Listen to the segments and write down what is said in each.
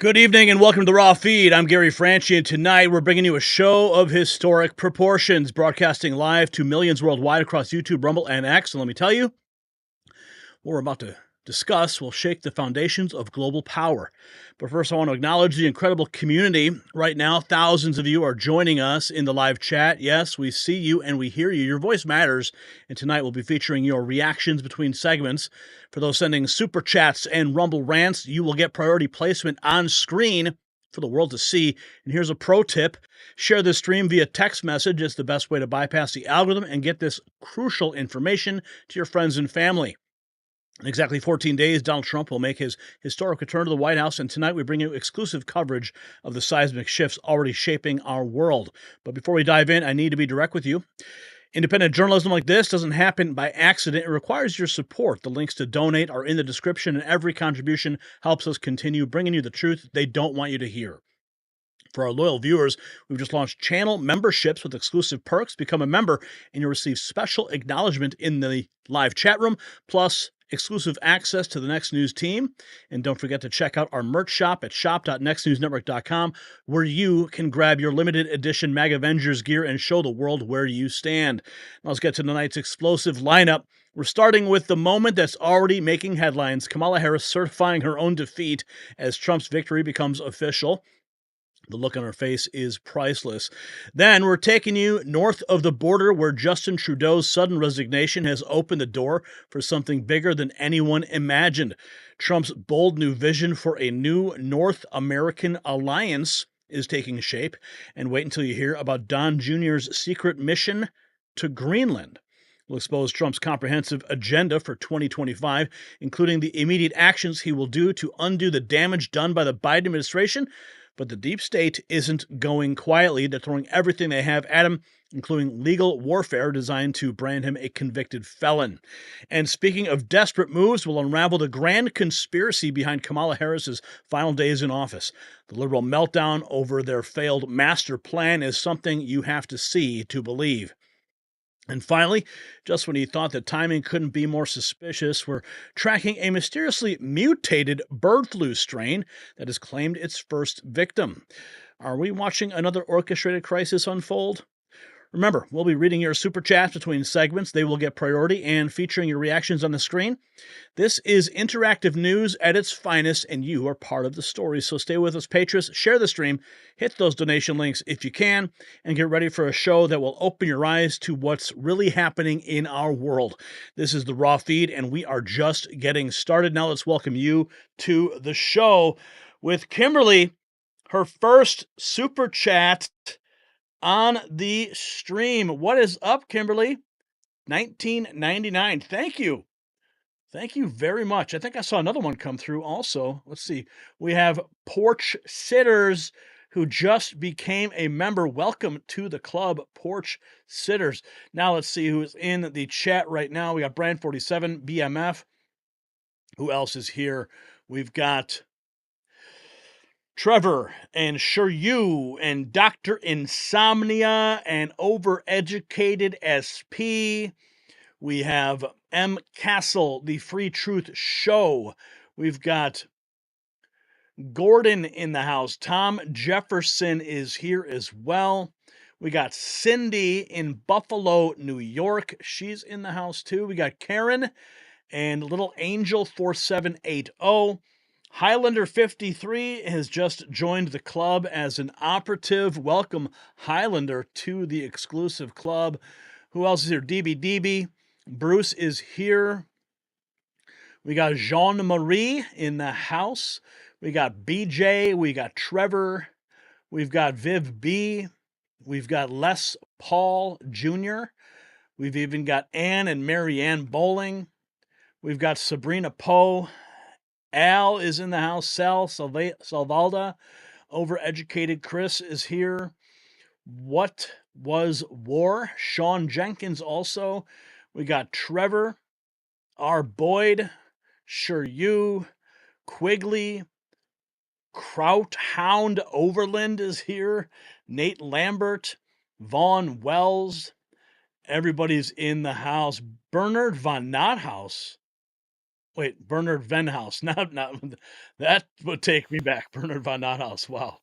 Good evening and welcome to the Raw Feed. I'm Gary Franchi, and tonight we're bringing you a show of historic proportions, broadcasting live to millions worldwide across YouTube, Rumble, and X. And let me tell you, what we're about to discuss will shake the foundations of global power. But first, I want to acknowledge the incredible community. Right now, thousands of you are joining us in the live chat. Yes, we see you and we hear you. Your voice matters. And tonight we'll be featuring your reactions between segments. For those sending super chats and Rumble rants, you will get priority placement on screen for the world to see. And here's a pro tip. Share this stream via text message. It's the best way to bypass the algorithm and get this crucial information to your friends and family. In exactly 14 days, Donald Trump will make his historic return to the White House, and tonight we bring you exclusive coverage of the seismic shifts already shaping our world. But before we dive in, I need to be direct with you. Independent journalism like this doesn't happen by accident. It requires your support. The links to donate are in the description, and every contribution helps us continue bringing you the truth they don't want you to hear. For our loyal viewers, we've just launched channel memberships with exclusive perks. Become a member, and you'll receive special acknowledgement in the live chat room, plus exclusive access to the Next News team. And don't forget to check out our merch shop at shop.nextnewsnetwork.com, where you can grab your limited edition MAG Avengers gear and show the world where you stand. Now let's get to tonight's explosive lineup. We're starting with the moment that's already making headlines: Kamala Harris certifying her own defeat as Trump's victory becomes official. The look on her face is priceless. Then we're taking you north of the border, where Justin Trudeau's sudden resignation has opened the door for something bigger than anyone imagined. Trump's bold new vision for a new North American alliance is taking shape. And wait until you hear about Don Jr.'s secret mission to Greenland. We'll expose Trump's comprehensive agenda for 2025, including the immediate actions he will do to undo the damage done by the Biden administration. But the deep state isn't going quietly. They're throwing everything they have at him, including legal warfare designed to brand him a convicted felon. And speaking of desperate moves, we'll unravel the grand conspiracy behind Kamala Harris's final days in office. The liberal meltdown over their failed master plan is something you have to see to believe. And finally, just when you thought that timing couldn't be more suspicious, we're tracking a mysteriously mutated bird flu strain that has claimed its first victim. Are we watching another orchestrated crisis unfold? Remember, we'll be reading your super chats between segments. They will get priority and featuring your reactions on the screen. This is interactive news at its finest, and you are part of the story. So stay with us, patrons. Share the stream, hit those donation links if you can, and get ready for a show that will open your eyes to what's really happening in our world. This is the Raw Feed, and we are just getting started. Now let's welcome you to the show with Kimberly, her first super chat on the stream. What is up, Kimberly? 1999. Thank you. Thank you very much. I think I saw another one come through also. Let's see. We have Porch Sitters, who just became a member. Welcome to the club, Porch Sitters. Now let's see who is in the chat right now. We got Brand47, BMF. Who else is here? We've got Trevor and Sure You and Dr. Insomnia and Overeducated SP. We have M. Castle, the Free Truth Show. We've got Gordon in the house. Tom Jefferson is here as well. We got Cindy in Buffalo, New York. She's in the house too. We got Karen and Little Angel 4780. Highlander 53 has just joined the club as an operative. Welcome, Highlander, to the exclusive club. Who else is here? DB. Bruce is here. We got Jean-Marie in the house. We got BJ. We got Trevor. We've got Viv B. We've got Les Paul Jr. We've even got Ann and Marianne Bowling. We've got Sabrina Poe. Al is in the house. Sal Salvalda. Overeducated Chris is here. What was war? Sean Jenkins also. We got Trevor. R. Boyd. Sure You. Quigley. Kraut Hound Overland is here. Nate Lambert. Vaughn Wells. Everybody's in the house. Bernard von Nothaus. Wait, Bernard Venhouse. Not that would take me back. Bernard von Nothaus. Wow.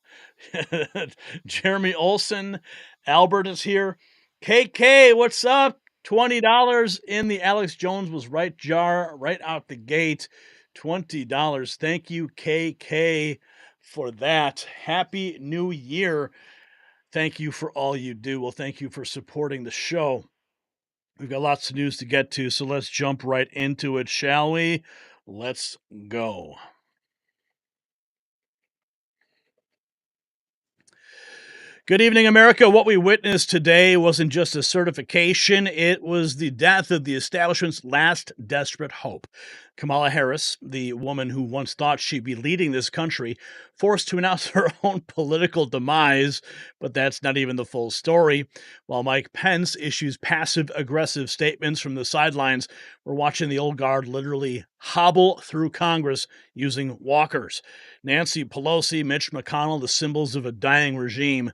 Jeremy Olson. Albert is here. KK, what's up? $20 in the Alex Jones was right jar right out the gate. $20. Thank you, KK, for that. Happy New Year. Thank you for all you do. Well, thank you for supporting the show. We've got lots of news to get to, so let's jump right into it, shall we? Let's go. Good evening, America. What we witnessed today wasn't just a certification, it was the death of the establishment's last desperate hope. Kamala Harris, the woman who once thought she'd be leading this country, forced to announce her own political demise, but that's not even the full story. While Mike Pence issues passive-aggressive statements from the sidelines, we're watching the old guard literally hobble through Congress using walkers. Nancy Pelosi, Mitch McConnell, the symbols of a dying regime.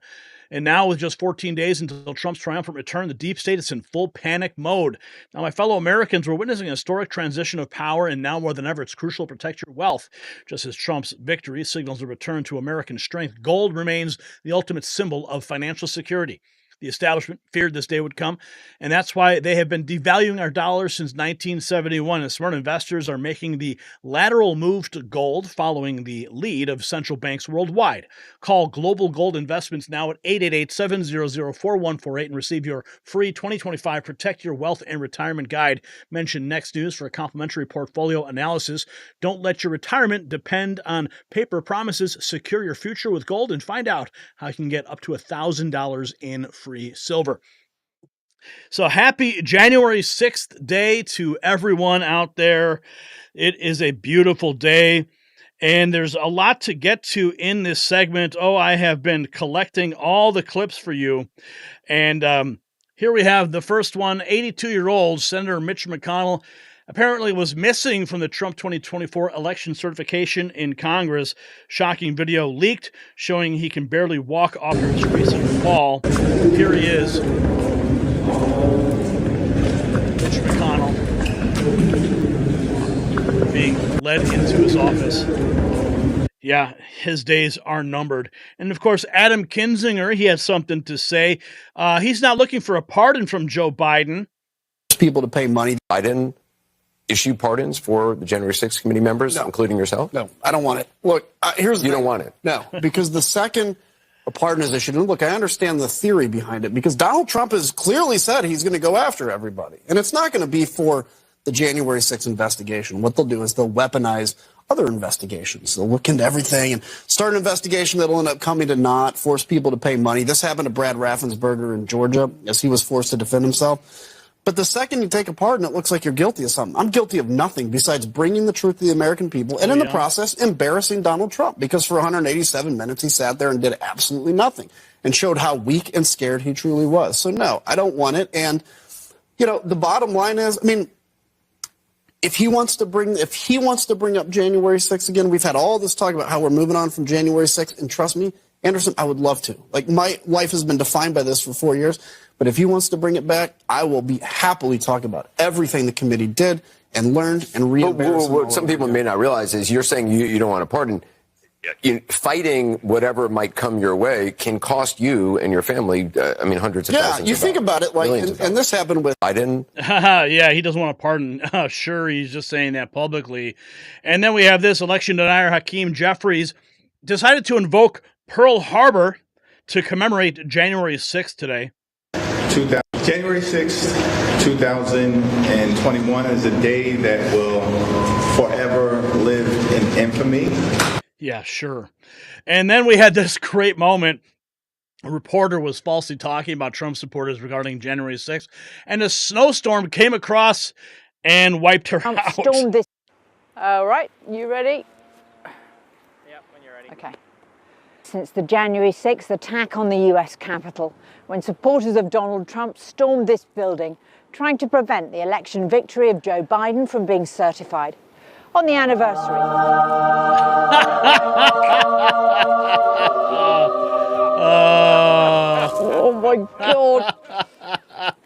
And now, with just 14 days until Trump's triumphant return, the deep state is in full panic mode. Now, my fellow Americans, we're witnessing a historic transition of power, and now more than ever, it's crucial to protect your wealth. Just as Trump's victory signals a return to American strength, gold remains the ultimate symbol of financial security. The establishment feared this day would come, and that's why they have been devaluing our dollar since 1971. And smart investors are making the lateral move to gold, following the lead of central banks worldwide. Call Global Gold Investments now at 888-700-4148 and receive your free 2025 Protect Your Wealth and Retirement Guide. Mention Next News for a complimentary portfolio analysis. Don't let your retirement depend on paper promises. Secure your future with gold and find out how you can get up to $1,000 in free silver. So happy January 6th day to everyone out there. It is a beautiful day, and there's a lot to get to in this segment. Oh, I have been collecting all the clips for you, and here we have the first one. 82-year-old Senator Mitch McConnell apparently was missing from the Trump 2024 election certification in Congress. Shocking video leaked showing he can barely walk off his recent fall. Here he is. Mitch McConnell being led into his office. Yeah, his days are numbered. And of course, Adam Kinzinger, he has something to say. He's not looking for a pardon from Joe Biden. People to pay money. Biden issue pardons for the January 6th committee members, including yourself? No, I don't want it. Look, here's the You thing. don't want it? No, because the second a pardon is issued, and look, I understand the theory behind it, because Donald Trump has clearly said he's going to go after everybody. And it's not going to be for the January 6th investigation. What they'll do is they'll weaponize other investigations. They'll look into everything and start an investigation that'll end up coming to naught, force people to pay money. This happened to Brad Raffensperger in Georgia as he was forced to defend himself. But the second you take a pardon, it looks like you're guilty of something. I'm guilty of nothing besides bringing the truth to the American people and in the process embarrassing Donald Trump, because for 187 minutes he sat there and did absolutely nothing and showed how weak and scared he truly was. So no, I don't want it. And, you know, the bottom line is, I mean, if he wants to bring up January 6th again, we've had all this talk about how we're moving on from January 6th, and trust me, Anderson, I would love to. Like, my life has been defined by this for 4 years. But if he wants to bring it back, I will be happily talking about everything the committee did and learned and re-embarrassed. What some people may not realize is you're saying you don't want a pardon. Fighting whatever might come your way can cost you and your family, hundreds of thousands. Yeah, you think about it, like, and this happened with Biden. Yeah, he doesn't want a pardon. Sure, he's just saying that publicly. And then we have this election denier, Hakeem Jeffries, decided to invoke Pearl Harbor to commemorate January 6th today. January 6th, 2021 is a day that will forever live in infamy. Yeah, sure. And then we had this great moment. A reporter was falsely talking about Trump supporters regarding January 6th, and a snowstorm came across and wiped her out. Stormed this. All right, you ready? Yep, when you're ready. Okay. Since the January 6th attack on the US Capitol, when supporters of Donald Trump stormed this building, trying to prevent the election victory of Joe Biden from being certified. On the anniversary. Oh my God.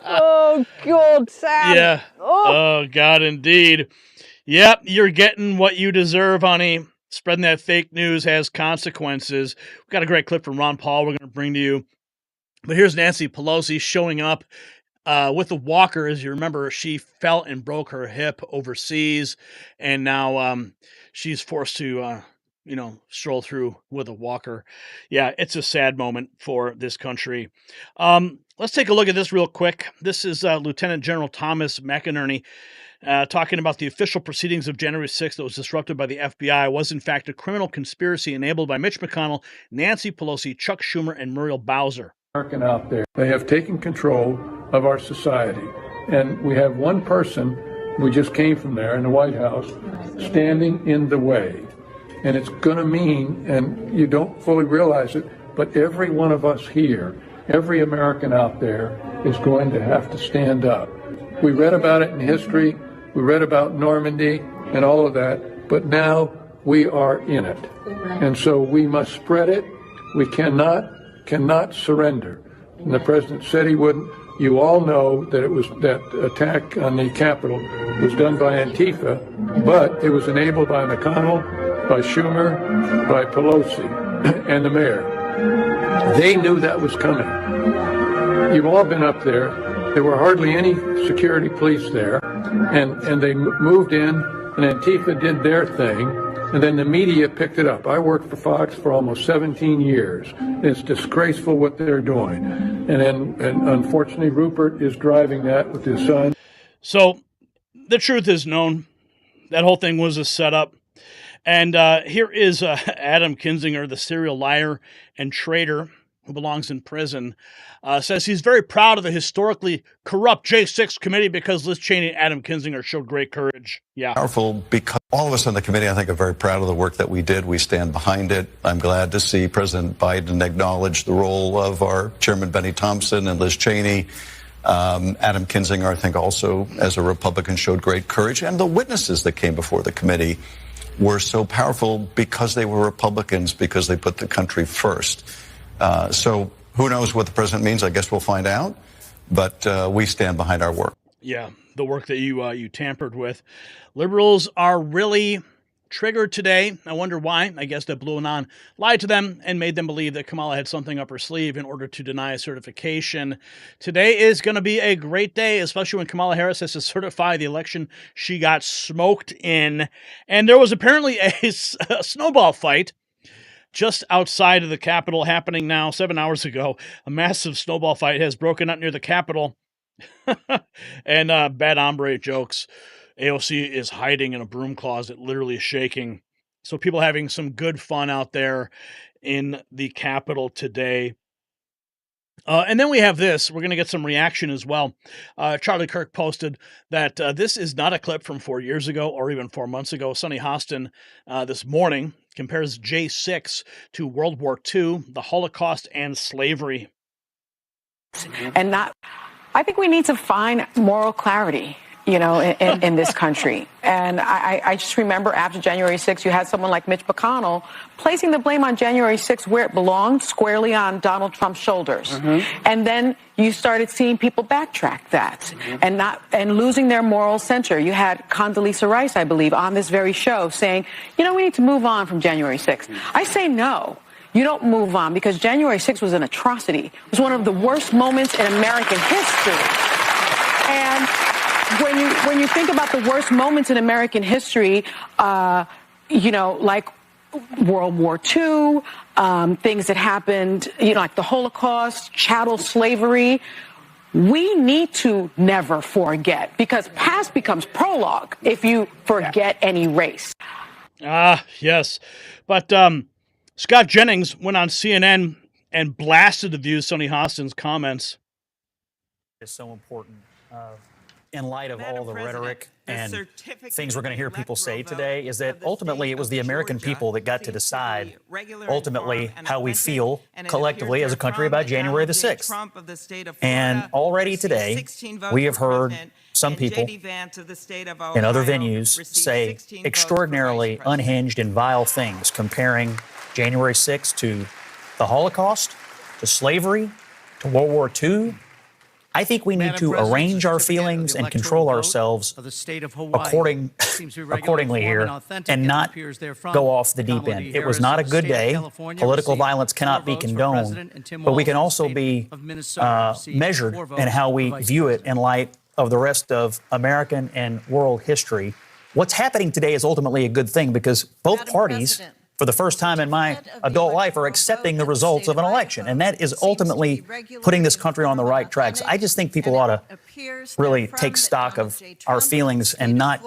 Oh God, Sam. Yeah. Oh God, indeed. Yep, you're getting what you deserve, honey. Spreading that fake news has consequences. We've got a great clip from Ron Paul we're going to bring to you. But here's Nancy Pelosi showing up with a walker. As you remember, she fell and broke her hip overseas, and now she's forced to, stroll through with a walker. Yeah, it's a sad moment for this country. Let's take a look at this real quick. This is Lieutenant General Thomas McInerney talking about the official proceedings of January 6th that was disrupted by the FBI was in fact a criminal conspiracy enabled by Mitch McConnell, Nancy Pelosi, Chuck Schumer, and Muriel Bowser. Out there, they have taken control of our society, and we have one person, we just came from there in the White House, standing in the way. And it's going to mean, and you don't fully realize it, but every one of us here, every American out there is going to have to stand up. We read about it in history, we read about Normandy and all of that, but now we are in it. And so we must spread it. We cannot surrender. And the president said he wouldn't. You all know that it was that attack on the Capitol was done by Antifa, but it was enabled by McConnell, by Schumer, by Pelosi, and the mayor. They knew that was coming. You've all been up there. There were hardly any security police there, and they moved in, and Antifa did their thing, and then the media picked it up. I worked for Fox for almost 17 years. It's disgraceful what they're doing. And unfortunately, Rupert is driving that with his son. So the truth is known. That whole thing was a setup. And here is Adam Kinzinger, the serial liar and traitor who belongs in prison, says he's very proud of the historically corrupt J6 committee because Liz Cheney and Adam Kinzinger showed great courage. Yeah. Powerful because all of us on the committee, I think, are very proud of the work that we did. We stand behind it. I'm glad to see President Biden acknowledge the role of our Chairman Benny Thompson and Liz Cheney. Adam Kinzinger, I think, also, as a Republican, showed great courage. And the witnesses that came before the committee were so powerful because they were Republicans, because they put the country first. So who knows what the president means? I guess we'll find out. But we stand behind our work. Yeah, the work that you tampered with. Liberals are really triggered today. I wonder why. I guess that Blue Anon lied to them and made them believe that Kamala had something up her sleeve in order to deny a certification. Today is going to be a great day, especially when Kamala Harris has to certify the election she got smoked in. And there was apparently a snowball fight just outside of the Capitol happening now 7 hours ago. A massive snowball fight has broken out near the Capitol. And bad hombre jokes. AOC is hiding in a broom closet, literally shaking. So people having some good fun out there in the Capitol today. And then we have this. We're going to get some reaction as well. Charlie Kirk posted that this is not a clip from 4 years ago or even 4 months ago. Sonny Hostin this morning compares J6 to World War II, the Holocaust, and slavery. And I think we need to find moral clarity, in this country. And I just remember after January 6th, you had someone like Mitch McConnell placing the blame on January 6th where it belonged, squarely on Donald Trump's shoulders. Mm-hmm. And then you started seeing people backtrack that and losing their moral center. You had Condoleezza Rice, I believe, on this very show saying, we need to move on from January 6th. Mm-hmm. I say no. You don't move on because January 6th was an atrocity. It was one of the worst moments in American history. And when you think about the worst moments in American history, like World War II, things that happened, like the Holocaust, chattel slavery, we need to never forget because past becomes prologue if you forget any race. Yes. But Scott Jennings went on CNN and blasted the views Sonny Hostin's comments. It's so important. In light of all the rhetoric and things we're going to hear people say today, is that ultimately it was the American people that got to decide ultimately how we feel collectively as a country about January the 6th. And already today, we have heard some people in other venues say extraordinarily unhinged and vile things, comparing January 6th to the Holocaust, to slavery, to World War II. I think we need to arrange our feelings and control ourselves accordingly here and not go off the deep end. It was not a good day. Political violence cannot be condoned, but we can also be measured in how we view it in light of the rest of American and world history. What's happening today is ultimately a good thing because both parties, for the first time in my adult life, are accepting the results of an election. And that is ultimately putting this country on the right tracks. I just think people ought to really take stock of our feelings and not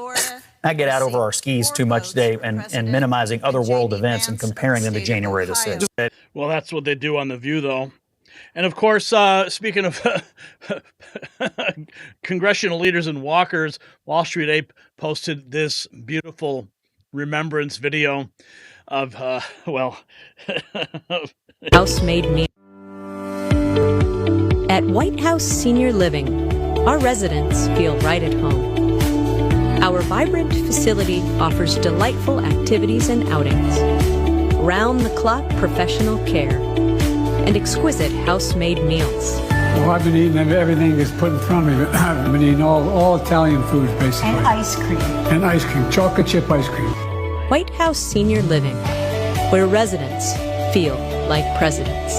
get out over our skis too much today and minimizing other world events and comparing them to January the 6th. Well, that's what they do on The View, though. And of course, speaking of congressional leaders and walkers, Wall Street Ape posted this beautiful remembrance video of, house-made meal. At White House Senior Living, our residents feel right at home. Our vibrant facility offers delightful activities and outings, round-the-clock professional care, and exquisite house-made meals. Well, I've been eating everything that's put in front of me. I've been eating all Italian foods, basically. And ice cream. And ice cream, chocolate chip ice cream. White House Senior Living, where residents feel like presidents.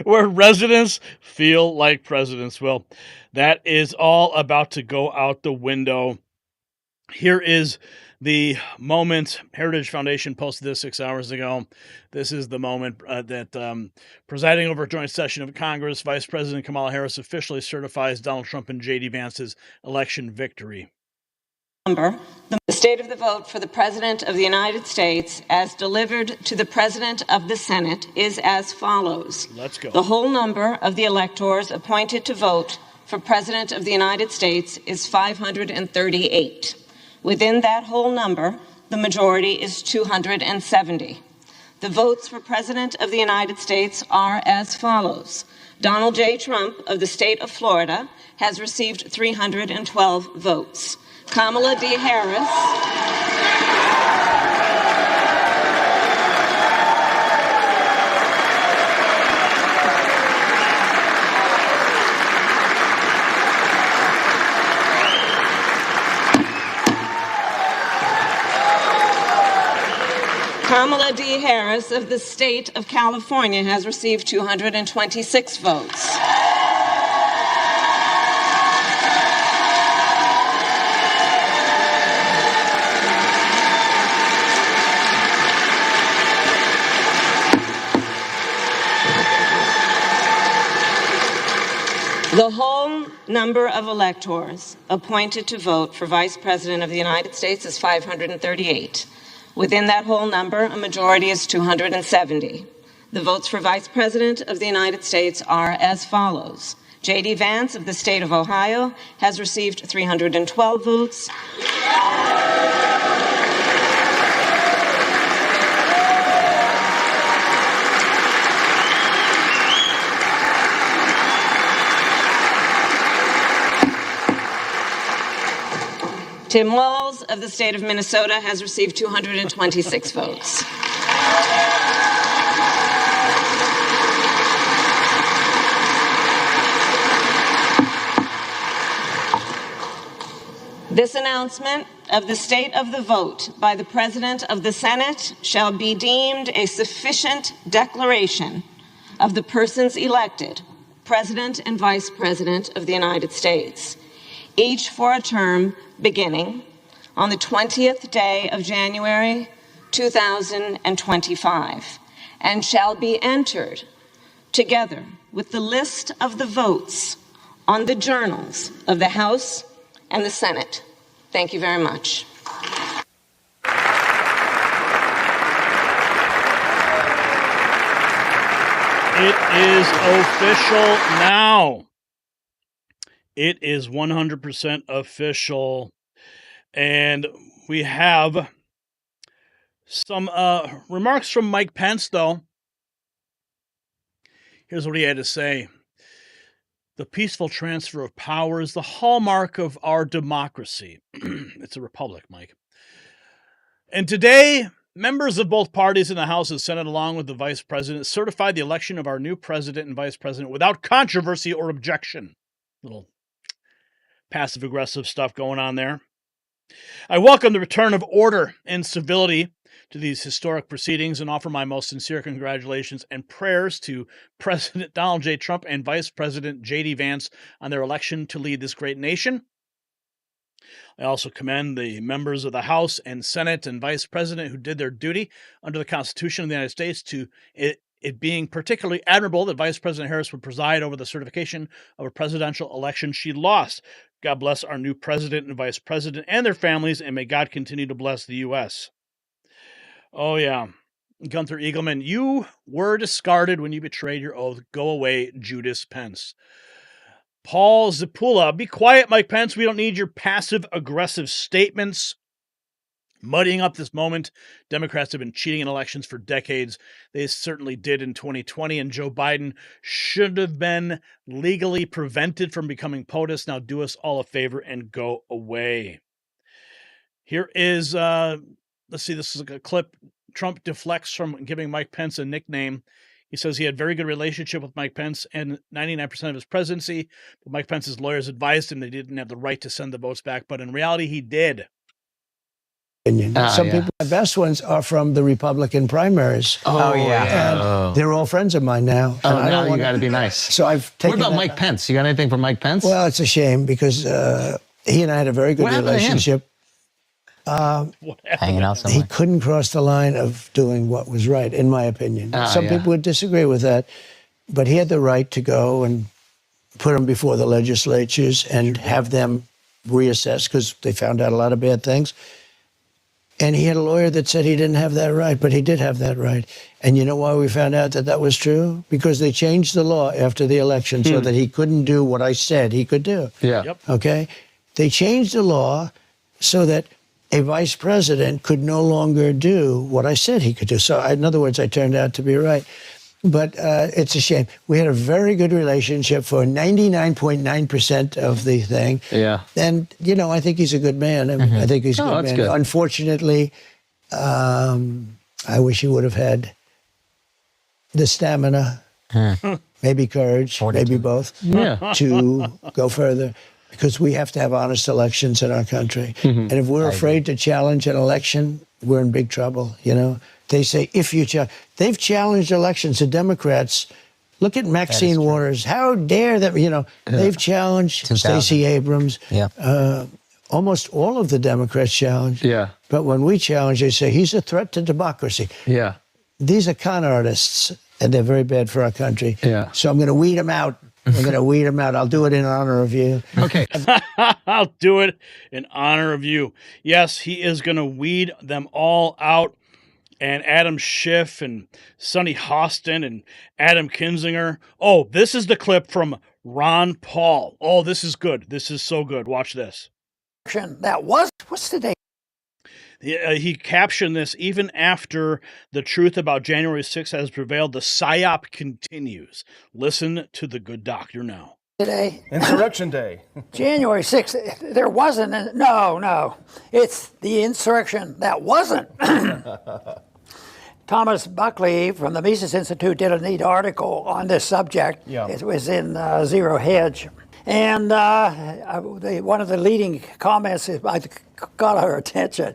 Where residents feel like presidents. Well, that is all about to go out the window. Here is the moment. Heritage Foundation posted this 6 hours ago. This is the moment that presiding over a joint session of Congress, Vice President Kamala Harris officially certifies Donald Trump and J.D. Vance's election victory. The state of the vote for the President of the United States as delivered to the President of the Senate is as follows. Let's go. The whole number of the electors appointed to vote for President of the United States is 538. Within that whole number, the majority is 270. The votes for President of the United States are as follows. Donald J. Trump of the state of Florida has received 312 votes. Kamala D. Harris Kamala D. Harris of the state of California has received 226 votes. The whole number of electors appointed to vote for Vice President of the United States is 538. Within that whole number, a majority is 270. The votes for Vice President of the United States are as follows. J.D. Vance of the state of Ohio has received 312 votes. Tim Walz of the state of Minnesota has received 226 votes. This announcement of the state of the vote by the President of the Senate shall be deemed a sufficient declaration of the persons elected, President and Vice President of the United States, each for a term beginning on the 20th day of January 2025, and shall be entered together with the list of the votes on the journals of the House and the Senate. Thank you very much. It is official now. It is 100% official. And we have some remarks from Mike Pence, though. Here's what he had to say. The peaceful transfer of power is the hallmark of our democracy. It's a republic, Mike. And today, Members of both parties in the House and Senate, along with the Vice President, certified the election of our new President and Vice President without controversy or objection. Little passive-aggressive stuff going on there. I welcome the return of order and civility to these historic proceedings and offer my most sincere congratulations and prayers to President Donald J. Trump and Vice President J.D. Vance on their election to lead this great nation. I also commend the members of the House and Senate and Vice President who did their duty under the Constitution of the United States, to it being particularly admirable that Vice President Harris would preside over the certification of a presidential election she lost. God bless our new President and Vice President and their families, and may God continue to bless the U.S. Oh, yeah. Gunther Eagleman, you were discarded when you betrayed your oath. Go away, Judas Pence. Paul Zapula, be quiet, Mike Pence. We don't need your passive-aggressive statements. Muddying up this moment. Democrats have been cheating in elections for decades. They certainly did in 2020, and Joe Biden should have been legally prevented from becoming POTUS. Now do us all a favor and go away. Here is, let's see, this is a clip. Trump deflects from giving Mike Pence a nickname. He says he had a very good relationship with Mike Pence and 99% of his presidency, but Mike Pence's lawyers advised him they didn't have the right to send the votes back, but in reality, he did. Some people, the best ones are from the Republican primaries. Oh, yeah. And they're all friends of mine now. Oh, now you got to be nice. So I've taken. What about Mike Pence? You got anything for Mike Pence? Well, it's a shame because he and I had a very good relationship. Hanging out somewhere. He couldn't cross the line of doing what was right, in my opinion. Some people would disagree with that, but he had the right to go and put them before the legislatures and have them reassess because they found out a lot of bad things. And he had a lawyer that said he didn't have that right, but he did have that right. And you know why we found out that that was true? Because they changed the law after the election so that he couldn't do what I said he could do. Yeah. Yep. Okay? They changed the law so that a vice president could no longer do what I said he could do. So, in other words, I turned out to be right. But it's a shame. We had a very good relationship for 99.9% of the thing. Yeah. And, you know, I think he's a good man. I mean, I think he's a good man. Good. Unfortunately, I wish he would have had the stamina, maybe courage, maybe both, to go further. Because we have to have honest elections in our country. And if we're afraid to challenge an election, we're in big trouble, you know. They say, if you challenge, they've challenged elections. The Democrats, look at Maxine Waters. How dare them, you know, they've challenged Stacey Abrams. Almost all of the Democrats challenged. But when we challenge, they say, he's a threat to democracy. These are con artists, and they're very bad for our country. So I'm going to weed them out. I'm going to weed them out. I'll do it in honor of you. Okay. I'll do it in honor of you. Yes, he is going to weed them all out. And Adam Schiff and Sonny Hostin and Adam Kinzinger. Oh, this is the clip from Ron Paul. Oh, this is good. This is so good. Watch this. That was, what's the date? He captioned this: even after the truth about January 6th has prevailed, the PSYOP continues. Listen to the good doctor now. Today? Insurrection Day. January 6th. There wasn't. No. It's the insurrection that wasn't. Thomas Buckley from the Mises Institute did a neat article on this subject. It was in Zero Hedge. And one of the leading comments got our attention.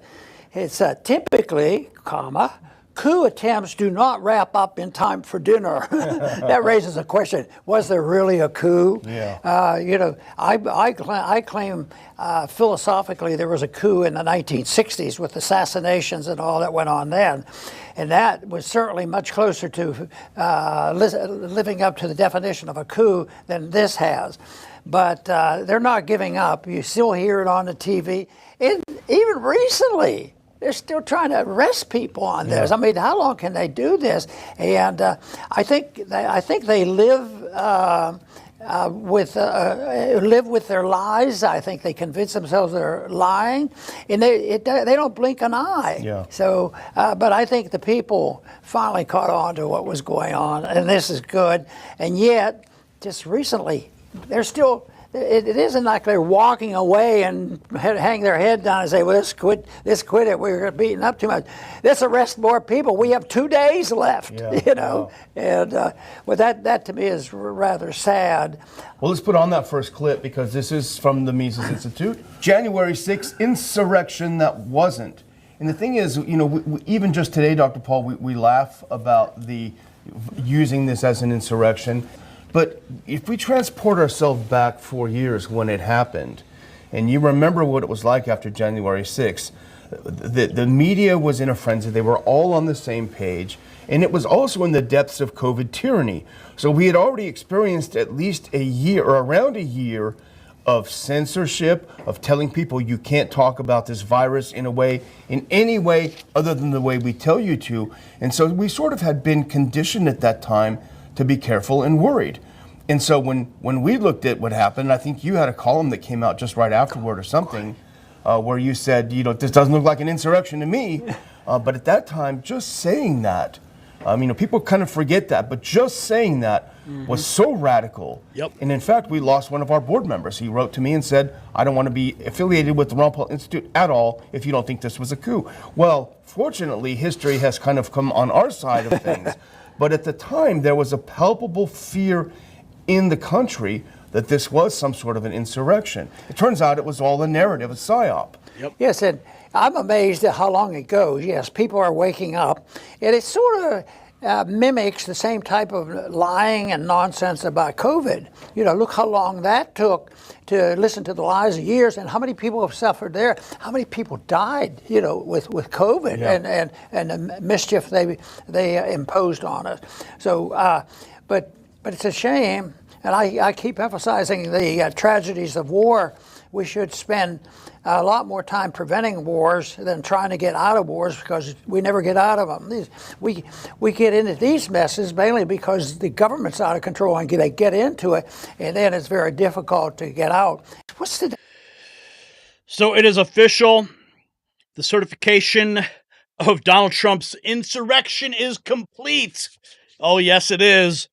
It's typically, coup attempts do not wrap up in time for dinner. That raises a question. Was there really a coup? You know, I claim philosophically there was a coup in the 1960s with assassinations and all that went on then. And that was certainly much closer to living up to the definition of a coup than this has. But they're not giving up. You still hear it on the TV. And even recently, they're still trying to arrest people on this. I mean, how long can they do this? And I think they live with their lies. I think they convince themselves they're lying, and they don't blink an eye. So, but I think the people finally caught on to what was going on, and this is good. And yet, just recently, they're still it isn't like they're walking away and hang their head down and say, well, let's quit it. We're beating up too much. Let's arrest more people. We have 2 days left, you know. And well, that to me is rather sad. Well, let's put on that first clip because this is from the Mises Institute. January 6th, insurrection that wasn't. And the thing is, you know, we, even just today, Dr. Paul, we laugh about the using this as an insurrection. But if we transport ourselves back 4 years when it happened, and you remember what it was like after January 6th, the media was in a frenzy. They were all on the same page. And it was also in the depths of COVID tyranny. So we had already experienced at least a year or around a year of censorship, of telling people you can't talk about this virus in any way other than the way we tell you to. And so we sort of had been conditioned at that time to be careful and worried. And so when we looked at what happened, I think you had a column that came out just right afterward or something, where you said, you know, this doesn't look like an insurrection to me. But at that time, just saying that, you know, people kind of forget that, but just saying that was so radical. Yep. And in fact, we lost one of our board members. He wrote to me and said, I don't want to be affiliated with the Ron Paul Institute at all if you don't think this was a coup. Well, fortunately, history has kind of come on our side of things. But at the time, there was a palpable fear in the country that this was some sort of an insurrection. It turns out it was all a narrative, a psyop. Yep. Yes, and I'm amazed at how long it goes. Yes, people are waking up, and it sort of mimics the same type of lying and nonsense about COVID. You know, look how long that took to listen to the lies of years, and how many people have suffered there. How many people died, you know, with COVID and the mischief they imposed on us. So, but it's a shame, and I keep emphasizing the tragedies of war. We should spend a lot more time preventing wars than trying to get out of wars, because we never get out of them. We get into these messes mainly because the government's out of control and they get into it, and then it's very difficult to get out. So it is official. The certification of Donald Trump's insurrection is complete. Oh, yes, it is.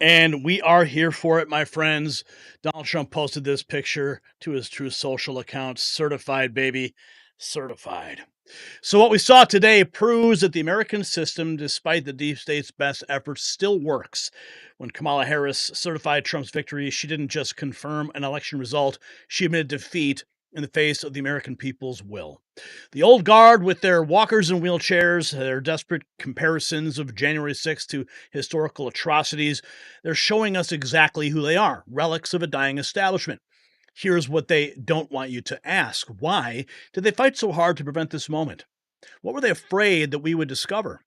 And we are here for it, my friends. Donald Trump posted this picture to his Truth Social account. Certified, baby. Certified. So what we saw today proves that the American system, despite the deep state's best efforts, still works. When Kamala Harris certified Trump's victory, she didn't just confirm an election result. She admitted defeat in the face of the American people's will. The old guard with their walkers and wheelchairs, their desperate comparisons of January 6th to historical atrocities, they're showing us exactly who they are, relics of a dying establishment. Here's what they don't want you to ask. Why did they fight so hard to prevent this moment? What were they afraid that we would discover?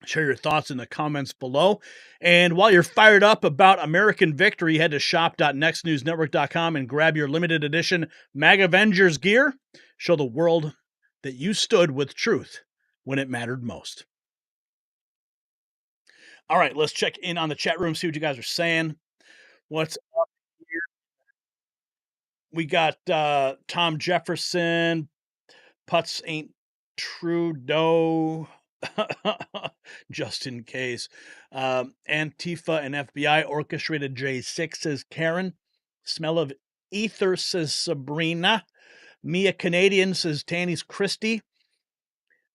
Share your thoughts in the comments below. And while you're fired up about American victory, head to shop.nextnewsnetwork.com and grab your limited edition MAGA Avengers gear. Show the world that you stood with truth when it mattered most. All right, let's check in on the chat room, see what you guys are saying. What's up here? We got Tom Jefferson, Putz ain't Trudeau. Just in case. Antifa and FBI orchestrated J6, says Karen. Smell of ether, says Sabrina. Mia Canadian, says Tanny's Christie.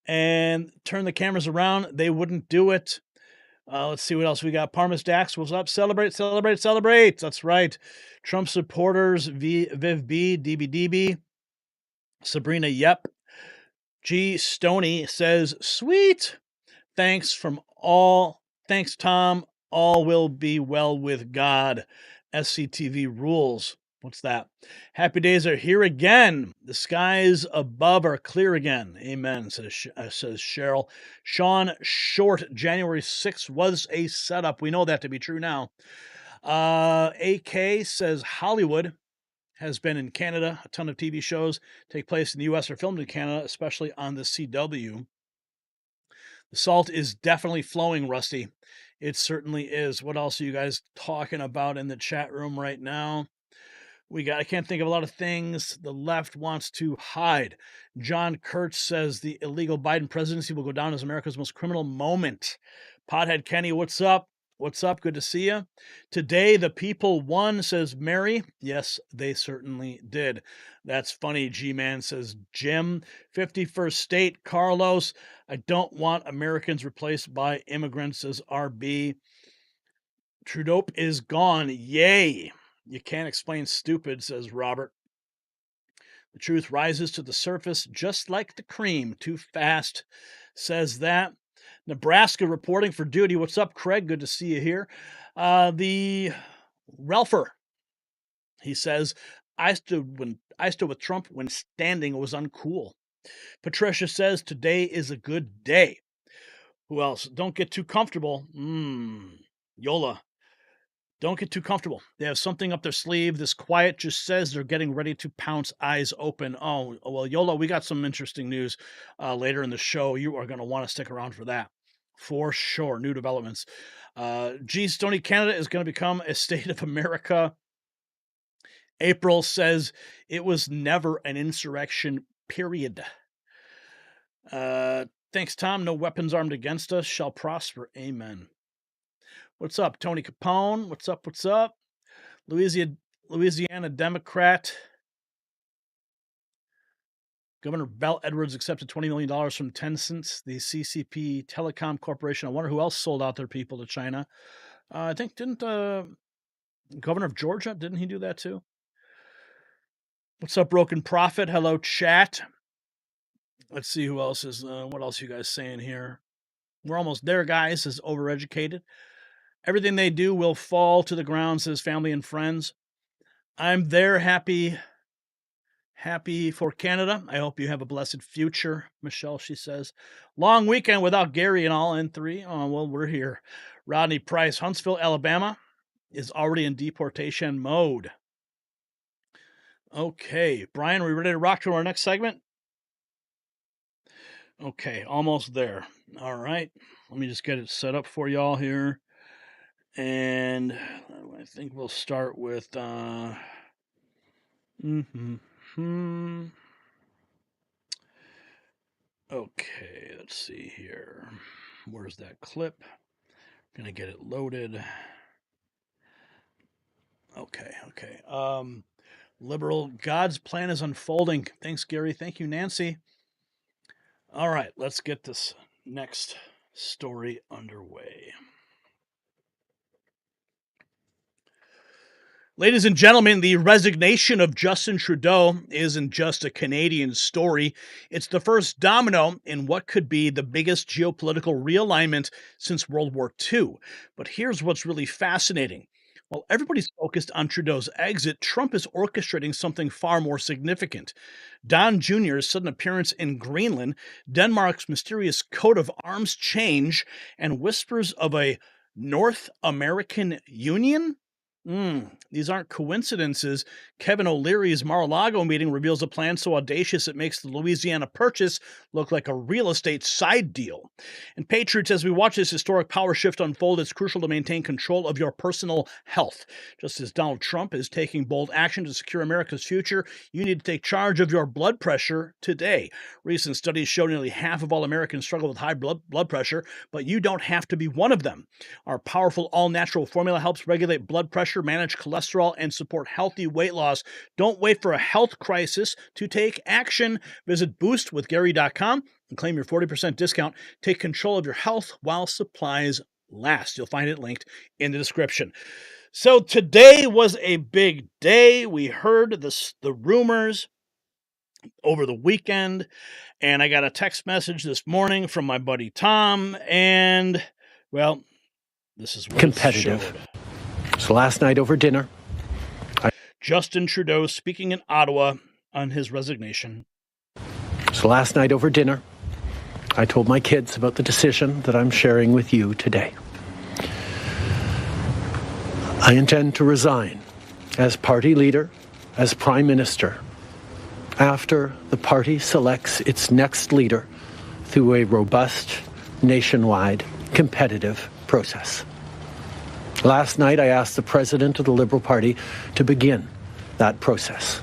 And turn the cameras around. They wouldn't do it. Let's see what else we got. Parmas Dax, what's up? Celebrate, celebrate, celebrate. That's right. Trump supporters, Viv B, DB. Sabrina, yep. G. Stoney says, sweet. Thanks, Tom. All will be well with God. SCTV rules. What's that? Happy days are here again. The skies above are clear again. Amen, says Cheryl. Sean Short, January 6th was a setup. We know that to be true now. AK says Hollywood has been in Canada. A ton of TV shows take place in the U.S. or filmed in Canada, especially on the CW. The salt is definitely flowing, Rusty. It certainly is. What else are you guys talking about in the chat room right now? I can't think of a lot of things. The left wants to hide. John Kurtz says the illegal Biden presidency will go down as America's most criminal moment. Pothead Kenny, what's up? What's up? Good to see you. Today, the people won, says Mary. Yes, they certainly did. That's funny, G-Man, says Jim. 51st state, Carlos. I don't want Americans replaced by immigrants, says RB. Trudeau is gone. Yay. You can't explain stupid, says Robert. The truth rises to the surface just like the cream. Too fast, says that. Nebraska reporting for duty. What's up, Craig? Good to see you here. The Ralpher, he says, I stood with Trump when standing was uncool. Patricia says, today is a good day. Who else? Don't get too comfortable. Yola. Don't get too comfortable. They have something up their sleeve. This quiet just says they're getting ready to pounce, eyes open. Oh, well, Yola, we got some interesting news later in the show. You are going to want to stick around for that. For sure. New developments. Stony Canada is going to become a state of America. April says it was never an insurrection, period. Thanks, Tom. No weapons armed against us shall prosper. Amen. What's up, Tony Capone? What's up? What's up? Louisiana Democrat. Governor Bell Edwards accepted $20 million from Tencent, the CCP Telecom Corporation. I wonder who else sold out their people to China. I think, didn't Governor of Georgia, didn't he do that too? What's up, Broken Prophet? Hello, chat. Let's see who else is, what else are you guys saying here? We're almost there, guys, says Overeducated. Everything they do will fall to the ground, says family and friends. I'm there, happy for Canada. I hope you have a blessed future, Michelle, she says. Long weekend without Gary and all, N3. Oh, well, we're here. Rodney Price, Huntsville, Alabama, is already in deportation mode. Okay, Brian, are we ready to rock to our next segment? Okay, almost there. All right, let me just get it set up for y'all here. And I think we'll start with okay, let's see here. Where's that clip? Gonna get it loaded. Okay. Liberal, God's plan is unfolding. Thanks, Gary. Thank you, Nancy. All right, let's get this next story underway. Ladies and gentlemen, the resignation of Justin Trudeau isn't just a Canadian story. It's the first domino in what could be the biggest geopolitical realignment since World War II. But here's what's really fascinating. While everybody's focused on Trudeau's exit, Trump is orchestrating something far more significant. Don Jr.'s sudden appearance in Greenland, Denmark's mysterious coat of arms change, and whispers of a North American Union? These aren't coincidences. Kevin O'Leary's Mar-a-Lago meeting reveals a plan so audacious it makes the Louisiana Purchase look like a real estate side deal. And Patriots, as we watch this historic power shift unfold, it's crucial to maintain control of your personal health. Just as Donald Trump is taking bold action to secure America's future, you need to take charge of your blood pressure today. Recent studies show nearly half of all Americans struggle with high blood pressure, but you don't have to be one of them. Our powerful all-natural formula helps regulate blood pressure, manage cholesterol, and support healthy weight loss. Don't wait for a health crisis to take action. Visit boostwithgary.com and claim your 40% discount. Take control of your health while supplies last. You'll find it linked in the description. So today was a big day. We heard the rumors over the weekend, and I got a text message this morning from my buddy Tom, and, well, this is what competitive. So last night over dinner, Justin Trudeau speaking in Ottawa on his resignation. So last night over dinner, I told my kids about the decision that I'm sharing with you today. I intend to resign as party leader, as prime minister, after the party selects its next leader through a robust, nationwide, competitive process. Last night, I asked the president of the Liberal Party to begin that process.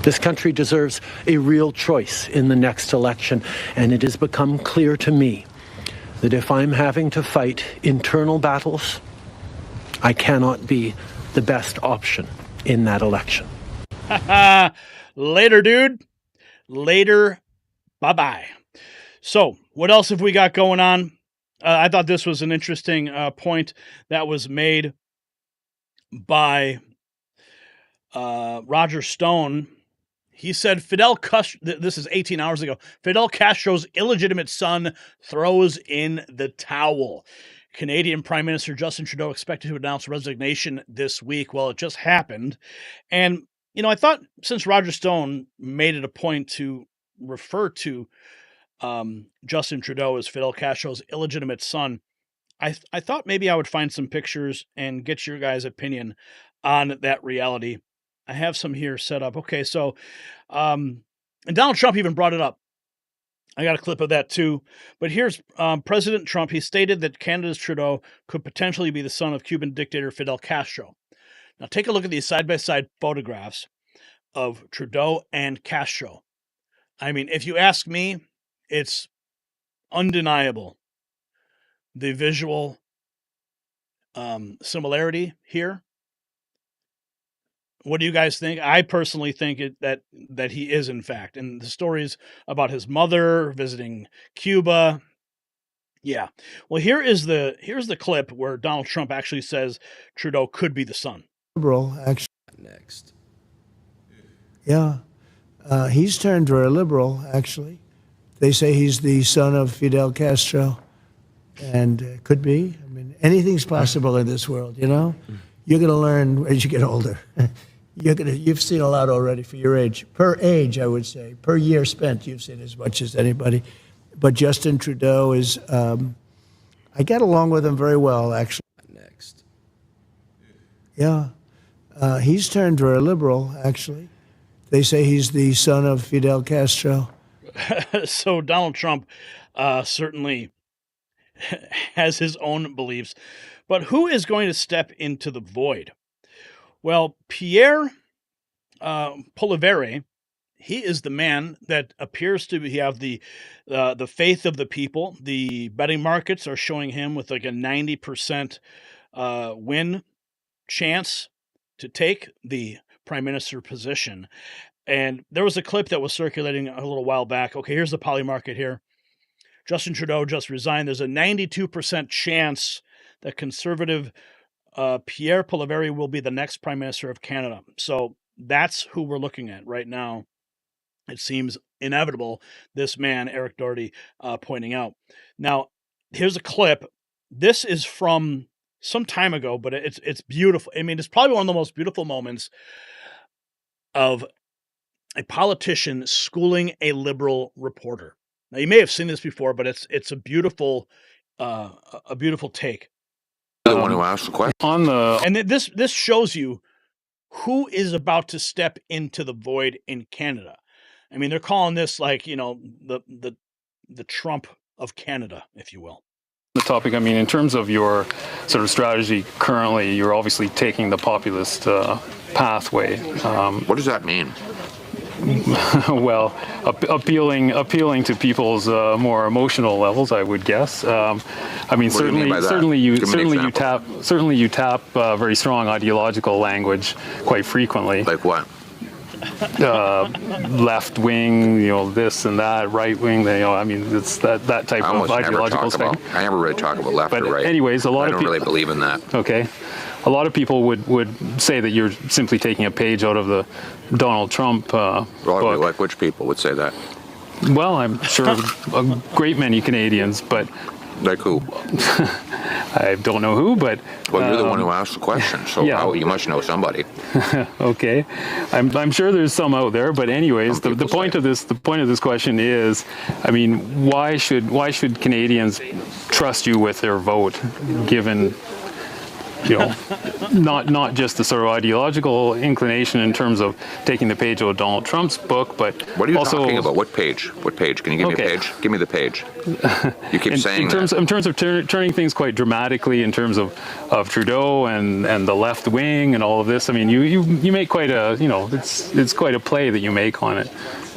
This country deserves a real choice in the next election, and it has become clear to me that if I'm having to fight internal battles, I cannot be the best option in that election. Later, dude. Later. Bye-bye. So, what else have we got going on? I thought this was an interesting point that was made by Roger Stone. He said Fidel Castro, this is 18 hours ago, Fidel Castro's illegitimate son throws in the towel. Canadian Prime Minister Justin Trudeau expected to announce resignation this week. Well, it just happened. And, you know, I thought since Roger Stone made it a point to refer to Justin Trudeau as Fidel Castro's illegitimate son, I thought maybe I would find some pictures and get your guys' opinion on that reality. I have some here set up. Okay, so, and Donald Trump even brought it up. I got a clip of that too. But here's President Trump. He stated that Canada's Trudeau could potentially be the son of Cuban dictator Fidel Castro. Now take a look at these side-by-side photographs of Trudeau and Castro. I mean, if you ask me, it's undeniable. The visual similarity here. What do you guys think? I personally think that he is, in fact. And the stories about his mother visiting Cuba. Yeah. Well, here's the clip where Donald Trump actually says Trudeau could be the son. Liberal, actually. Next. Yeah. He's turned very liberal, actually. They say he's the son of Fidel Castro. And could be. I mean, anything's possible in this world, you know? You're going to learn as you get older. You've seen a lot already for your age. Per age, I would say. Per year spent, you've seen as much as anybody. But Justin Trudeau is, I get along with him very well, actually. Next. Yeah. He's turned very liberal, actually. They say he's the son of Fidel Castro. So Donald Trump certainly has his own beliefs. But who is going to step into the void? Well, Pierre Poilievre, he is the man that appears to have the faith of the people. The betting markets are showing him with like a 90% win chance to take the prime minister position. And there was a clip that was circulating a little while back. Okay, here's the poly market here. Justin Trudeau just resigned. There's a 92% chance that conservative Pierre Poilievre will be the next Prime Minister of Canada. So that's who we're looking at right now. It seems inevitable, this man, Eric Doherty, pointing out. Now, here's a clip. This is from some time ago, but it's beautiful. I mean, it's probably one of the most beautiful moments of a politician schooling a liberal reporter. Now, you may have seen this before, but it's a beautiful take. The one who asked the question. And this shows you who is about to step into the void in Canada. I mean, they're calling this like, you know, the Trump of Canada, if you will. The topic, I mean, in terms of your sort of strategy currently, you're obviously taking the populist pathway. What does that mean? Well, appealing to people's more emotional levels, I would guess. I mean, certainly you tap very strong ideological language quite frequently. Like what? Left wing, you know, this and that, right wing. You know, I mean, it's that type of ideological thing. I never really talk about left or right. Anyways, I don't really believe in that. Okay. A lot of people would say that you're simply taking a page out of the Donald Trump book. Like which people would say that? Well, I'm sure a great many Canadians, but... Like who? I don't know who, but... Well, you're the one who asked the question, so yeah. You must know somebody. Okay. I'm sure there's some out there, but anyways, the point of this question is, I mean, why should Canadians trust you with their vote, given... You know, not just the sort of ideological inclination in terms of taking the page out of Donald Trump's book, but what are you also talking about? What page? What page? Can you give me a page? Give me the page. You keep saying in terms of turning things quite dramatically in terms of Trudeau and the left wing and all of this. I mean, you make quite a, you know, it's quite a play that you make on it.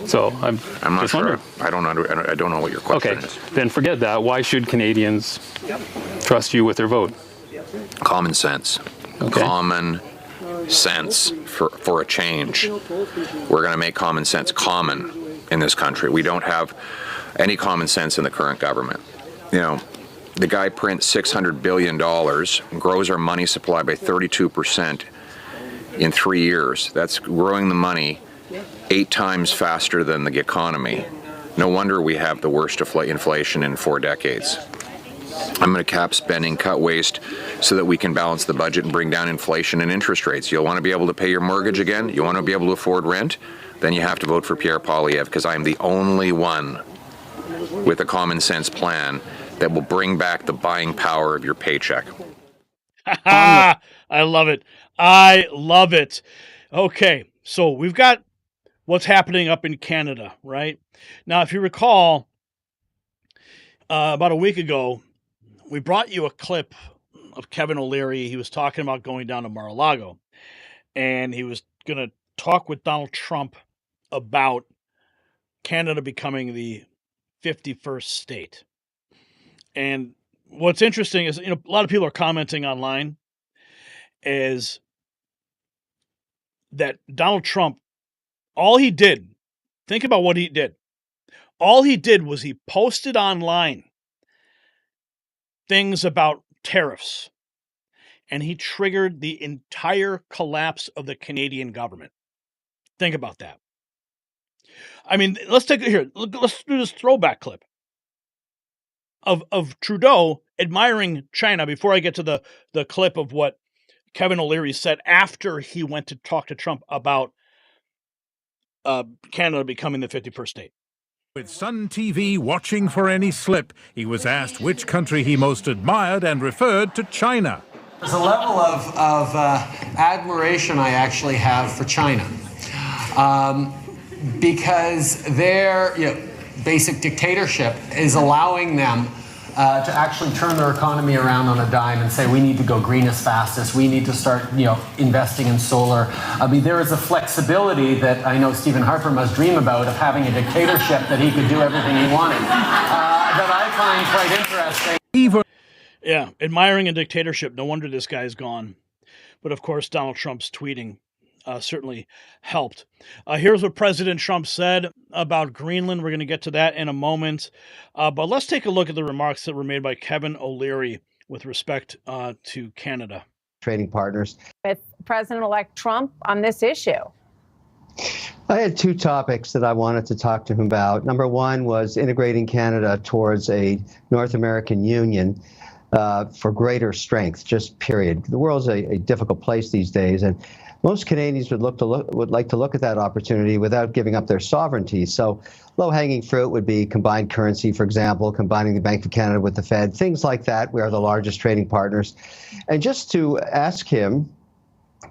So I'm not just sure. wondering. I don't know what your question is. Then forget that. Why should Canadians trust you with their vote? Common sense. Okay. Common sense for a change. We're going to make common sense common in this country. We don't have any common sense in the current government. You know, the guy prints $600 billion, grows our money supply by 32% in 3 years. That's growing the money 8 times faster than the economy. No wonder we have the worst inflation in 4 decades. I'm going to cap spending, cut waste, so that we can balance the budget and bring down inflation and interest rates. You'll want to be able to pay your mortgage again? You want to be able to afford rent? Then you have to vote for Pierre Poilievre, because I'm the only one with a common sense plan that will bring back the buying power of your paycheck. I love it. I love it. Okay, so we've got what's happening up in Canada, right? Now, if you recall, about a week ago, we brought you a clip of Kevin O'Leary. He was talking about going down to Mar-a-Lago, and he was going to talk with Donald Trump about Canada becoming the 51st state. And what's interesting is, a lot of people are commenting online is that Donald Trump, all he did, think about what he did. All he did was he posted online things about tariffs, and he triggered the entire collapse of the Canadian government. Think about that. I mean, let's take it here. Let's do this throwback clip of Trudeau admiring China before I get to the clip of what Kevin O'Leary said after he went to talk to Trump about Canada becoming the 51st state. With Sun TV watching for any slip, he was asked which country he most admired and referred to China. There's a level of admiration I actually have for China because their basic dictatorship is allowing them to actually turn their economy around on a dime and say we need to go green as fast as we need to start investing in solar. I mean, there is a flexibility that I know Stephen Harper must dream about, of having a dictatorship that he could do everything he wanted, that I find quite interesting. Yeah, admiring a dictatorship. No wonder this guy's gone. But of course, Donald Trump's tweeting certainly helped. Here's what President Trump said about Greenland. We're going to get to that in a moment. But let's take a look at the remarks that were made by Kevin O'Leary with respect to Canada. Trading partners. With President-elect Trump on this issue. I had 2 topics that I wanted to talk to him about. Number one was integrating Canada towards a North American Union for greater strength, just period. The world's a difficult place these days, and most Canadians would like to look at that opportunity without giving up their sovereignty. So low-hanging fruit would be combined currency, for example, combining the Bank of Canada with the Fed, things like that. We are the largest trading partners. And just to ask him,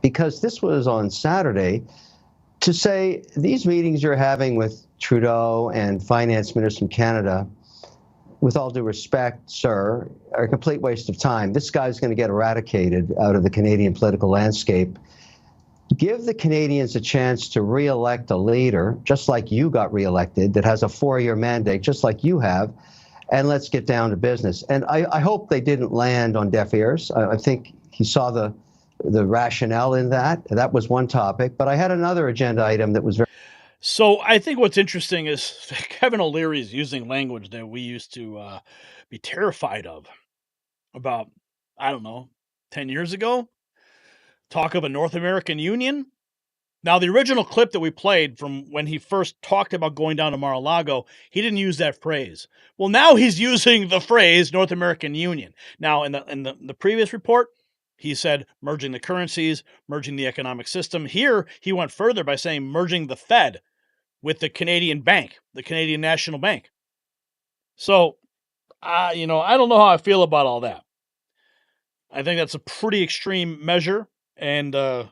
because this was on Saturday, to say these meetings you're having with Trudeau and finance ministers from Canada, with all due respect, sir, are a complete waste of time. This guy's going to get eradicated out of the Canadian political landscape. Give the Canadians a chance to re-elect a leader, just like you got re-elected, that has a 4-year mandate, just like you have, and let's get down to business. And I hope they didn't land on deaf ears. I think he saw the rationale in that. That was one topic. But I had another agenda item that was very... So I think what's interesting is Kevin O'Leary is using language that we used to be terrified of about, 10 years ago. Talk of a North American Union. Now, the original clip that we played from when he first talked about going down to Mar-a-Lago, he didn't use that phrase. Well, now he's using the phrase North American Union. Now, in the previous report, he said merging the currencies, merging the economic system. Here, he went further by saying merging the Fed with the Canadian Bank, the Canadian National Bank. So, I don't know how I feel about all that. I think that's a pretty extreme measure, and I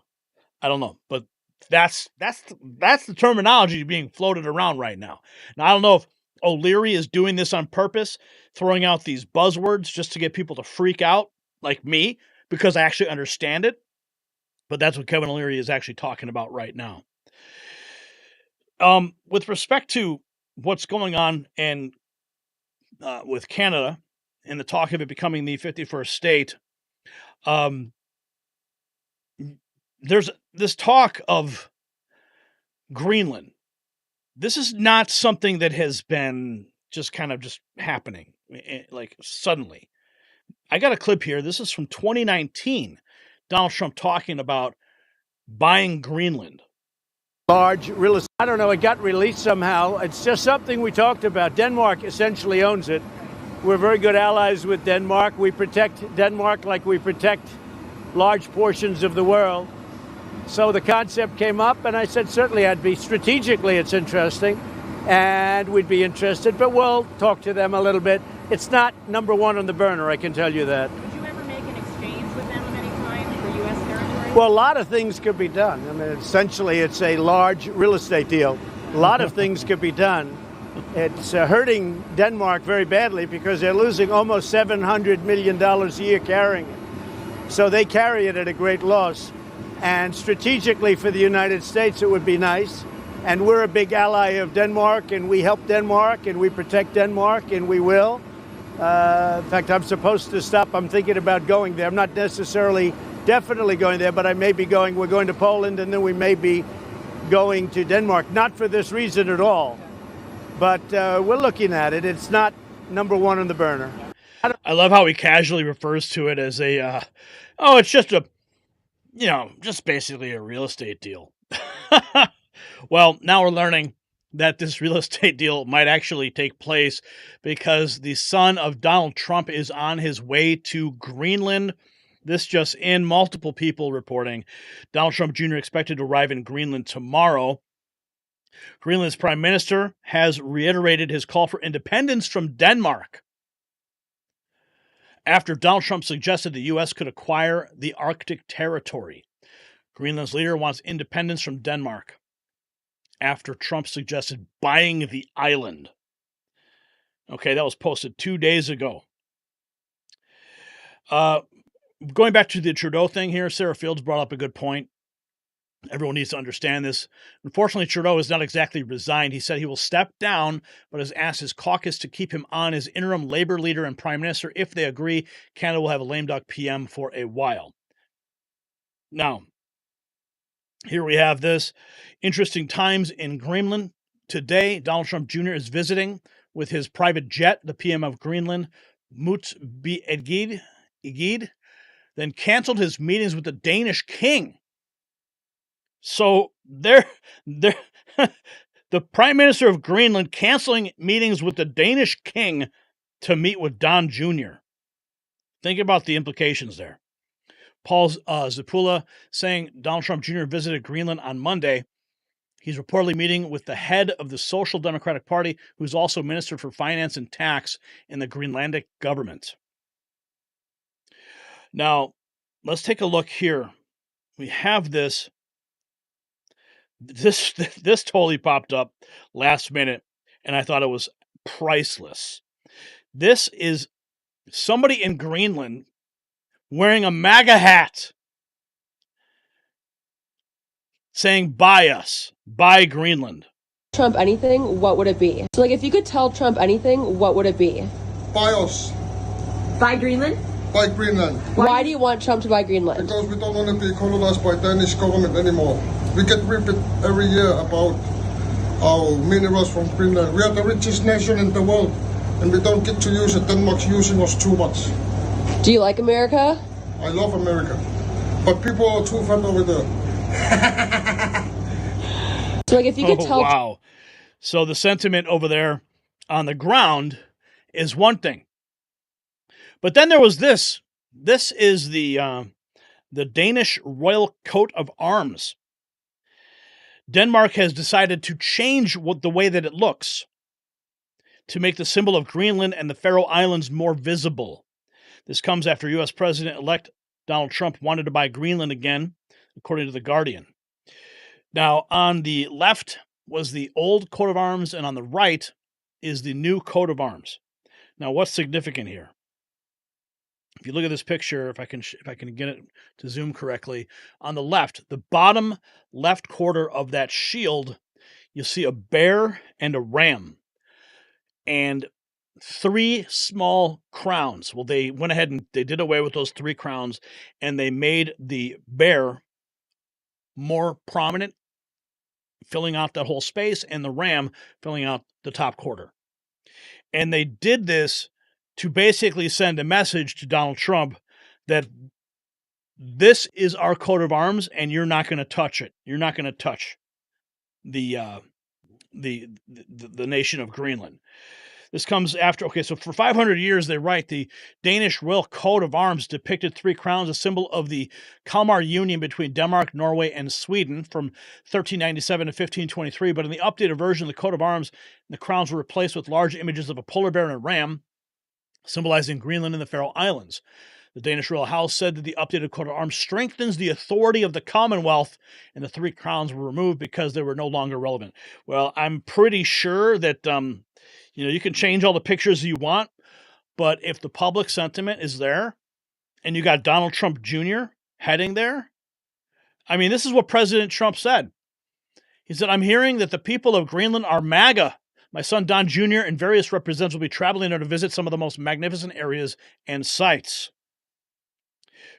don't know, but that's the terminology being floated around right now. Now, I don't know if O'Leary is doing this on purpose, throwing out these buzzwords just to get people to freak out like me, because I actually understand it. But that's what Kevin O'Leary is actually talking about right now. With respect to what's going on and with Canada and the talk of it becoming the 51st state, there's this talk of Greenland. This is not something that has been just kind of just happening like suddenly. I got a clip here. This is from 2019. Donald Trump talking about buying Greenland. Large real estate. I don't know. It got released somehow. It's just something we talked about. Denmark essentially owns it. We're very good allies with Denmark. We protect Denmark like we protect large portions of the world. So the concept came up, and I said certainly I'd be strategically. It's interesting, and we'd be interested. But we'll talk to them a little bit. It's not number one on the burner. I can tell you that. Would you ever make an exchange with them of any kind for U.S. territory? Well, a lot of things could be done. I mean, essentially, it's a large real estate deal. A lot of things could be done. It's hurting Denmark very badly because they're losing almost $700 million a year carrying it. So they carry it at a great loss. And strategically for the United States, it would be nice. And we're a big ally of Denmark, and we help Denmark, and we protect Denmark, and we will. In fact, I'm supposed to stop. I'm thinking about going there. I'm not necessarily definitely going there, but I may be going. We're going to Poland, and then we may be going to Denmark. Not for this reason at all, but we're looking at it. It's not number one on the burner. I love how he casually refers to it as a, it's just a, just basically a real estate deal. Well, now we're learning that this real estate deal might actually take place because the son of Donald Trump is on his way to Greenland. This just in, multiple people reporting. Donald Trump Jr. expected to arrive in Greenland tomorrow. Greenland's prime minister has reiterated his call for independence from Denmark after Donald Trump suggested the U.S. could acquire the Arctic territory. Greenland's leader wants independence from Denmark after Trump suggested buying the island. Okay, that was posted 2 days ago. Going back to the Trudeau thing here, Sarah Fields brought up a good point. Everyone needs to understand this. Unfortunately, Trudeau has not exactly resigned. He said he will step down, but has asked his caucus to keep him on as interim Labour leader and prime minister. If they agree, Canada will have a lame duck PM for a while. Now, here we have this. Interesting times in Greenland. Today, Donald Trump Jr. is visiting with his private jet, the PM of Greenland, Egid, then canceled his meetings with the Danish king. So the prime minister of Greenland canceling meetings with the Danish king to meet with Don Jr. Think about the implications there. Paul Zapula saying Donald Trump Jr. visited Greenland on Monday. He's reportedly meeting with the head of the Social Democratic Party, who's also Minister for Finance and Tax in the Greenlandic government. Now, let's take a look here. We have this. This totally popped up last minute, and I thought it was priceless. This is somebody in Greenland wearing a MAGA hat saying, buy us, buy Greenland. Trump anything, what would it be? So, if you could tell Trump anything, what would it be? Buy us. Buy Greenland? Buy Greenland. Why do you want Trump to buy Greenland? Because we don't want to be colonized by Danish government anymore. We get ripped every year about our minerals from Greenland. We are the richest nation in the world, and we don't get to use it. Denmark's using us too much. Do you like America? I love America, but people are too fat over there. So, if you could tell... Wow. So the sentiment over there on the ground is one thing. But then there was this. This is the Danish royal coat of arms. Denmark has decided to change the way that it looks to make the symbol of Greenland and the Faroe Islands more visible. This comes after U.S. President-elect Donald Trump wanted to buy Greenland again, according to The Guardian. Now, on the left was the old coat of arms, and on the right is the new coat of arms. Now, what's significant here? If you look at this picture, if I can get it to zoom correctly, on the left, the bottom left quarter of that shield, you'll see a bear and a ram and 3 small crowns. Well, they went ahead and they did away with those 3 crowns, and they made the bear more prominent, filling out that whole space, and the ram filling out the top quarter. And they did this to basically send a message to Donald Trump that this is our coat of arms, and you're not going to touch it. You're not going to touch the nation of Greenland. This comes after, okay, so for 500 years, they write, the Danish royal coat of arms depicted 3 crowns, a symbol of the Kalmar Union between Denmark, Norway, and Sweden from 1397 to 1523. But in the updated version, the coat of arms, the crowns were replaced with large images of a polar bear and a ram, symbolizing Greenland and the Faroe Islands. The Danish royal house said that the updated coat of arms strengthens the authority of the Commonwealth, and the 3 crowns were removed because they were no longer relevant. Well, I'm pretty sure that you can change all the pictures you want, but if the public sentiment is there and you got Donald Trump Jr. heading there, I mean, this is what President Trump said. He said, "I'm hearing that the people of Greenland are MAGA. My son Don Jr. and various representatives will be traveling there to visit some of the most magnificent areas and sites.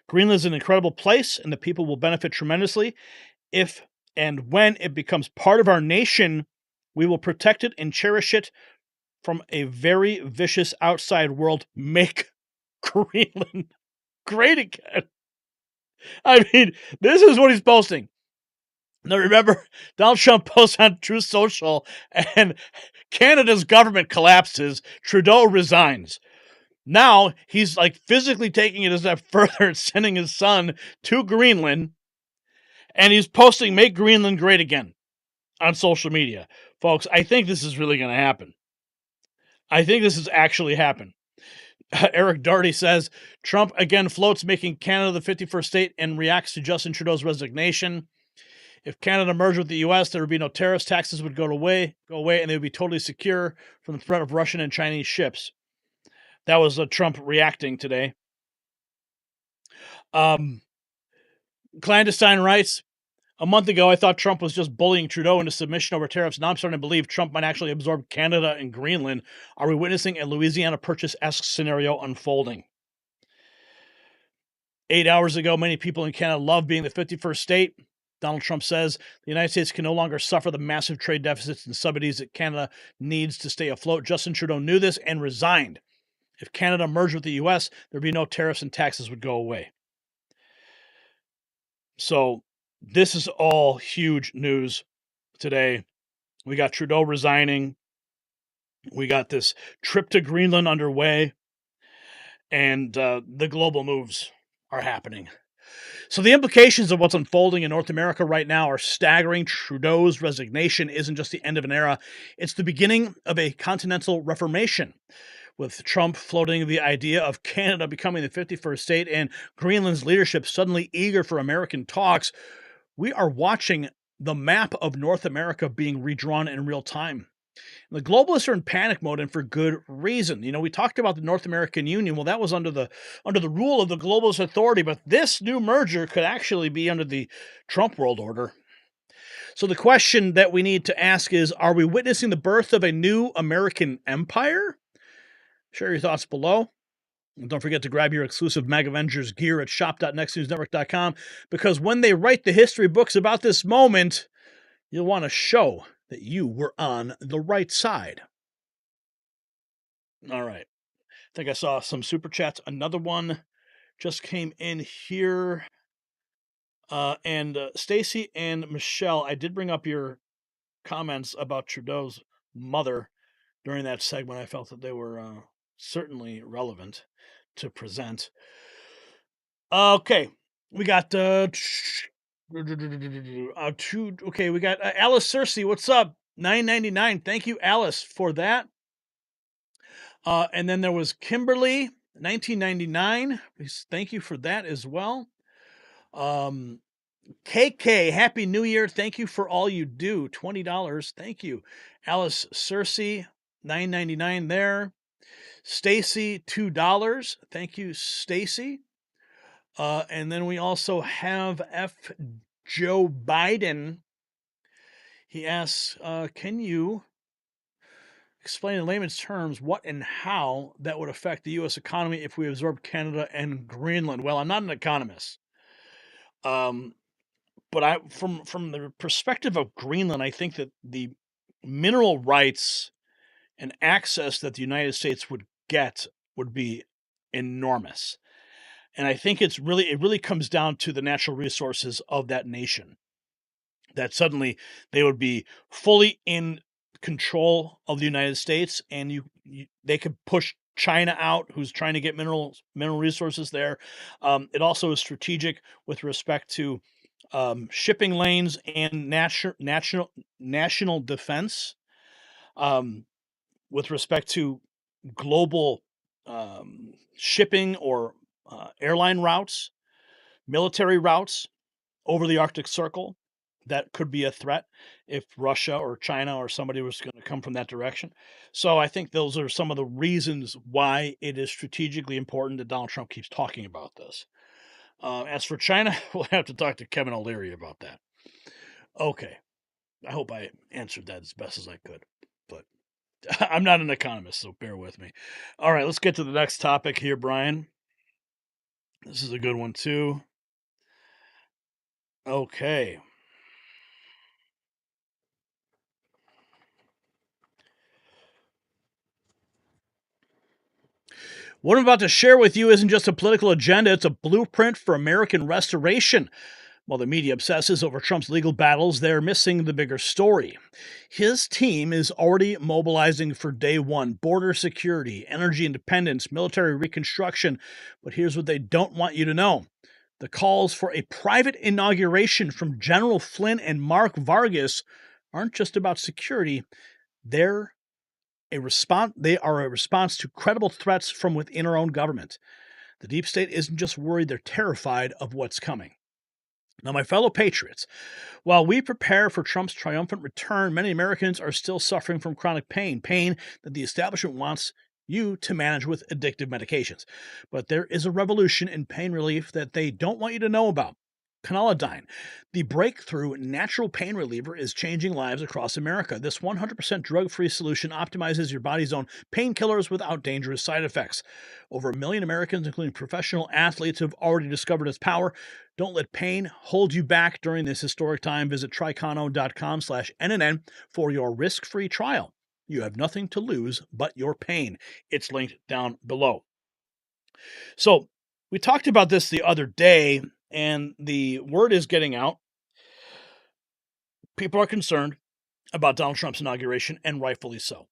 Greenland is an incredible place, and the people will benefit tremendously. If and when it becomes part of our nation, we will protect it and cherish it from a very vicious outside world. Make Greenland great again." I mean, this is what he's posting. Now, remember, Donald Trump posts on Truth Social, and Canada's government collapses. Trudeau resigns. Now, he's like physically taking it a step further and sending his son to Greenland, and he's posting "Make Greenland Great Again" on social media. Folks, I think this is really going to happen. I think this has actually happened. Eric Doherty says, Trump again floats making Canada the 51st state and reacts to Justin Trudeau's resignation. If Canada merged with the U.S., there would be no tariffs, taxes would go away, and they would be totally secure from the threat of Russian and Chinese ships. That was Trump reacting today. Clandestine writes, "A month ago, I thought Trump was just bullying Trudeau into submission over tariffs. Now I'm starting to believe Trump might actually absorb Canada and Greenland. Are we witnessing a Louisiana Purchase-esque scenario unfolding?" 8 hours ago, many people in Canada love being the 51st state. Donald Trump says the United States can no longer suffer the massive trade deficits and subsidies that Canada needs to stay afloat. Justin Trudeau knew this and resigned. If Canada merged with the U.S., there'd be no tariffs and taxes would go away. So this is all huge news today. We got Trudeau resigning. We got this trip to Greenland underway. And the global moves are happening. So the implications of what's unfolding in North America right now are staggering. Trudeau's resignation isn't just the end of an era. It's the beginning of a continental reformation, with Trump floating the idea of Canada becoming the 51st state and Greenland's leadership suddenly eager for American talks. We are watching the map of North America being redrawn in real time. The globalists are in panic mode, and for good reason. We talked about the North American Union. Well, that was under the rule of the globalist authority, but this new merger could actually be under the Trump world order. So the question that we need to ask is, are we witnessing the birth of a new American empire? Share your thoughts below. And don't forget to grab your exclusive Mag Avengers gear at shop.nextnewsnetwork.com, because when they write the history books about this moment, you'll want to show that you were on the right side. All right. I think I saw some super chats. Another one just came in here. And Stacy and Michelle, I did bring up your comments about Trudeau's mother during that segment. I felt that they were certainly relevant to present. Okay. We got we got Alice Cersei. What's up? $9.99. Thank you, Alice, for that. And then there was Kimberly, $19.99. Thank you for that as well. KK, Happy New Year. Thank you for all you do. $20. Thank you. Alice Cersei, $9.99 there. Stacy, $2. Thank you, Stacy. And then we also have F. Joe Biden. He asks, can you explain in layman's terms what and how that would affect the U.S. economy if we absorb Canada and Greenland? Well, I'm not an economist, but from the perspective of Greenland, I think that the mineral rights and access that the United States would get would be enormous. And I think it really comes down to the natural resources of that nation. That suddenly they would be fully in control of the United States, and they could push China out, who's trying to get mineral resources there. It also is strategic with respect to shipping lanes and national defense. With respect to global shipping or airline routes, military routes over the Arctic Circle, that could be a threat if Russia or China or somebody was going to come from that direction. So I think those are some of the reasons why it is strategically important that Donald Trump keeps talking about this. As for China, we'll have to talk to Kevin O'Leary about that. Okay. I hope I answered that as best as I could, but I'm not an economist, so bear with me. All right, let's get to the next topic here, Brian. This is a good one, too. Okay. What I'm about to share with you isn't just a political agenda, it's a blueprint for American restoration. While the media obsesses over Trump's legal battles, they're missing the bigger story. His team is already mobilizing for day one: border security, energy independence, military reconstruction. But here's what they don't want you to know. The calls for a private inauguration from General Flynn and Mark Vargas aren't just about security. They are a response to credible threats from within our own government. The deep state isn't just worried, they're terrified of what's coming. Now, my fellow patriots, while we prepare for Trump's triumphant return, many Americans are still suffering from chronic pain that the establishment wants you to manage with addictive medications. But there is a revolution in pain relief that they don't want you to know about. Canalidine, the breakthrough natural pain reliever, is changing lives across America. This 100% drug-free solution optimizes your body's own painkillers without dangerous side effects. Over 1 million Americans, including professional athletes, have already discovered its power. Don't let pain hold you back during this historic time. Visit tricano.com/NNN for your risk-free trial. You have nothing to lose but your pain. It's linked down below. So we talked about this the other day, and the word is getting out. People are concerned about Donald Trump's inauguration, and rightfully so.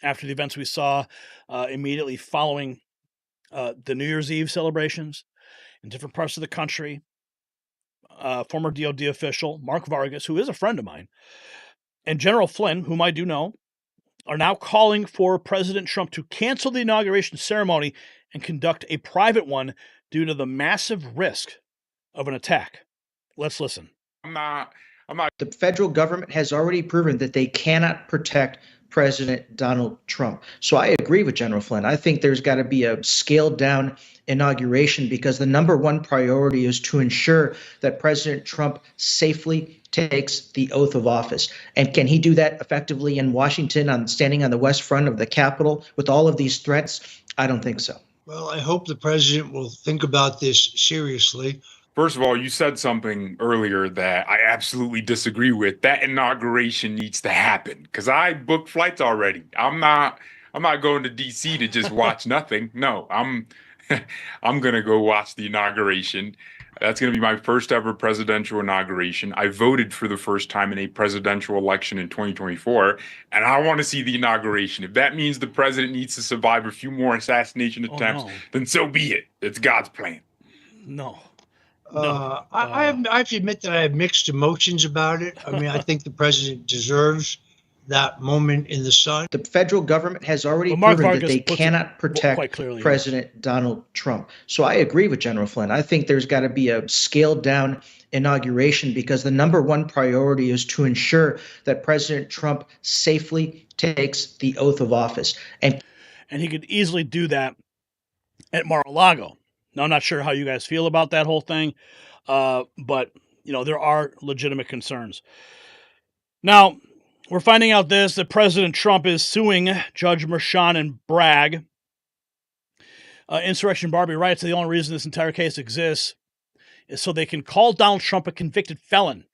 After the events we saw immediately following the New Year's Eve celebrations in different parts of the country, former DOD official Mark Vargas, who is a friend of mine, and General Flynn, whom I do know, are now calling for President Trump to cancel the inauguration ceremony and conduct a private one due to the massive risk of an attack. Let's listen. I'm not. The federal government has already proven that they cannot protect President Donald Trump. So I agree with General Flynn. I think there's got to be a scaled down inauguration because the number one priority is to ensure that President Trump safely takes the oath of office. And can he do that effectively in Washington, standing on the west front of the Capitol with all of these threats? I don't think so. Well, I hope the president will think about this seriously. First of all, you said something earlier that I absolutely disagree with. That inauguration needs to happen because I booked flights already. I'm not going to DC to just watch nothing. No, I'm gonna go watch the inauguration. That's gonna be my first ever presidential inauguration. I voted for the first time in a presidential election in 2024, and I want to see the inauguration. If that means the president needs to survive a few more assassination attempts, then so be it. It's God's plan. No. I have to admit that I have mixed emotions about it. I mean, I think the president deserves that moment in the sun. The federal government has already proven that they cannot protect President Donald Trump. So I agree with General Flynn. I think there's got to be a scaled down inauguration because the number one priority is to ensure that President Trump safely takes the oath of office. And he could easily do that at Mar-a-Lago. Now, I'm not sure how you guys feel about that whole thing, but, there are legitimate concerns. Now, we're finding out that President Trump is suing Judge Merchan and Bragg. Insurrection Barbie writes the only reason this entire case exists is so they can call Donald Trump a convicted felon.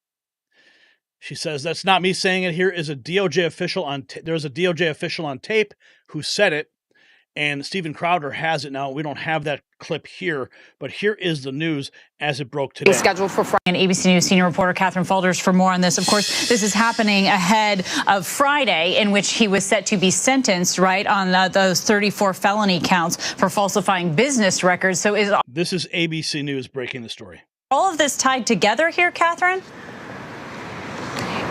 She says, that's not me saying it. Here is a DOJ official there's a DOJ official on tape who said it, and Steven Crowder has it now. We don't have that clip here, but here is the news as it broke today. Scheduled for Friday. And ABC News senior reporter Catherine Folders for more on this. Of course, this is happening ahead of Friday, in which he was set to be sentenced, right, on those 34 felony counts for falsifying business records. So this is ABC News breaking the story. All of this tied together here, Catherine?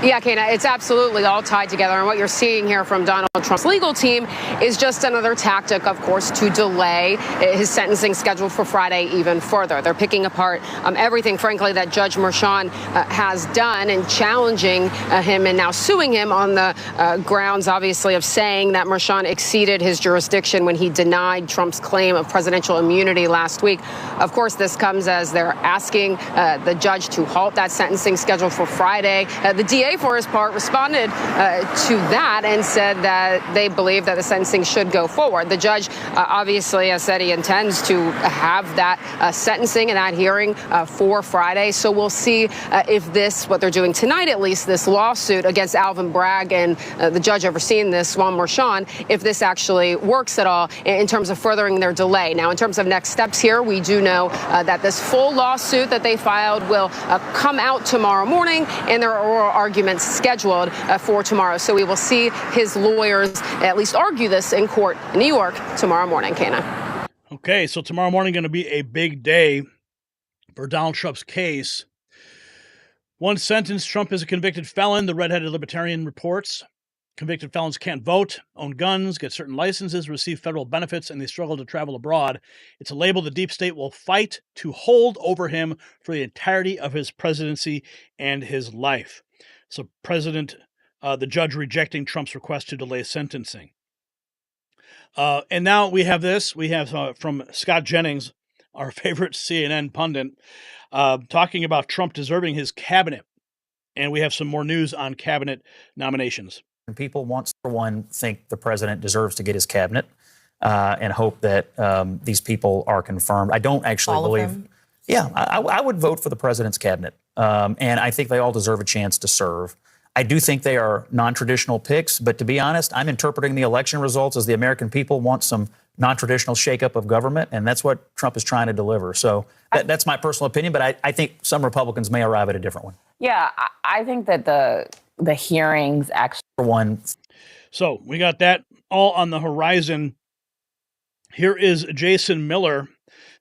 Yeah, Kana, it's absolutely all tied together. And what you're seeing here from Donald Trump's legal team is just another tactic, of course, to delay his sentencing scheduled for Friday even further. They're picking apart everything, frankly, that Judge Merchan has done and challenging him and now suing him on the grounds, obviously, of saying that Merchan exceeded his jurisdiction when he denied Trump's claim of presidential immunity last week. Of course, this comes as they're asking the judge to halt that sentencing scheduled for Friday. The DA, for his part, responded to that and said that they believe that the sentencing should go forward. The judge obviously has said he intends to have that sentencing and that hearing for Friday. So we'll see if this, what they're doing tonight at least, this lawsuit against Alvin Bragg and the judge overseeing this, Juan Merchan, if this actually works at all in terms of furthering their delay. Now, in terms of next steps here, we do know that this full lawsuit that they filed will come out tomorrow morning, and there are oral arguments scheduled for tomorrow. So we will see his lawyers at least argue this in court in New York tomorrow morning, Kana. Okay, so tomorrow morning going to be a big day for Donald Trump's case. One sentence, Trump is a convicted felon, the redheaded libertarian reports. Convicted felons can't vote, own guns, get certain licenses, receive federal benefits, and they struggle to travel abroad. It's a label the deep state will fight to hold over him for the entirety of his presidency and his life. So the judge rejecting Trump's request to delay sentencing. And now we have this. We have from Scott Jennings, our favorite CNN pundit, talking about Trump deserving his cabinet. And we have some more news on cabinet nominations. People want, for one, think the president deserves to get his cabinet and hope that these people are confirmed. I don't actually believe. Yeah, I would vote for the president's cabinet. And I think they all deserve a chance to serve. I do think they are non-traditional picks, but to be honest, I'm interpreting the election results as the American people want some non-traditional shakeup of government, and that's what Trump is trying to deliver. So that's my personal opinion, but I think some Republicans may arrive at a different one. Yeah, I think that the hearings actually... For one. So we got that all on the horizon. Here is Jason Miller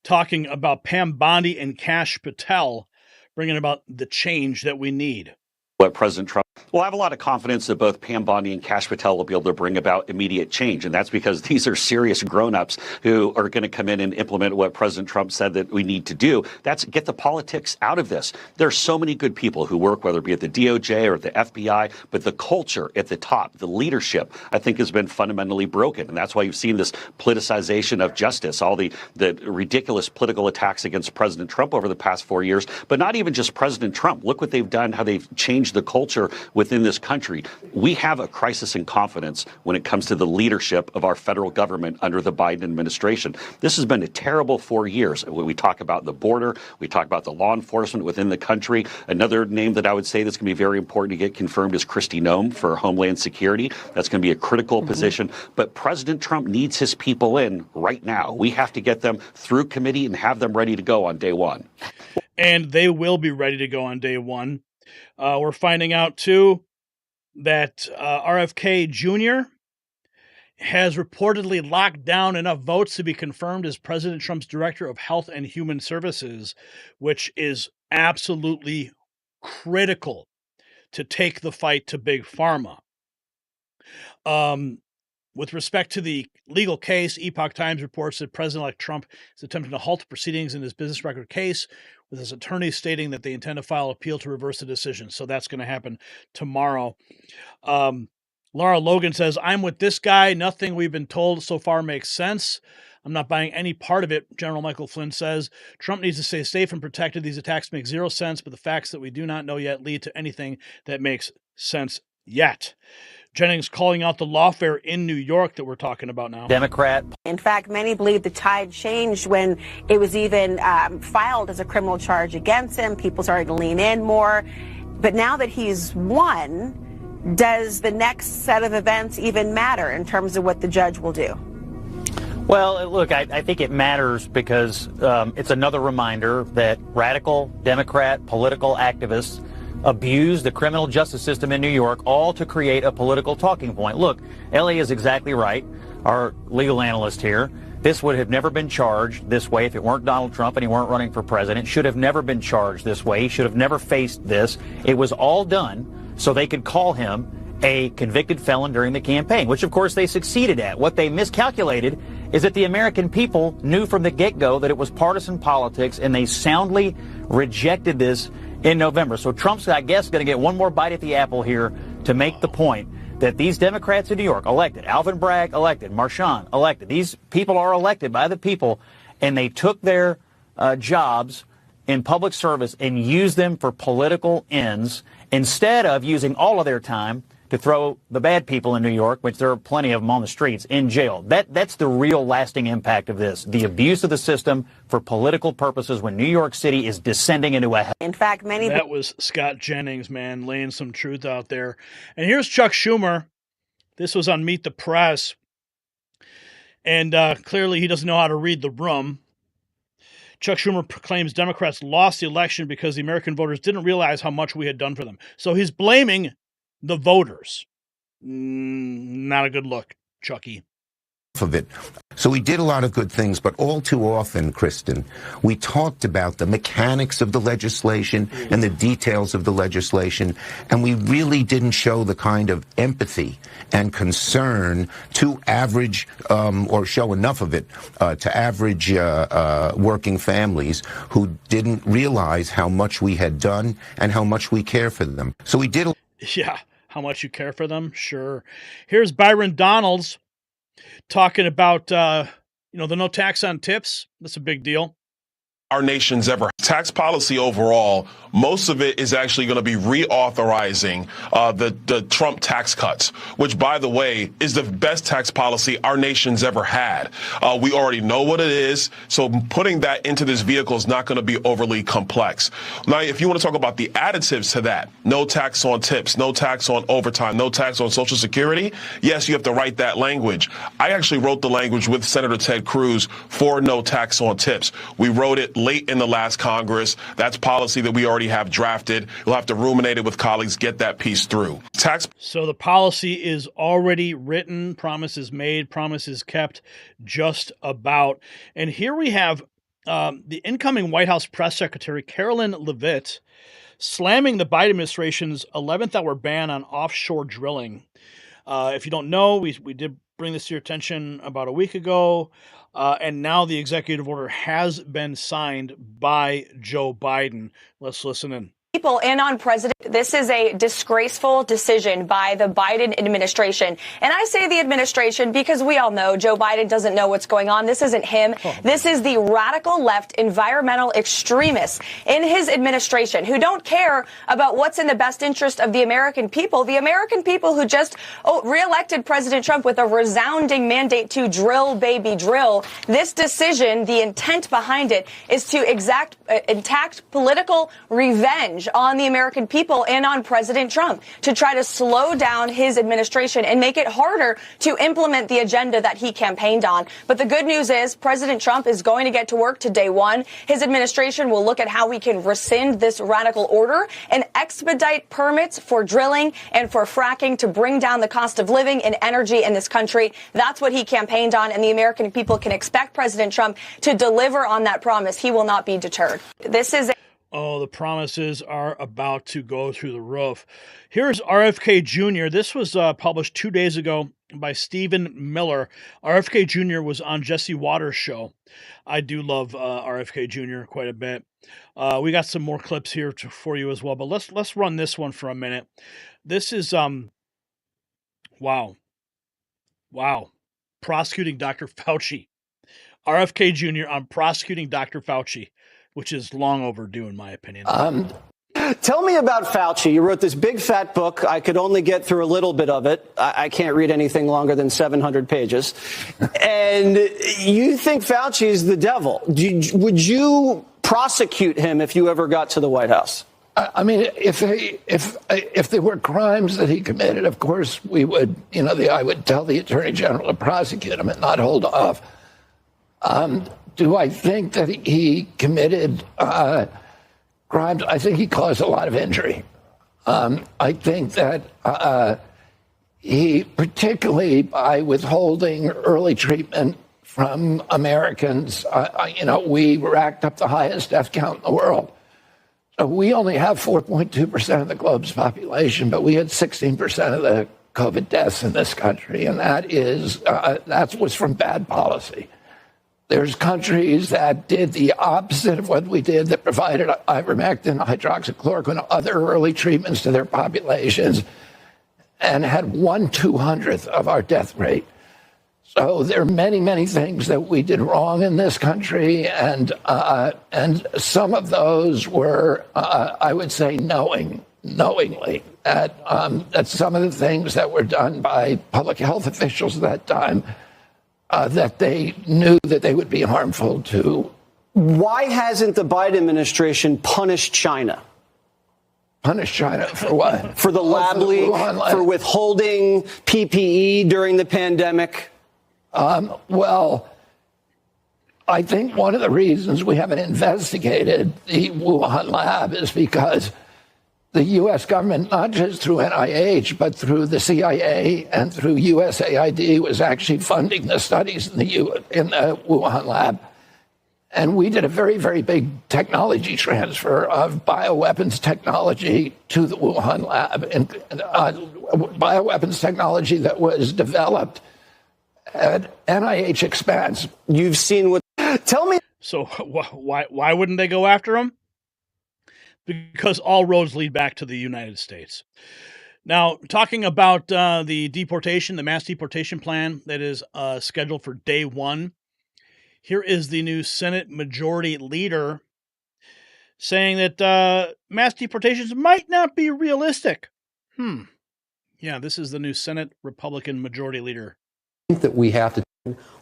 talking about Pam Bondi and Kash Patel, bringing about the change that we need. What President Trump... Well, I have a lot of confidence that both Pam Bondi and Kash Patel will be able to bring about immediate change. And that's because these are serious grown-ups who are going to come in and implement what President Trump said that we need to do. That's get the politics out of this. There are so many good people who work, whether it be at the DOJ or at the FBI, but the culture at the top, the leadership, I think has been fundamentally broken. And that's why you've seen this politicization of justice, all the ridiculous political attacks against President Trump over the past 4 years, but not even just President Trump. Look what they've done, how they've changed the culture within this country. We have a crisis in confidence when it comes to the leadership of our federal government under the Biden administration. This has been a terrible 4 years. When we talk about the border, we talk about the law enforcement within the country. Another name that I would say that's going to be very important to get confirmed is Kristi Noem for Homeland Security. That's going to be a critical position. But President Trump needs his people in right now. We have to get them through committee and have them ready to go on day one. And they will be ready to go on day one. We're finding out, too, that RFK Jr. has reportedly locked down enough votes to be confirmed as President Trump's Director of Health and Human Services, which is absolutely critical to take the fight to Big Pharma. With respect to the legal case, Epoch Times reports that President-elect Trump is attempting to halt proceedings in his business record case, with his attorneys stating that they intend to file appeal to reverse the decision. So that's going to happen tomorrow. Laura Logan says, I'm with this guy. Nothing we've been told so far makes sense. I'm not buying any part of it. General Michael Flynn says, Trump needs to stay safe and protected. These attacks make zero sense, but the facts that we do not know yet lead to anything that makes sense yet. Jennings calling out the lawfare in New York that we're talking about now. Democrat. In fact, many believe the tide changed when it was even filed as a criminal charge against him. People started to lean in more. But now that he's won, does the next set of events even matter in terms of what the judge will do? Well, look, I think it matters because it's another reminder that radical Democrat political activists abuse the criminal justice system in New York, all to create a political talking point. Look, Ellie is exactly right, our legal analyst here. This would have never been charged this way if it weren't Donald Trump and he weren't running for president. Should have never been charged this way. He should have never faced this. It was all done so they could call him a convicted felon during the campaign, which of course they succeeded at. What they miscalculated is that the American people knew from the get-go that it was partisan politics, and they soundly rejected this in November. So Trump's, I guess, going to get one more bite at the apple here to make the point that these Democrats in New York elected, Alvin Bragg elected, Marchand elected, these people are elected by the people, and they took their jobs in public service and used them for political ends instead of using all of their time to throw the bad people in New York, which there are plenty of them on the streets, in jail. That's the real lasting impact of this, the abuse of the system for political purposes when New York City is descending into a... In fact, many... That was Scott Jennings, man, laying some truth out there. And here's Chuck Schumer. This was on Meet the Press. And clearly he doesn't know how to read the room. Chuck Schumer claims Democrats lost the election because the American voters didn't realize how much we had done for them. So he's blaming the voters. Not a good look, Chucky. Of it. So we did a lot of good things, but all too often, Kristen, we talked about the mechanics of the legislation and the details of the legislation, and we really didn't show the kind of empathy and concern to average, or show enough of it to average working families who didn't realize how much we had done and how much we care for them. So we did. Yeah, how much you care for them? Sure. Here's Byron Donalds talking about, the no tax on tips. That's a big deal. Our nation's ever. Tax policy overall, most of it is actually going to be reauthorizing the Trump tax cuts, which, by the way, is the best tax policy our nation's ever had. We already know what it is, so putting that into this vehicle is not going to be overly complex. Now, if you want to talk about the additives to that, no tax on tips, no tax on overtime, no tax on Social Security, yes, you have to write that language. I actually wrote the language with Senator Ted Cruz for no tax on tips. We wrote it late in the last Congress. That's policy that we already have drafted. You'll have to ruminate it with colleagues, get that piece through. So the policy is already written, promises made, promises kept, just about. And here we have the incoming White House press secretary, Carolyn Leavitt, slamming the Biden administration's 11th hour ban on offshore drilling. If you don't know, we did bring this to your attention about a week ago. And now the executive order has been signed by Joe Biden. Let's listen in. People in on president. This is a disgraceful decision by the Biden administration. And I say the administration because we all know Joe Biden doesn't know what's going on. This isn't him. This is the radical left environmental extremists in his administration who don't care about what's in the best interest of the American people who just reelected President Trump with a resounding mandate to drill, baby, drill. This decision, the intent behind it is to exact political revenge on the American people and on President Trump to try to slow down his administration and make it harder to implement the agenda that he campaigned on. But the good news is President Trump is going to get to work to day one. His administration will look at how we can rescind this radical order and expedite permits for drilling and for fracking to bring down the cost of living and energy in this country. That's what he campaigned on, and the American people can expect President Trump to deliver on that promise. He will not be deterred. This is the promises are about to go through the roof. Here's RFK Jr. This was published 2 days ago by Stephen Miller. RFK Jr. was on Jesse Waters' show. I do love RFK Jr. quite a bit. We got some more clips here for you as well, but let's run this one for a minute. This is wow. Prosecuting Dr. Fauci. RFK Jr. on prosecuting Dr. Fauci, which is long overdue in my opinion. Tell me about Fauci. You wrote this big fat book. I could only get through a little bit of it. I can't read anything longer than 700 pages. And you think Fauci is the devil. Would you prosecute him if you ever got to the White House? I mean, if there were crimes that he committed, of course we would, I would tell the Attorney General to prosecute him and not hold off. Do I think that he committed crimes? I think he caused a lot of injury. I think that he, particularly by withholding early treatment from Americans, we racked up the highest death count in the world. So we only have 4.2% of the globe's population, but we had 16% of the COVID deaths in this country, and that was from bad policy. There's countries that did the opposite of what we did, that provided ivermectin, hydroxychloroquine, other early treatments to their populations, and had 1/200th of our death rate. So there are many, many things that we did wrong in this country, and some of those were, I would say, knowingly. That some of the things that were done by public health officials at that time, that they knew that they would be harmful to. Why hasn't the Biden administration punished China? Punish China for what? For the lab leak, for withholding PPE during the pandemic? Well, I think one of the reasons we haven't investigated the Wuhan lab is because the U.S. government, not just through NIH, but through the CIA and through USAID, was actually funding the studies in the Wuhan lab. And we did a very, very big technology transfer of bioweapons technology to the Wuhan lab, and bioweapons technology that was developed at NIH expense. You've seen what? Tell me. So why wouldn't they go after him? Because all roads lead back to the United States. Now, talking about the deportation, the mass deportation plan that is scheduled for day one, here is the new Senate Majority Leader saying that mass deportations might not be realistic. Yeah, this is the new Senate Republican Majority Leader. I think that we have to.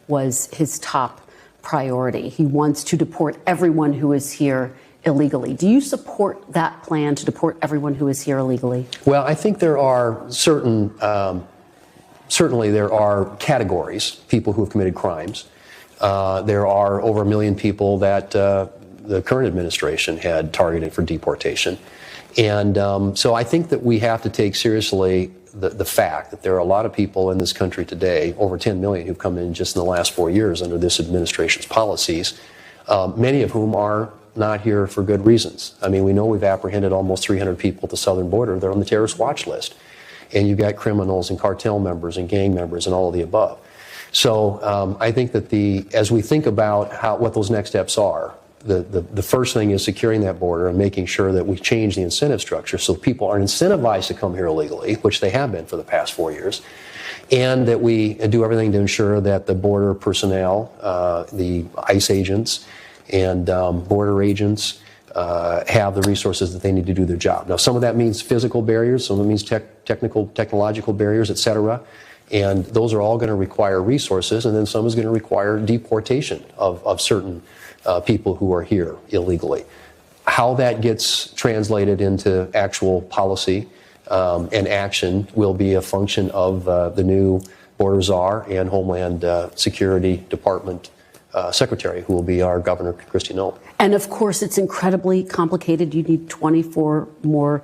Was his top priority. He wants to deport everyone who is here illegally. Do you support that plan to deport everyone who is here illegally? Well, I think there are certainly there are categories, people who have committed crimes. There are over 1 million people that the current administration had targeted for deportation. And so I think that we have to take seriously the fact that there are a lot of people in this country today, over 10 million, who've come in just in the last 4 years under this administration's policies, many of whom are not here for good reasons. I mean, we know we've apprehended almost 300 people at the southern border. They're on the terrorist watch list. And you've got criminals and cartel members and gang members and all of the above. So I think that as we think about what those next steps are, the first thing is securing that border and making sure that we change the incentive structure so people are incentivized to come here illegally, which they have been for the past 4 years, and that we do everything to ensure that the border personnel, the ICE agents and border agents have the resources that they need to do their job. Now, some of that means physical barriers, some of it means technological barriers, et cetera. And those are all going to require resources, and then some is going to require deportation of certain people who are here illegally. How that gets translated into actual policy and action will be a function of the new border czar and Homeland Security Department Secretary, who will be our Governor, Kristi Noem. And of course, it's incredibly complicated. You need 24 more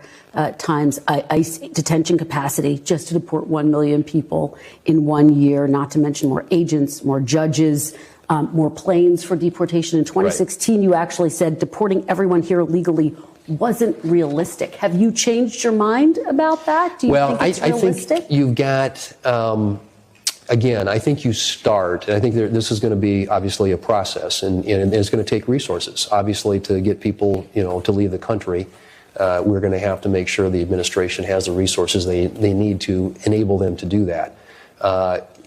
times ICE detention capacity just to deport 1 million people in 1 year, not to mention more agents, more judges, more planes for deportation. In 2016, you actually said deporting everyone here illegally wasn't realistic. Have you changed your mind about that? Do you think it's realistic? I think you've got... Again, I think you start, and I think this is going to be obviously a process, and it's going to take resources. Obviously, to get people, to leave the country, we're going to have to make sure the administration has the resources they need to enable them to do that.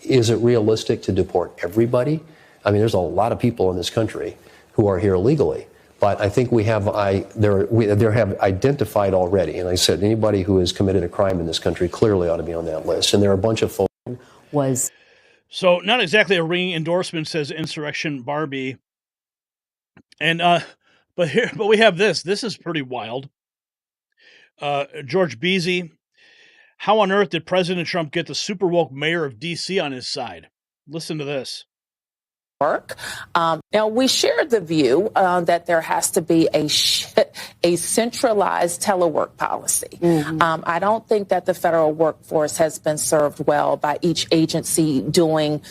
Is it realistic to deport everybody? I mean, there's a lot of people in this country who are here illegally, But I think we have they have identified already, and I said anybody who has committed a crime in this country clearly ought to be on that list. And there are a bunch of folks. So not exactly a ringing endorsement, says Insurrection Barbie. And but we have this. This is pretty wild. George Beasy, how on earth did President Trump get the super woke mayor of D.C. on his side? Listen to this. Work. Now, we share the view that there has to be a centralized telework policy. I don't think that the federal workforce has been served well by each agency doing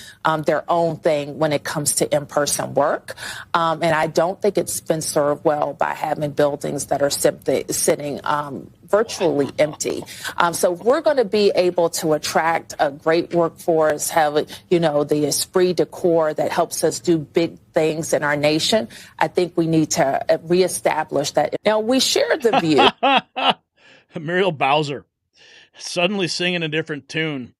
their own thing when it comes to in-person work. And I don't think it's been served well by having buildings that are simply sitting virtually empty. So we're going to be able to attract a great workforce, have, the esprit de corps that helps us do big things in our nation. I think we need to reestablish that. Now, we share the view. Muriel Bowser, suddenly singing a different tune.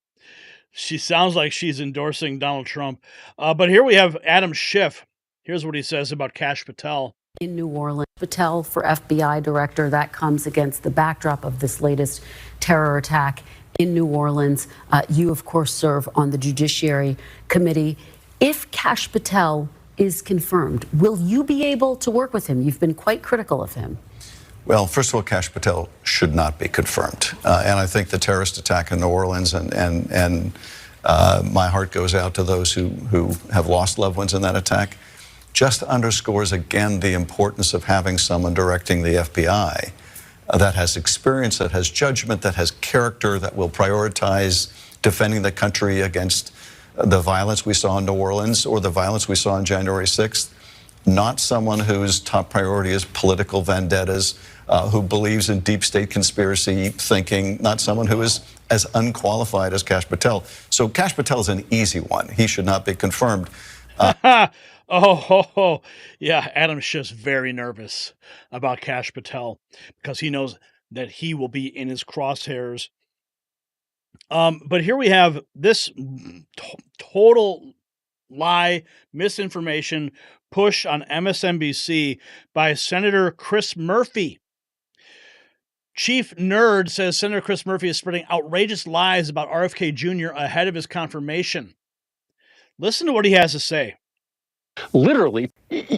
She sounds like she's endorsing Donald Trump. But here we have Adam Schiff. Here's what he says about Kash Patel. In New Orleans, Patel for FBI director, that comes against the backdrop of this latest terror attack in New Orleans. You, of course, serve on the Judiciary Committee. If Kash Patel is confirmed, will you be able to work with him? You've been quite critical of him. Well, first of all, Kash Patel should not be confirmed. And I think the terrorist attack in New Orleans and my heart goes out to those who have lost loved ones in that attack, just underscores again the importance of having someone directing the FBI that has experience, that has judgment, that has character, that will prioritize defending the country against the violence we saw in New Orleans or the violence we saw on January 6th. Not someone whose top priority is political vendettas, who believes in deep state conspiracy thinking, not someone who is as unqualified as Kash Patel. So Kash Patel is an easy one. He should not be confirmed. Yeah, Adam Schiff's very nervous about Kash Patel because he knows that he will be in his crosshairs. But here we have this total lie, misinformation push on MSNBC by Senator Chris Murphy. Chief Nerd says Senator Chris Murphy is spreading outrageous lies about RFK Jr. ahead of his confirmation. Listen to what he has to say. Literally,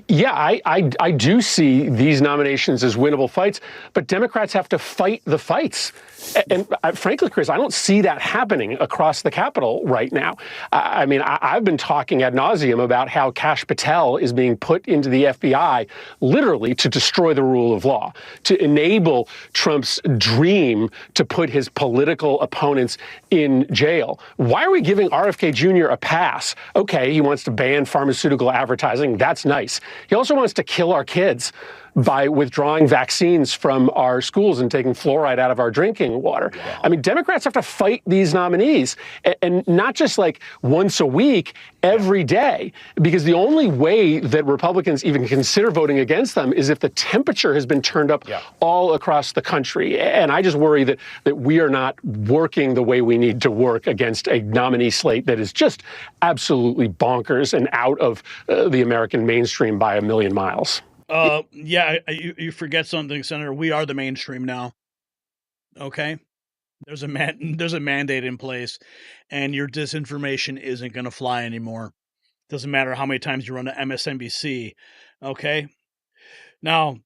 yeah, I do see these nominations as winnable fights, but Democrats have to fight the fights. And frankly, Chris, I don't see that happening across the Capitol right now. I mean, I've been talking ad nauseum about how Kash Patel is being put into the FBI literally to destroy the rule of law, to enable Trump's dream to put his political opponents in jail. Why are we giving RFK Jr. a pass? Okay, he wants to ban pharmaceutical advertising. That's nice. He also wants to kill our kids by withdrawing vaccines from our schools and taking fluoride out of our drinking water. Wow. I mean, Democrats have to fight these nominees, and not just like once a week, every day, because the only way that Republicans even consider voting against them is if the temperature has been turned up all across the country. And I just worry that we are not working the way we need to work against a nominee slate that is just absolutely bonkers and out of the American mainstream by a million miles. Yeah, you forget something, Senator. We are the mainstream now. Okay? There's a mandate in place, and your disinformation isn't going to fly anymore. Doesn't matter how many times you run to MSNBC. Okay? Now,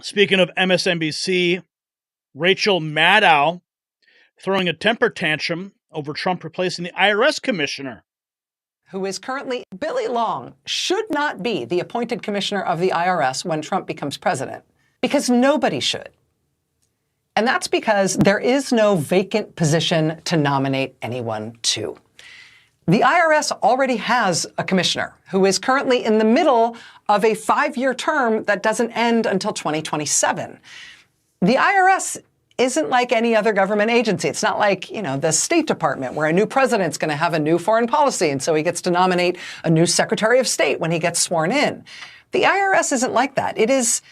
speaking of MSNBC, Rachel Maddow throwing a temper tantrum over Trump replacing the IRS commissioner. Who is currently Billy Long, should not be the appointed commissioner of the IRS when Trump becomes president, because nobody should. And that's because there is no vacant position to nominate anyone to. The IRS already has a commissioner who is currently in the middle of a 5-year term that doesn't end until 2027. The IRS isn't like any other government agency. It's not like, the State Department, where a new president's going to have a new foreign policy, and so he gets to nominate a new Secretary of State when he gets sworn in. The IRS isn't like that. It is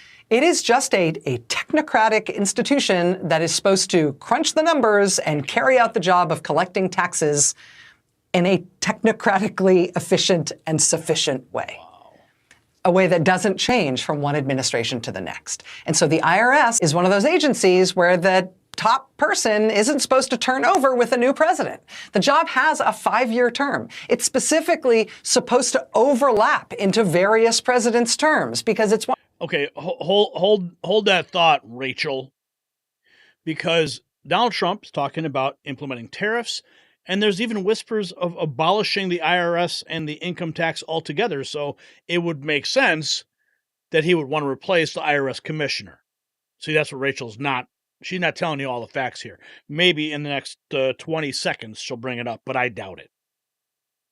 just a technocratic institution that is supposed to crunch the numbers and carry out the job of collecting taxes in a technocratically efficient and sufficient way. a way that doesn't change from one administration to the next. And so the IRS is one of those agencies where the top person isn't supposed to turn over with a new president. The job has a 5-year term. It's specifically supposed to overlap into various presidents' terms because it's one. Okay, hold that thought, Rachel, because Donald Trump's talking about implementing tariffs, and there's even whispers of abolishing the IRS and the income tax altogether. So it would make sense that he would want to replace the IRS commissioner. See, that's what Rachel's not. She's not telling you all the facts here. Maybe in the next 20 seconds she'll bring it up, but I doubt it.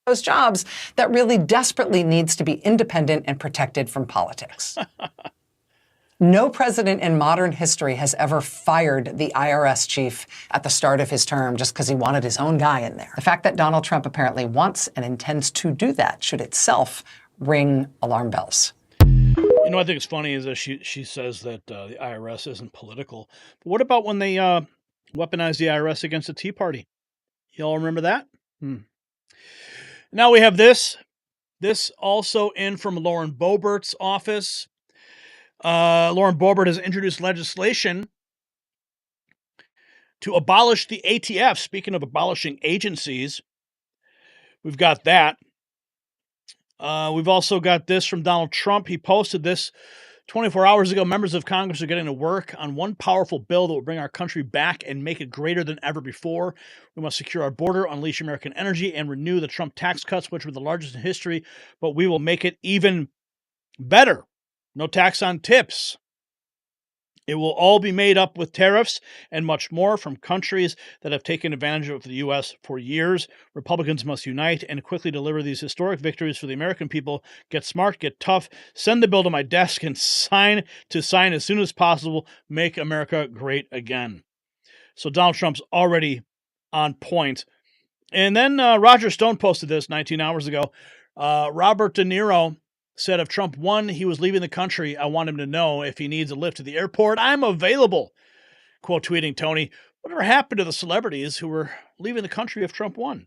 Those jobs that really desperately needs to be independent and protected from politics. No president in modern history has ever fired the IRS chief at the start of his term just because he wanted his own guy in there. The fact that Donald Trump apparently wants and intends to do that should itself ring alarm bells. You know, I think it's funny is that she says that the IRS isn't political. But what about when they weaponized the IRS against the Tea Party? You all remember that? Now we have this. This also in from Lauren Boebert's office. Lauren Boebert has introduced legislation to abolish the ATF. Speaking of abolishing agencies, we've got that. We've also got this from Donald Trump. He posted this 24 hours ago. Members of Congress are getting to work on one powerful bill that will bring our country back and make it greater than ever before. We must secure our border, unleash American energy, and renew the Trump tax cuts, which were the largest in history, but we will make it even better. No tax on tips. It will all be made up with tariffs and much more from countries that have taken advantage of the U.S. for years. Republicans must unite and quickly deliver these historic victories for the American people. Get smart, get tough, send the bill to my desk and sign as soon as possible. Make America great again. So Donald Trump's already on point. And then Roger Stone posted this 19 hours ago. Robert De Niro said if Trump won, he was leaving the country. I want him to know if he needs a lift to the airport, I'm available. Quote tweeting Tony, whatever happened to the celebrities who were leaving the country if Trump won?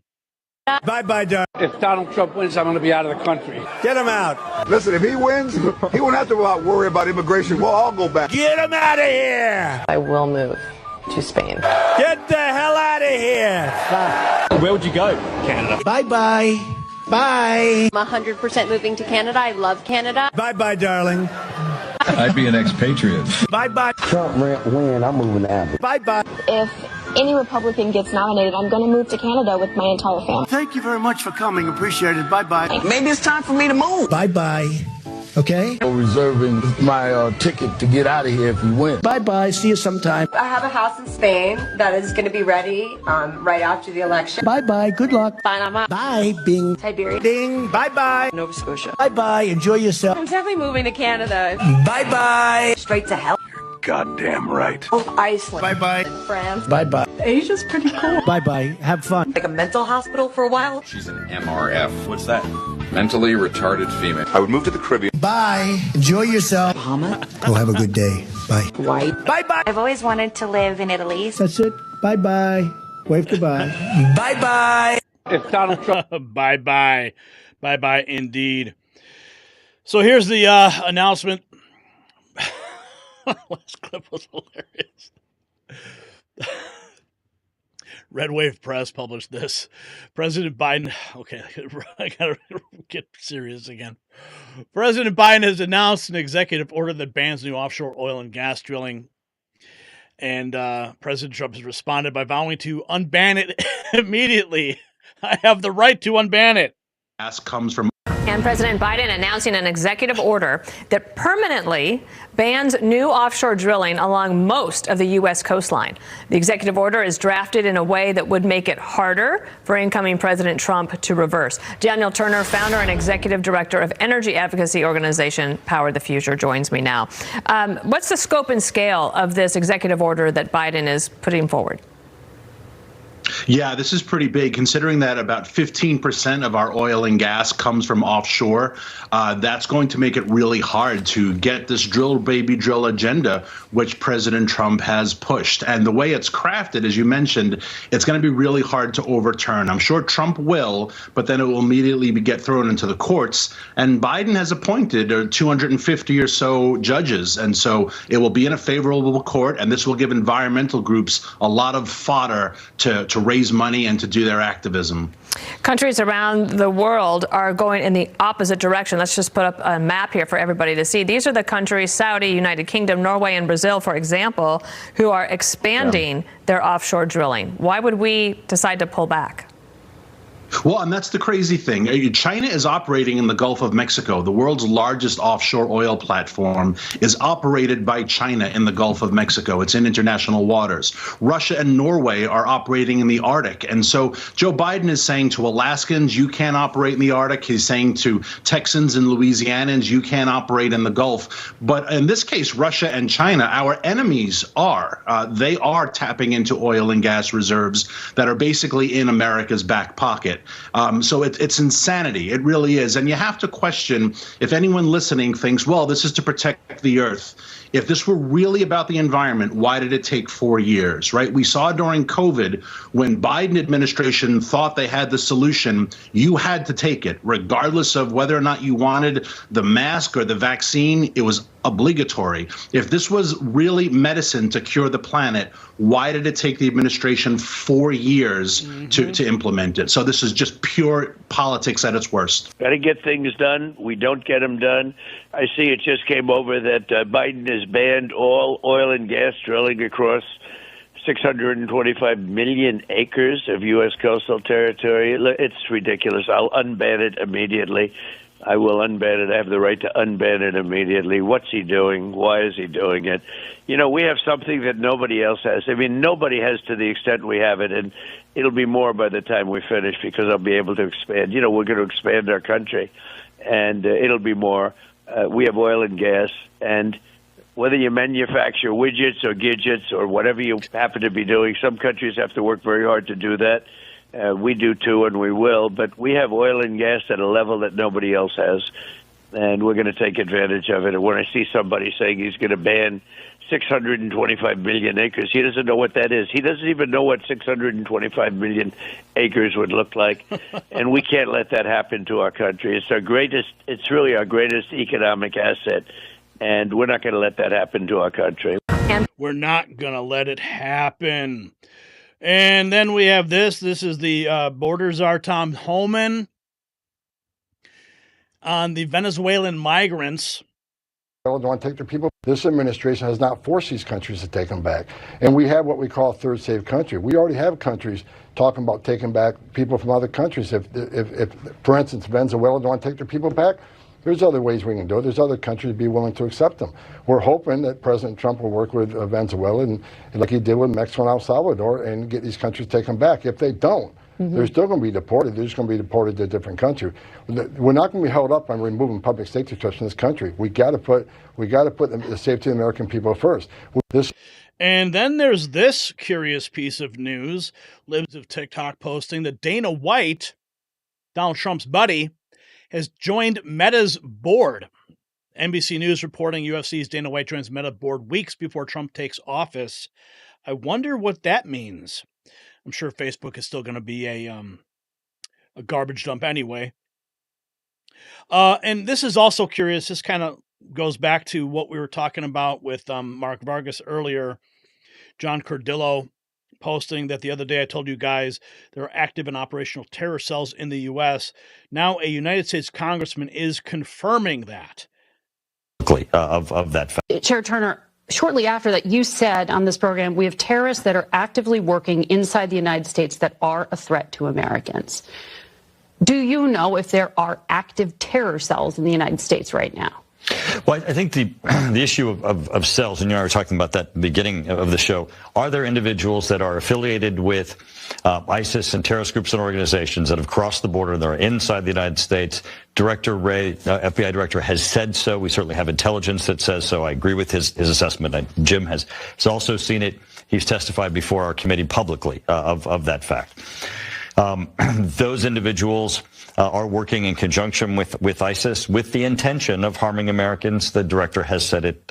Bye-bye, Dark. If Donald Trump wins, I'm going to be out of the country. Get him out. Listen, if he wins, he won't have to worry about immigration. We'll all go back. Get him out of here. I will move to Spain. Get the hell out of here. Where would you go? Canada. Bye-bye. Bye. I'm 100% moving to Canada. I love Canada. Bye-bye, darling. I'd be an expatriate. Bye-bye. Trump win, I'm moving to Bye-bye. If any Republican gets nominated, I'm going to move to Canada with my entire family. Thank you very much for coming. Appreciate it. Bye-bye. Maybe it's time for me to move. Bye-bye. Okay? Reserving my ticket to get out of here if you win. Bye-bye. See you sometime. I have a house in Spain that is going to be ready right after the election. Bye-bye. Good luck. Panama. Bye. Bing. Siberia. Ding. Bye-bye. Nova Scotia. Bye-bye. Enjoy yourself. I'm definitely moving to Canada. Bye-bye. Straight to hell. Goddamn right. Oh, Iceland. Bye-bye. France. Bye-bye. Asia's pretty cool. Bye-bye. Have fun. Like a mental hospital for a while. She's an MRF. What's that? Mentally retarded female. I would move to the Caribbean. Bye. Enjoy yourself. Bahama. Oh, have a good day. Bye. White. Bye-bye. I've always wanted to live in Italy. That's it. Bye-bye. Wave goodbye. Bye-bye. If Donald Trump. Bye-bye. Bye-bye indeed. So here's the announcement. Last clip was hilarious. Red Wave Press published this. President Biden, okay, I gotta get serious again. President Biden has announced an executive order that bans new offshore oil and gas drilling. And President Trump has responded by vowing to unban it immediately. I have the right to unban it. Gas comes from. And President Biden announcing an executive order that permanently bans new offshore drilling along most of the U.S. coastline. The executive order is drafted in a way that would make it harder for incoming President Trump to reverse. Daniel Turner, founder and executive director of energy advocacy organization Power the Future, joins me now. What's the scope and scale of this executive order that Biden is putting forward? Yeah, this is pretty big, considering that about 15% of our oil and gas comes from offshore. That's going to make it really hard to get this drill, baby, drill agenda, which President Trump has pushed. And the way it's crafted, as you mentioned, it's going to be really hard to overturn. I'm sure Trump will, but then it will immediately get thrown into the courts. And Biden has appointed 250 or so judges. And so it will be in a favorable court. And this will give environmental groups a lot of fodder to raise money and to do their activism. Countries around the world are going in the opposite direction. Let's just put up a map here for everybody to see. These are the countries, Saudi, United Kingdom, Norway, and Brazil, for example, who are expanding their offshore drilling. Why would we decide to pull back? Well, and that's the crazy thing. China is operating in the Gulf of Mexico. The world's largest offshore oil platform is operated by China in the Gulf of Mexico. It's in international waters. Russia and Norway are operating in the Arctic. And so Joe Biden is saying to Alaskans, you can't operate in the Arctic. He's saying to Texans and Louisianans, you can't operate in the Gulf. But in this case, Russia and China, our enemies are. They are tapping into oil and gas reserves that are basically in America's back pocket. So it's insanity. It really is. And you have to question if anyone listening thinks, well, this is to protect the earth. If this were really about the environment, why did it take 4 years, right? We saw during COVID when Biden administration thought they had the solution, you had to take it, regardless of whether or not you wanted the mask or the vaccine. It was obligatory. If this was really medicine to cure the planet, why did it take the administration 4 years to implement it? So this is just pure politics at its worst. Got to get things done. We don't get them done. I see it just came over that Biden has banned all oil and gas drilling across 625 million acres of U.S. coastal territory. It's ridiculous. I'll unban it immediately. I will unban it. I have the right to unban it immediately. What's he doing? Why is he doing it? You know, we have something that nobody else has. I mean, nobody has to the extent we have it, and it'll be more by the time we finish because I'll be able to expand. You know, we're going to expand our country, and it'll be more. We have oil and gas, and whether you manufacture widgets or gadgets or whatever you happen to be doing, some countries have to work very hard to do that. We do too, and we will, but we have oil and gas at a level that nobody else has, and we're going to take advantage of it. And when I see somebody saying he's going to ban 625 million acres, he doesn't know what that is. He doesn't even know what 625 million acres would look like, and we can't let that happen to our country. It's really our greatest economic asset, and we're not going to let that happen to our country. We're not going to let it happen. And then we have this. This is the border czar Tom Homan on the Venezuelan migrants. Don't want to take their people. This administration has not forced these countries to take them back. And we have what we call a third safe country. We already have countries talking about taking back people from other countries. If for instance, Venezuela don't want to take their people back, there's other ways we can do it. There's other countries be willing to accept them. We're hoping that President Trump will work with Venezuela, and like he did with Mexico and El Salvador, and get these countries taken back. If they don't, they're still going to be deported. They're just going to be deported to a different country. We're not going to be held up on removing public safety trust from this country. We got to put the safety of the American people first. And then there's this curious piece of news. Libs of TikTok posting that Dana White, Donald Trump's buddy, has joined Meta's board. NBC News reporting UFC's Dana White joins Meta board weeks before Trump takes office. I wonder what that means. I'm sure Facebook is still going to be a garbage dump anyway. And this is also curious. This kind of goes back to what we were talking about with Mark Vargas earlier. John Cordillo posting that the other day I told you guys there are active and operational terror cells in the U.S. Now a United States congressman is confirming that. Of that fact. Chair Turner, shortly after that, you said on this program, we have terrorists that are actively working inside the United States that are a threat to Americans. Do you know if there are active terror cells in the United States right now? Well, I think the issue of cells, and you and I were talking about that at the beginning of the show, are there individuals that are affiliated with ISIS and terrorist groups and organizations that have crossed the border and they're inside the United States? Director Wray, FBI director, has said so. We certainly have intelligence that says so. I agree with his assessment. Jim has also seen it. He's testified before our committee publicly of that fact. Those individuals are working in conjunction with ISIS with the intention of harming Americans. The director has said it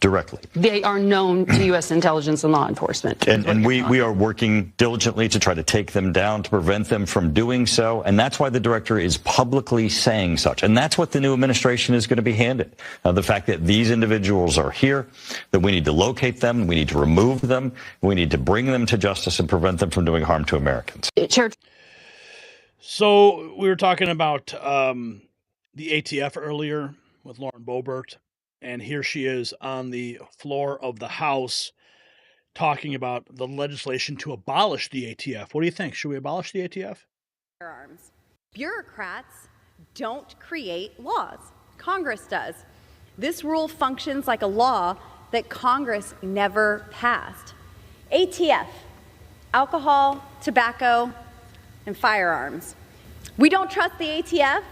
directly. They are known to U.S. intelligence and law enforcement. And we are working diligently to try to take them down, to prevent them from doing so. And that's why the director is publicly saying such. And that's what the new administration is going to be handed. The fact that these individuals are here, that we need to locate them, we need to remove them, we need to bring them to justice and prevent them from doing harm to Americans. So we were talking about the ATF earlier with Lauren Boebert. And here she is on the floor of the House talking about the legislation to abolish the ATF. What do you think? Should we abolish the ATF? Firearms. Bureaucrats don't create laws. Congress does. This rule functions like a law that Congress never passed. ATF, alcohol, tobacco, and firearms. We don't trust the ATF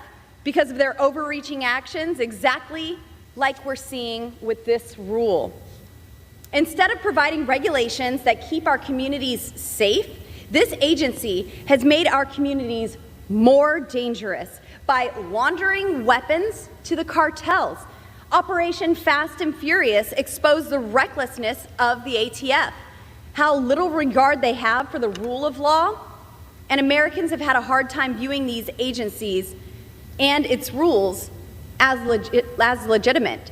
because of their overreaching actions, exactly like we're seeing with this rule. Instead of providing regulations that keep our communities safe, this agency has made our communities more dangerous by laundering weapons to the cartels. Operation Fast and Furious exposed the recklessness of the ATF, how little regard they have for the rule of law, and Americans have had a hard time viewing these agencies and its rules as legitimate.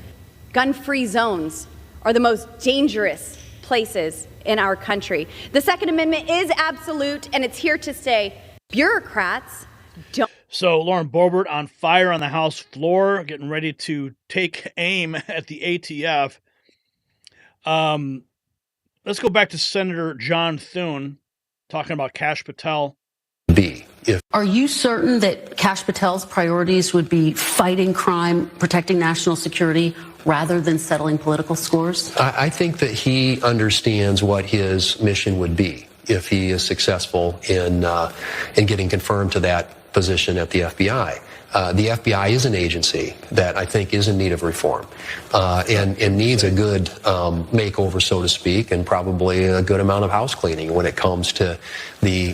Gun-free zones are the most dangerous places in our country. The Second Amendment is absolute, and it's here to stay. Bureaucrats don't. So Lauren Boebert on fire on the House floor, getting ready to take aim at the ATF. Let's go back to Senator John Thune talking about Kash Patel. Are you certain that Kash Patel's priorities would be fighting crime, protecting national security, rather than settling political scores? I think that he understands what his mission would be if he is successful in getting confirmed to that position at the FBI. The FBI is an agency that I think is in need of reform and needs a good makeover, so to speak, and probably a good amount of house cleaning when it comes to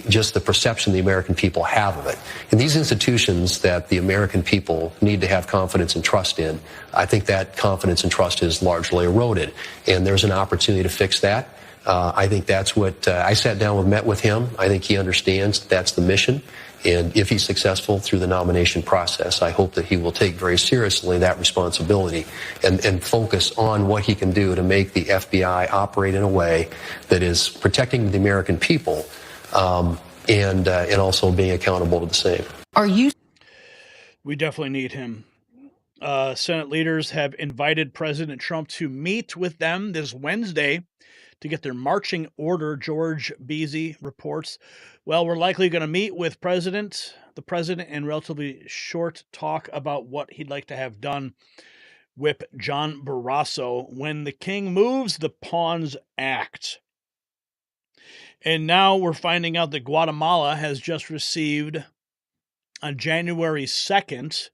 just the perception the American people have of it. And these institutions that the American people need to have confidence and trust in, I think that confidence and trust is largely eroded, and there's an opportunity to fix that. I think that's what I sat down and met with him. I think he understands that's the mission. And if he's successful through the nomination process, I hope that he will take very seriously that responsibility and focus on what he can do to make the FBI operate in a way that is protecting the American people and also being accountable to the same. We definitely need him. Senate leaders have invited President Trump to meet with them this Wednesday to get their marching order. George Beasy reports, well, we're likely going to meet with the president in relatively short talk about what he'd like to have done. Whip John Barrasso, when the king moves, the pawns act. And now we're finding out that Guatemala has just received, on January 2nd,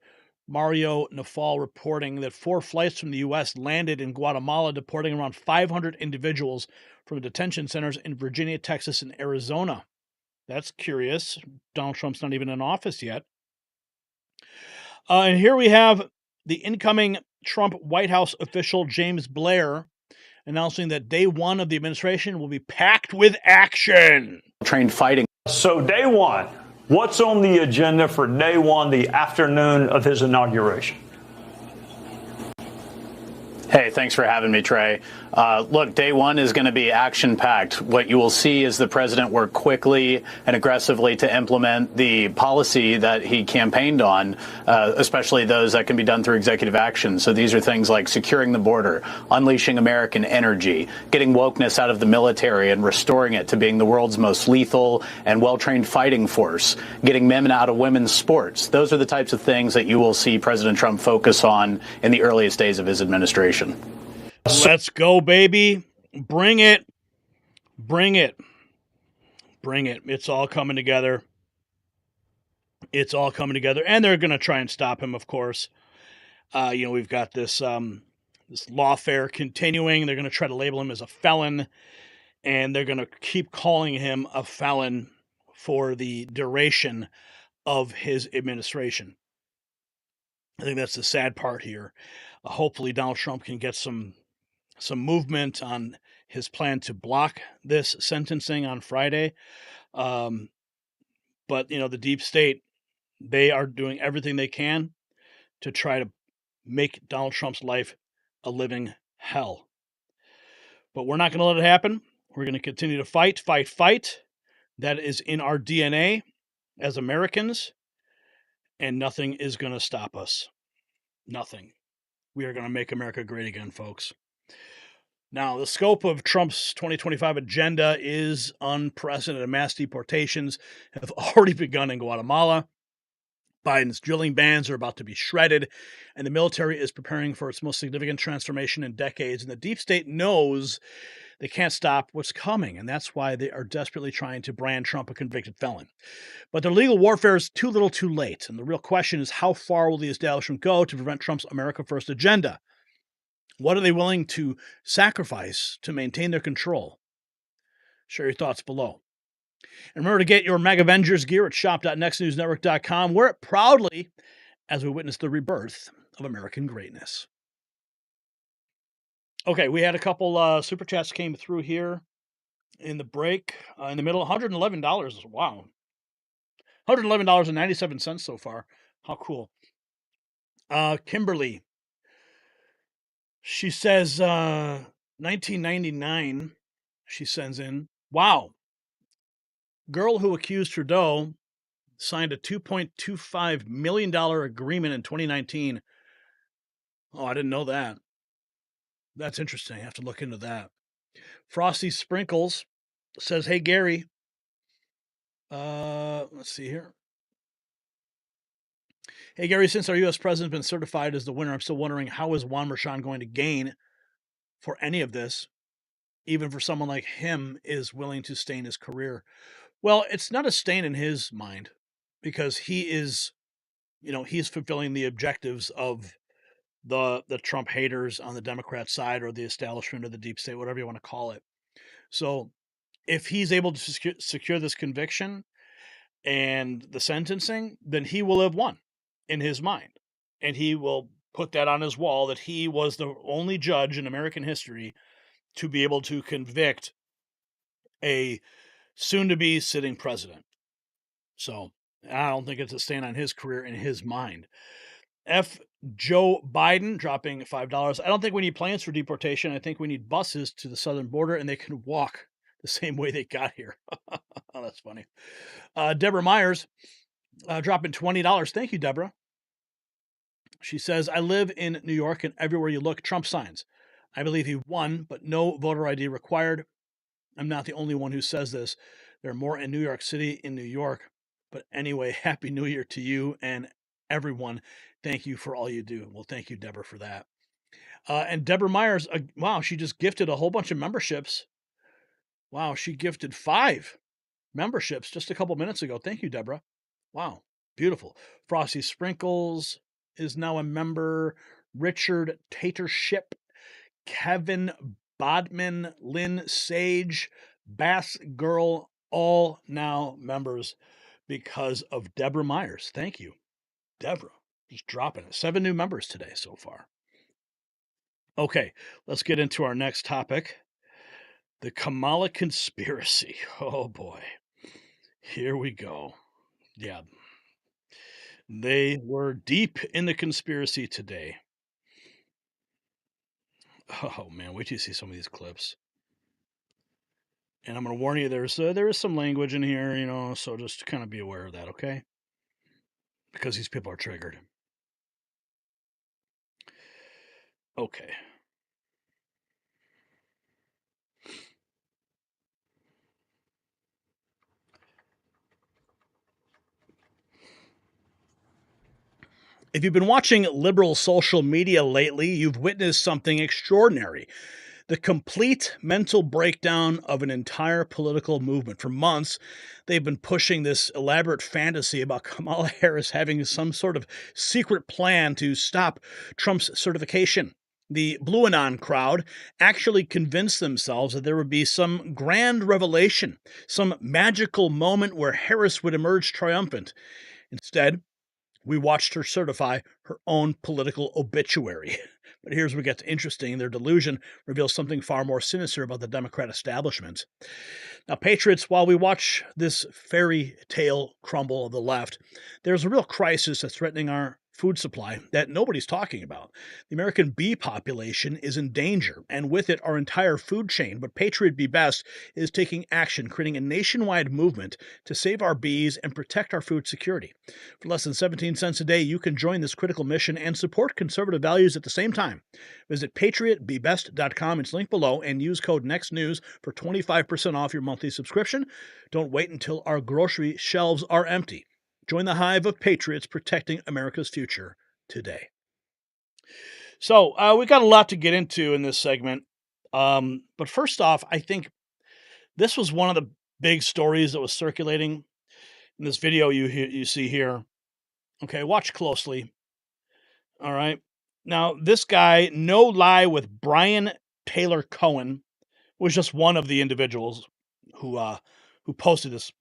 Mario Nafal reporting that 4 flights from the U.S. landed in Guatemala, deporting around 500 individuals from detention centers in Virginia, Texas, and Arizona. That's curious. Donald Trump's not even in office yet. And here we have the incoming Trump White House official, James Blair, announcing that day one of the administration will be packed with action. Trained fighting. So day one. What's on the agenda for day one, the afternoon of his inauguration? Hey, thanks for having me, Trey. Look, day one is going to be action-packed. What you will see is the president work quickly and aggressively to implement the policy that he campaigned on, especially those that can be done through executive action. So these are things like securing the border, unleashing American energy, getting wokeness out of the military and restoring it to being the world's most lethal and well-trained fighting force, getting men out of women's sports. Those are the types of things that you will see President Trump focus on in the earliest days of his administration. Let's go, baby. Bring it. Bring it. Bring it. It's all coming together. It's all coming together. And they're going to try and stop him, of course. We've got this lawfare continuing. They're going to try to label him as a felon. and they're going to keep calling him a felon for the duration of his administration. I think that's the sad part here. Hopefully Donald Trump can get some movement on his plan to block this sentencing on Friday. But, the deep state, they are doing everything they can to try to make Donald Trump's life a living hell. But we're not going to let it happen. We're going to continue to fight, fight, fight. That is in our DNA as Americans, and nothing is going to stop us. Nothing. We are going to make America great again, folks. Now, the scope of Trump's 2025 agenda is unprecedented. Mass deportations have already begun in Guatemala. Biden's drilling bans are about to be shredded, and the military is preparing for its most significant transformation in decades. And the deep state knows they can't stop what's coming, and that's why they are desperately trying to brand Trump a convicted felon. But their legal warfare is too little too late, and the real question is, how far will the establishment go to prevent Trump's America First agenda? What are they willing to sacrifice to maintain their control? Share your thoughts below. And remember to get your Mega Avengers gear at shop.nextnewsnetwork.com. Wear it proudly as we witness the rebirth of American greatness. Okay, we had a couple super chats came through here in the break. In the middle, $111. Wow. $111.97 so far. How cool. Kimberly. She says 1999, she sends in. Wow. Girl who accused Trudeau signed a $2.25 million agreement in 2019. Oh, I didn't know that. That's interesting. I have to look into that. Frosty Sprinkles says, hey, Gary. Let's see here. Hey, Gary, since our U.S. president has been certified as the winner, I'm still wondering, how is Juan Merchan going to gain for any of this, even for someone like him is willing to stain his career? Well, it's not a stain in his mind, because he is, he's fulfilling the objectives of the Trump haters on the Democrat side, or the establishment, or the deep state, whatever you want to call it. So if he's able to secure this conviction and the sentencing, then he will have won in his mind. And he will put that on his wall, that he was the only judge in American history to be able to convict a soon-to-be sitting president. So I don't think it's a stain on his career in his mind. F. Joe Biden dropping $5. I don't think we need planes for deportation. I think we need buses to the southern border, and they can walk the same way they got here. Oh, that's funny. Deborah Myers dropping $20. Thank you, Deborah. She says, I live in New York, and everywhere you look, Trump signs. I believe he won, but no voter ID required. I'm not the only one who says this. There are more in New York City, in New York. But anyway, Happy New Year to you and everyone. Thank you for all you do. Well, thank you, Deborah, for that. And Deborah Myers, wow, she just gifted a whole bunch of memberships. Wow, she gifted 5 memberships just a couple minutes ago. Thank you, Deborah. Wow, beautiful. Frosty Sprinkles is now a member. Richard Tatership, Kevin Bodman, Lynn Sage, Bass Girl, all now members because of Deborah Myers. Thank you, Deborah. Just dropping it. 7 new members today so far. Okay, let's get into our next topic. The Kamala conspiracy. Oh boy. Here we go. Yeah. They were deep in the conspiracy today. Oh man, wait till you see some of these clips. And I'm going to warn you, there is some language in here, so just kind of be aware of that, okay? Because these people are triggered. Okay. If you've been watching liberal social media lately, you've witnessed something extraordinary. The complete mental breakdown of an entire political movement. For months, they've been pushing this elaborate fantasy about Kamala Harris having some sort of secret plan to stop Trump's certification. The Blue Anon crowd actually convinced themselves that there would be some grand revelation, some magical moment where Harris would emerge triumphant. Instead, we watched her certify her own political obituary. But here's where it gets interesting. Their delusion reveals something far more sinister about the Democrat establishment. Now, patriots, while we watch this fairy tale crumble of the left, there's a real crisis that's threatening our food supply that nobody's talking about. The American bee population is in danger, and with it, our entire food chain. But Patriot Bee Best is taking action, creating a nationwide movement to save our bees and protect our food security. For less than 17 cents a day, you can join this critical mission and support conservative values at the same time. Visit patriotbeebest.com. It's linked below, and use code NEXTNEWS for 25% off your monthly subscription. Don't wait until our grocery shelves are empty. Join the hive of patriots protecting America's future today. So we got a lot to get into in this segment. But first off, I think this was one of the big stories that was circulating in this video you see here. Okay, watch closely. All right. Now, this guy, No Lie with Brian Taylor Cohen, was just one of the individuals who posted this.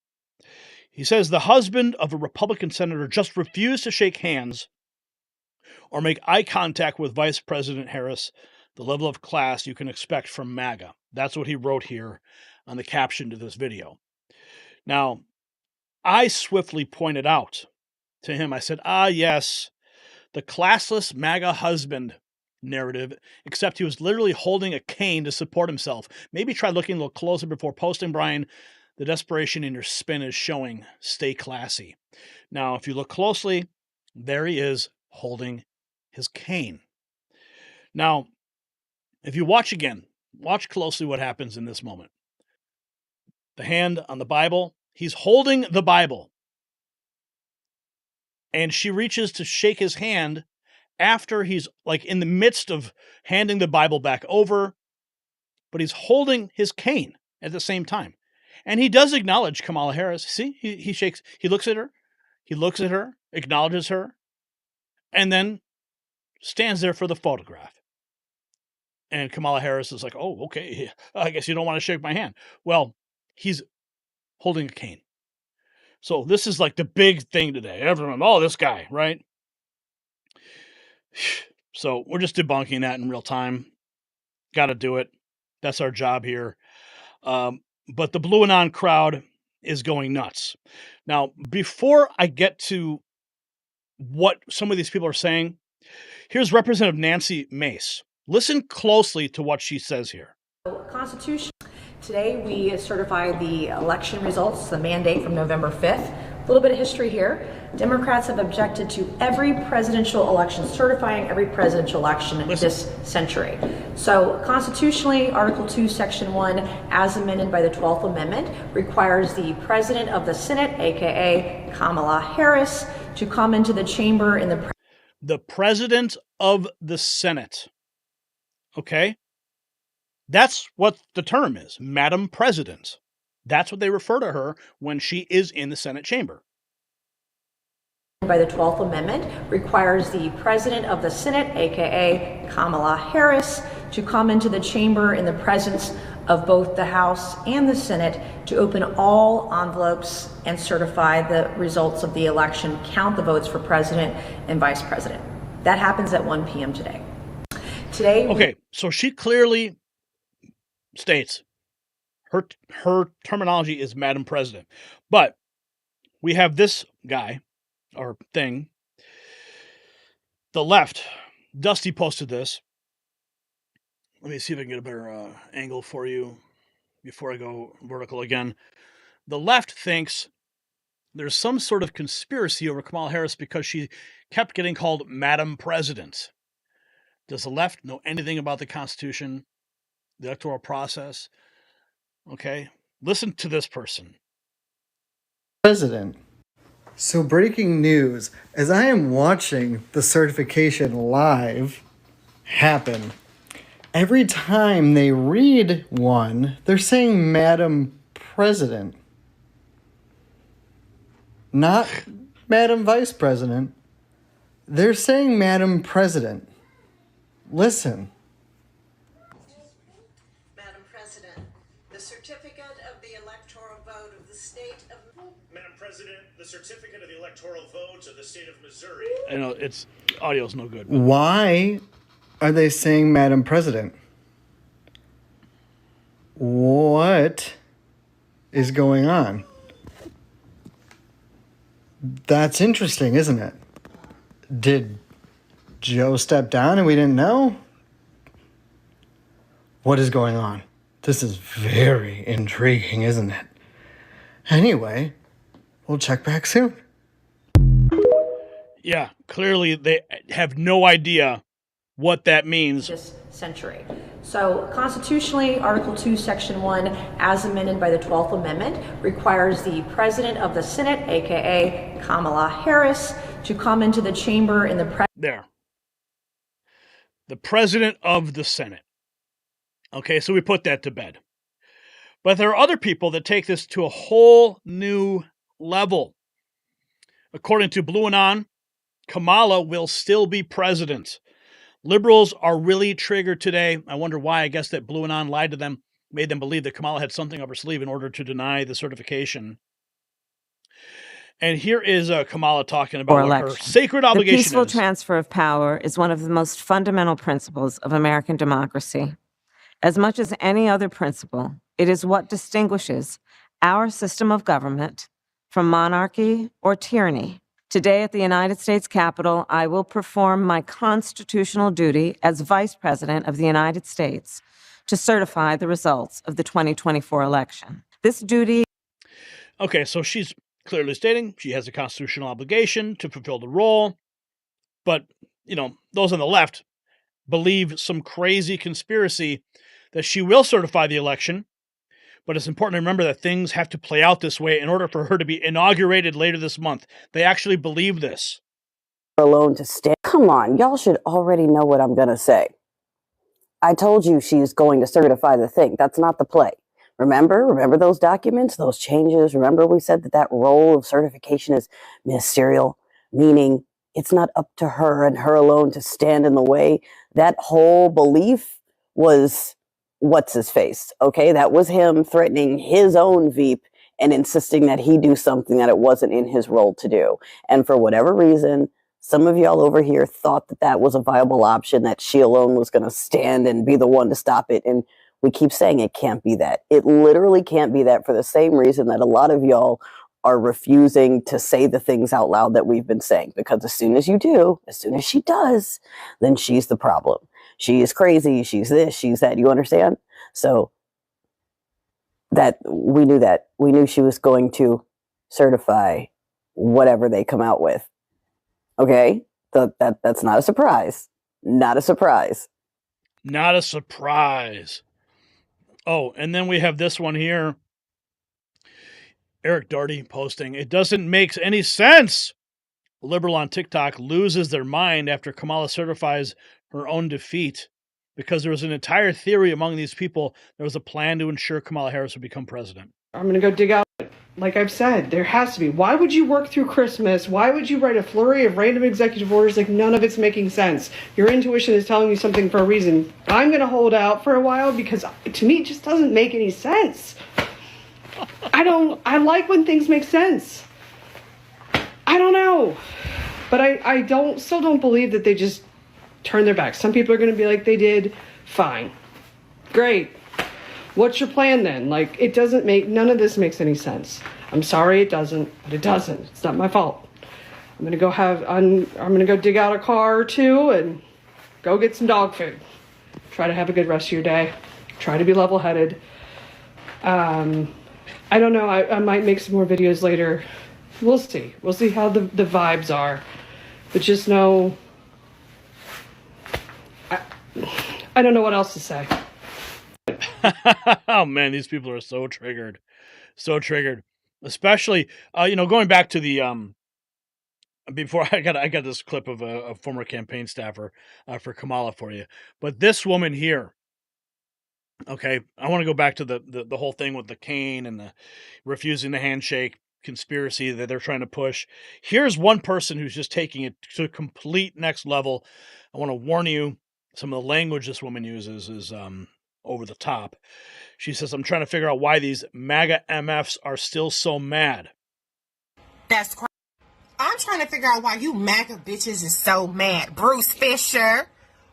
He says the husband of a Republican senator just refused to shake hands or make eye contact with Vice President Harris, the level of class you can expect from MAGA. That's what he wrote here on the caption to this video. Now, I swiftly pointed out to him, I said, yes, the classless MAGA husband narrative, except he was literally holding a cane to support himself. Maybe try looking a little closer before posting, Brian. The desperation in your spin is showing. Stay classy. Now, if you look closely, there he is holding his cane. Now, if you watch again, watch closely what happens in this moment. The hand on the Bible, he's holding the Bible. And she reaches to shake his hand after he's like in the midst of handing the Bible back over, but he's holding his cane at the same time. And he does acknowledge Kamala Harris. See, he shakes, he looks at her, acknowledges her, and then stands there for the photograph. And Kamala Harris is like, oh, okay, I guess you don't want to shake my hand. Well, he's holding a cane. So this is like the big thing today. Everyone, this guy, right? So we're just debunking that in real time. Got to do it. That's our job here. But the Blue Anon crowd is going nuts. Now, before I get to what some of these people are saying, here's Representative Nancy Mace. Listen closely to what she says here. Constitution. Today we certify the election results, the mandate from November 5th. A little bit of history here. Democrats have objected to every presidential election, certifying every presidential election this century. So constitutionally, Article 2, Section 1, as amended by the 12th Amendment, requires the President of the Senate, aka Kamala Harris, to come into the chamber in the President of the Senate. Okay? That's what the term is, Madam President. That's what they refer to her when she is in the Senate chamber. By the 12th Amendment, requires the President of the Senate, aka Kamala Harris, to come into the chamber in the presence of both the House and the Senate to open all envelopes and certify the results of the election, count the votes for President and Vice President. That happens at 1 p.m. today. Okay, so she clearly states her terminology is Madam President. But we have this guy or thing. The left, Dusty posted this. Let me see if I can get a better angle for you before I go vertical again. The left thinks there's some sort of conspiracy over Kamala Harris because she kept getting called Madam President. Does the left know anything about the Constitution, the electoral process? Okay, listen to this person. President. So breaking news, as I am watching the certification live happen, every time they read one, they're saying Madam President. Not Madam Vice President. They're saying Madam President. Listen, President, the certificate of the electoral votes of the state of Missouri. I know audio's no good. Why are they saying Madam President? What is going on? That's interesting, isn't it? Did Joe step down and we didn't know? What is going on? This is very intriguing, isn't it? Anyway, we'll check back soon. Yeah, clearly they have no idea what that means. This century. So constitutionally, Article 2, Section 1, as amended by the 12th Amendment, requires the President of the Senate, aka Kamala Harris, to come into the chamber in the There. The President of the Senate. Okay, so we put that to bed. But there are other people that take this to a whole new level. According to Blue Anon, Kamala will still be president. Liberals are really triggered today. I wonder why. I guess that Blue Anon lied to them, made them believe that Kamala had something up her sleeve in order to deny the certification. And here is Kamala talking about what her sacred obligation is. The peaceful transfer of power is one of the most fundamental principles of American democracy. As much as any other principle, it is what distinguishes our system of government from monarchy or tyranny. Today at the United States Capitol, I will perform my constitutional duty as Vice President of the United States to certify the results of the 2024 election. This duty... Okay, so she's clearly stating she has a constitutional obligation to fulfill the role, but, those on the left believe some crazy conspiracy that she will certify the election, but it's important to remember that things have to play out this way in order for her to be inaugurated later this month. They actually believe this. Alone to stand. Come on, y'all should already know what I'm going to say. I told you she's going to certify the thing. That's not the play. Remember those documents, those changes? Remember we said that role of certification is ministerial, meaning it's not up to her and her alone to stand in the way. That whole belief was what's his face, okay? That was him threatening his own Veep and insisting that he do something that it wasn't in his role to do. And for whatever reason, some of y'all over here thought that was a viable option, that she alone was going to stand and be the one to stop it. And we keep saying it can't be that. It literally can't be that, for the same reason that a lot of y'all are refusing to say the things out loud that we've been saying. Because as soon as you do, as soon as she does, then she's the problem. She is crazy. She's this, she's that. You understand? So that we knew she was going to certify whatever they come out with. Okay? That's not a surprise. Not a surprise. Not a surprise. Oh, and then we have this one here. Eric Doherty posting, "It doesn't make any sense. A liberal on TikTok loses their mind after Kamala certifies her own defeat because there was an entire theory among these people. There was a plan to ensure Kamala Harris would become president." I'm going to go dig out. Like I've said, there has to be. Why would you work through Christmas? Why would you write a flurry of random executive orders? Like, none of it's making sense. Your intuition is telling you something for a reason. I'm going to hold out for a while because to me, it just doesn't make any sense. I like when things make sense. I don't know. But I still don't believe that they just turn their backs. Some people are going to be like, they did. Fine. Great. What's your plan then? Like, none of this makes any sense. I'm sorry it doesn't, but it doesn't. It's not my fault. I'm going to go dig out a car or two and go get some dog food. Try to have a good rest of your day. Try to be level-headed. I don't know. I might make some more videos later. We'll see. We'll see how the vibes are. But just know, I don't know what else to say. Oh man, these people are so triggered. Especially, going back to the, before I got this clip of a former campaign staffer for Kamala for you. But this woman here, okay, I want to go back to the whole thing with the cane and the refusing the handshake conspiracy that they're trying to push. Here's one person who's just taking it to a complete next level. I want to warn you, some of the language this woman uses is over the top. She says, "I'm trying to figure out why these MAGA MFs are still so mad." That's crazy. I'm trying to figure out why you MAGA bitches is so mad. Bruce Fisher,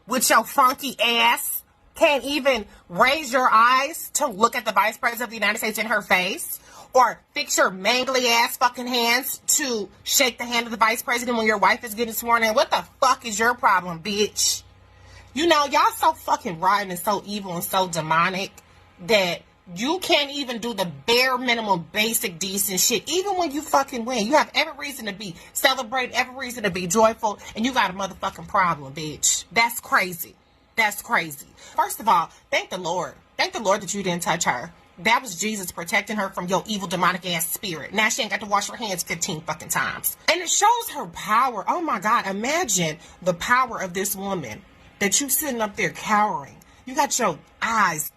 with your funky ass, can't even raise your eyes to look at the Vice President of the United States in her face, or fix your mangly ass fucking hands to shake the hand of the Vice President when your wife is getting sworn in. What the fuck is your problem, bitch? You know, y'all so fucking rotten and so evil and so demonic that you can't even do the bare minimum basic decent shit. Even when you fucking win, you have every reason to be celebrated, every reason to be joyful, and you got a motherfucking problem, bitch. That's crazy. That's crazy. First of all, thank the Lord. Thank the Lord that you didn't touch her. That was Jesus protecting her from your evil demonic ass spirit. Now she ain't got to wash her hands 15 fucking times. And it shows her power. Oh my God, imagine the power of this woman that you sitting up there cowering. You got your eyes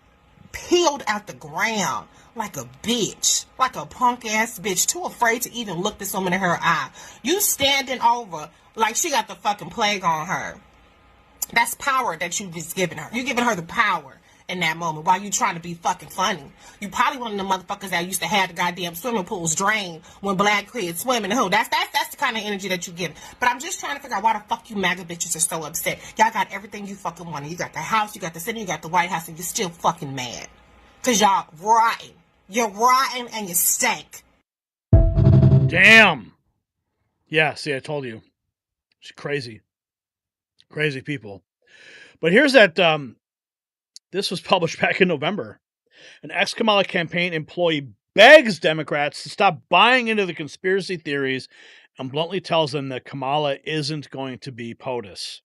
peeled out the ground like a bitch, like a punk ass bitch, too afraid to even look this woman in her eye. You standing over like she got the fucking plague on her. That's power that you just giving her. You giving her the power in that moment while you trying to be fucking funny. You probably one of the motherfuckers that used to have the goddamn swimming pools drained when black kids swim in the hole. That's the kind of energy that you give. But I'm just trying to figure out why the fuck you MAGA bitches are so upset. Y'all got everything you fucking wanted. You got the House, you got the Senate, you got the White House, and you're still fucking mad. Cause y'all rotten. You're rotten and you stink. Damn. Yeah, see, I told you. It's crazy. Crazy people. But here's that, this was published back in November. An ex-Kamala campaign employee begs Democrats to stop buying into the conspiracy theories and bluntly tells them that Kamala isn't going to be POTUS.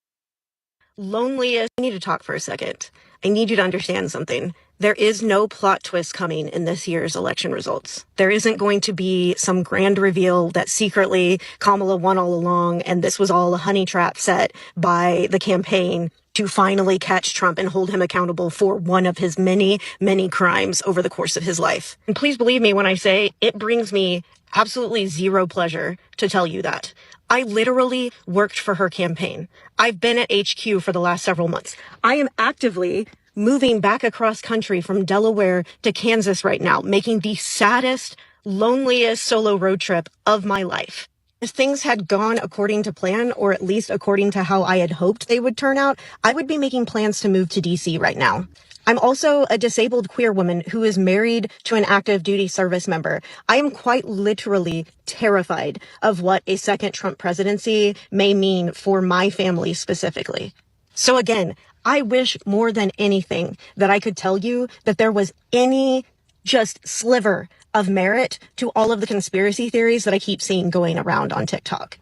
Loneliest. I need to talk for a second. I need you to understand something. There is no plot twist coming in this year's election results. There isn't going to be some grand reveal that secretly Kamala won all along and this was all a honey trap set by the campaign to finally catch Trump and hold him accountable for one of his many, many crimes over the course of his life. And please believe me when I say it brings me absolutely zero pleasure to tell you that. I literally worked for her campaign. I've been at HQ for the last several months. I am actively moving back across country from Delaware to Kansas right now, making the saddest, loneliest solo road trip of my life. If things had gone according to plan, or at least according to how I had hoped they would turn out, I would be making plans to move to DC right now. I'm also a disabled queer woman who is married to an active duty service member. I am quite literally terrified of what a second Trump presidency may mean for my family specifically. So again, I wish more than anything that I could tell you that there was any just sliver of merit to all of the conspiracy theories that I keep seeing going around on TikTok.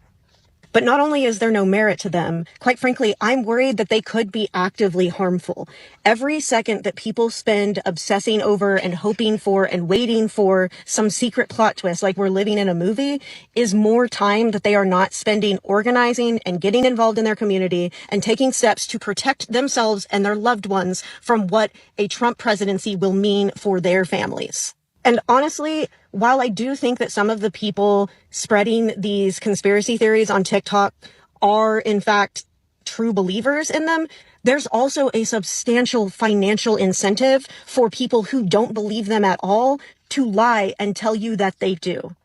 But not only is there no merit to them, quite frankly, I'm worried that they could be actively harmful. Every second that people spend obsessing over and hoping for and waiting for some secret plot twist like we're living in a movie is more time that they are not spending organizing and getting involved in their community and taking steps to protect themselves and their loved ones from what a Trump presidency will mean for their families. And honestly, while I do think that some of the people spreading these conspiracy theories on TikTok are, in fact, true believers in them, there's also a substantial financial incentive for people who don't believe them at all to lie and tell you that they do.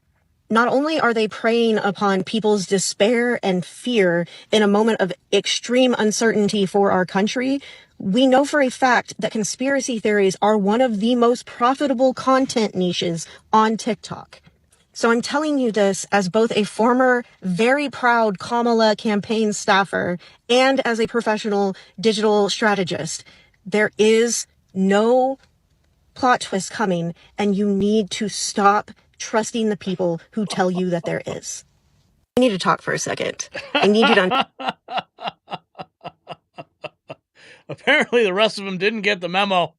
Not only are they preying upon people's despair and fear in a moment of extreme uncertainty for our country, we know for a fact that conspiracy theories are one of the most profitable content niches on TikTok. So I'm telling you this as both a former, very proud Kamala campaign staffer and as a professional digital strategist. There is no plot twist coming, and you need to stop trusting the people who tell you that there is. I need to talk for a second. I need you to... Apparently the rest of them didn't get the memo.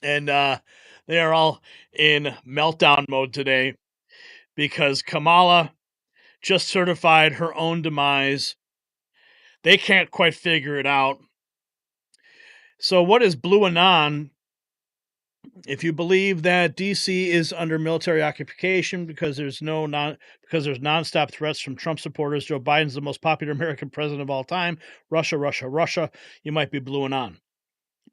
And they are all in meltdown mode today because Kamala just certified her own demise. They can't quite figure it out. So what is Blue Anon? If you believe that DC is under military occupation because there's nonstop threats from Trump supporters, Joe Biden's the most popular American president of all time, Russia, you might be Blue Anon.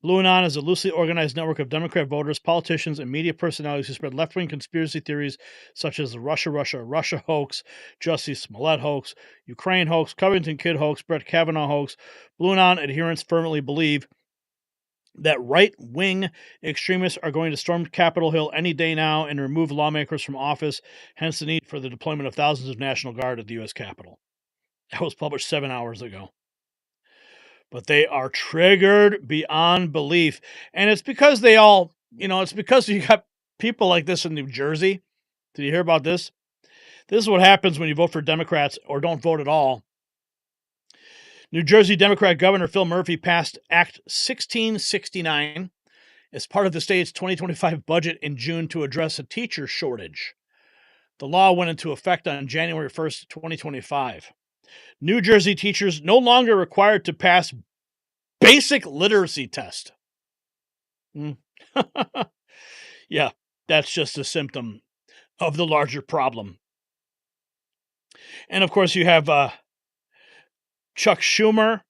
Blue Anon is a loosely organized network of Democrat voters, politicians, and media personalities who spread left-wing conspiracy theories such as the Russia hoax, Jussie Smollett hoax, Ukraine hoax, Covington Kid hoax, Brett Kavanaugh hoax. Blue Anon adherents firmly believe that right-wing extremists are going to storm Capitol Hill any day now and remove lawmakers from office, hence the need for the deployment of thousands of National Guard at the U.S. Capitol. That was published 7 hours ago. But they are triggered beyond belief. And it's because they all, it's because you got people like this in New Jersey. Did you hear about this? This is what happens when you vote for Democrats or don't vote at all. New Jersey Democrat Governor Phil Murphy passed Act 1669 as part of the state's 2025 budget in June to address a teacher shortage. The law went into effect on January 1st, 2025. New Jersey teachers no longer required to pass basic literacy test. Yeah, that's just a symptom of the larger problem. And of course, you have Chuck Schumer.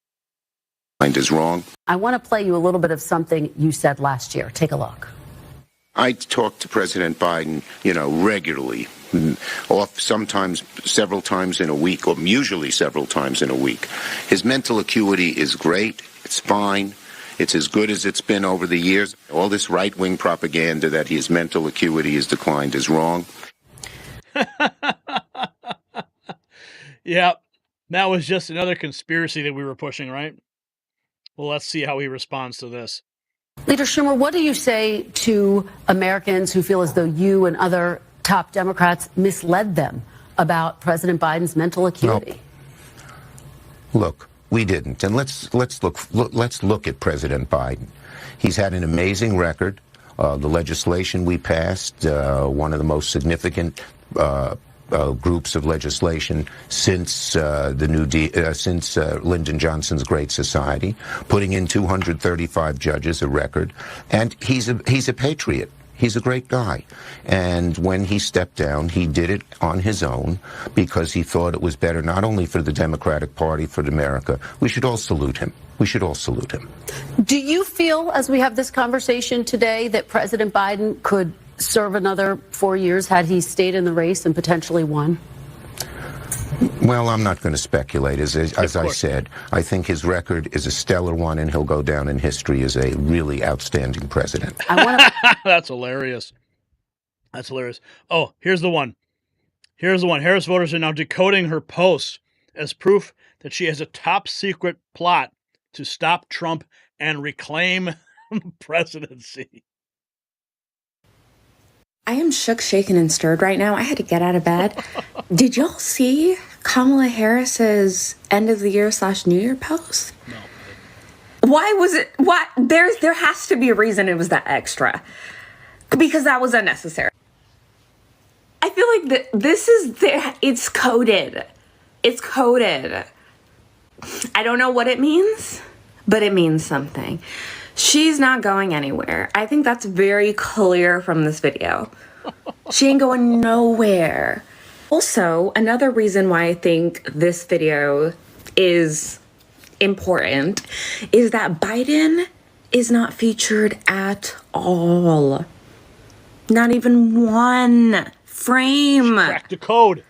Is wrong. I want to play you a little bit of something you said last year. Take a look. I talk to President Biden, regularly, sometimes several times in a week, or usually several times in a week. His mental acuity is great. It's fine. It's as good as it's been over the years. All this right-wing propaganda that his mental acuity has declined is wrong. Yeah, that was just another conspiracy that we were pushing, right? Well, let's see how he responds to this. Leader Schumer, what do you say to Americans who feel as though you and other top Democrats misled them about President Biden's mental acuity? No. Look, we didn't, and let's look at President Biden. He's had an amazing record. The legislation we passed, one of the most significant groups of legislation since since Lyndon Johnson's Great Society, putting in 235 judges, a record, and he's a patriot. He's a great guy. And when he stepped down, he did it on his own because he thought it was better not only for the Democratic Party, for America. We should all salute him. We should all salute him. Do you feel, as we have this conversation today, that President Biden could serve another 4 years had he stayed in the race and potentially won? Well, I'm not going to speculate. As I said, I think his record is a stellar one, and he'll go down in history as a really outstanding president. That's hilarious. That's hilarious. Oh, here's the one. Harris voters are now decoding her posts as proof that she has a top secret plot to stop Trump and reclaim the presidency. I am shook, shaken, and stirred right now. I had to get out of bed. Did y'all see Kamala Harris's end of the year / New Year post? No. Why was it? Why? There has to be a reason it was that extra. Because that was unnecessary. I feel like this is there. It's coded. It's coded. I don't know what it means, but it means something. She's not going anywhere. I think that's very clear from this video. She ain't going nowhere. Also, another reason why I think this video is important is that Biden is not featured at all. Not even one frame. Crack the code.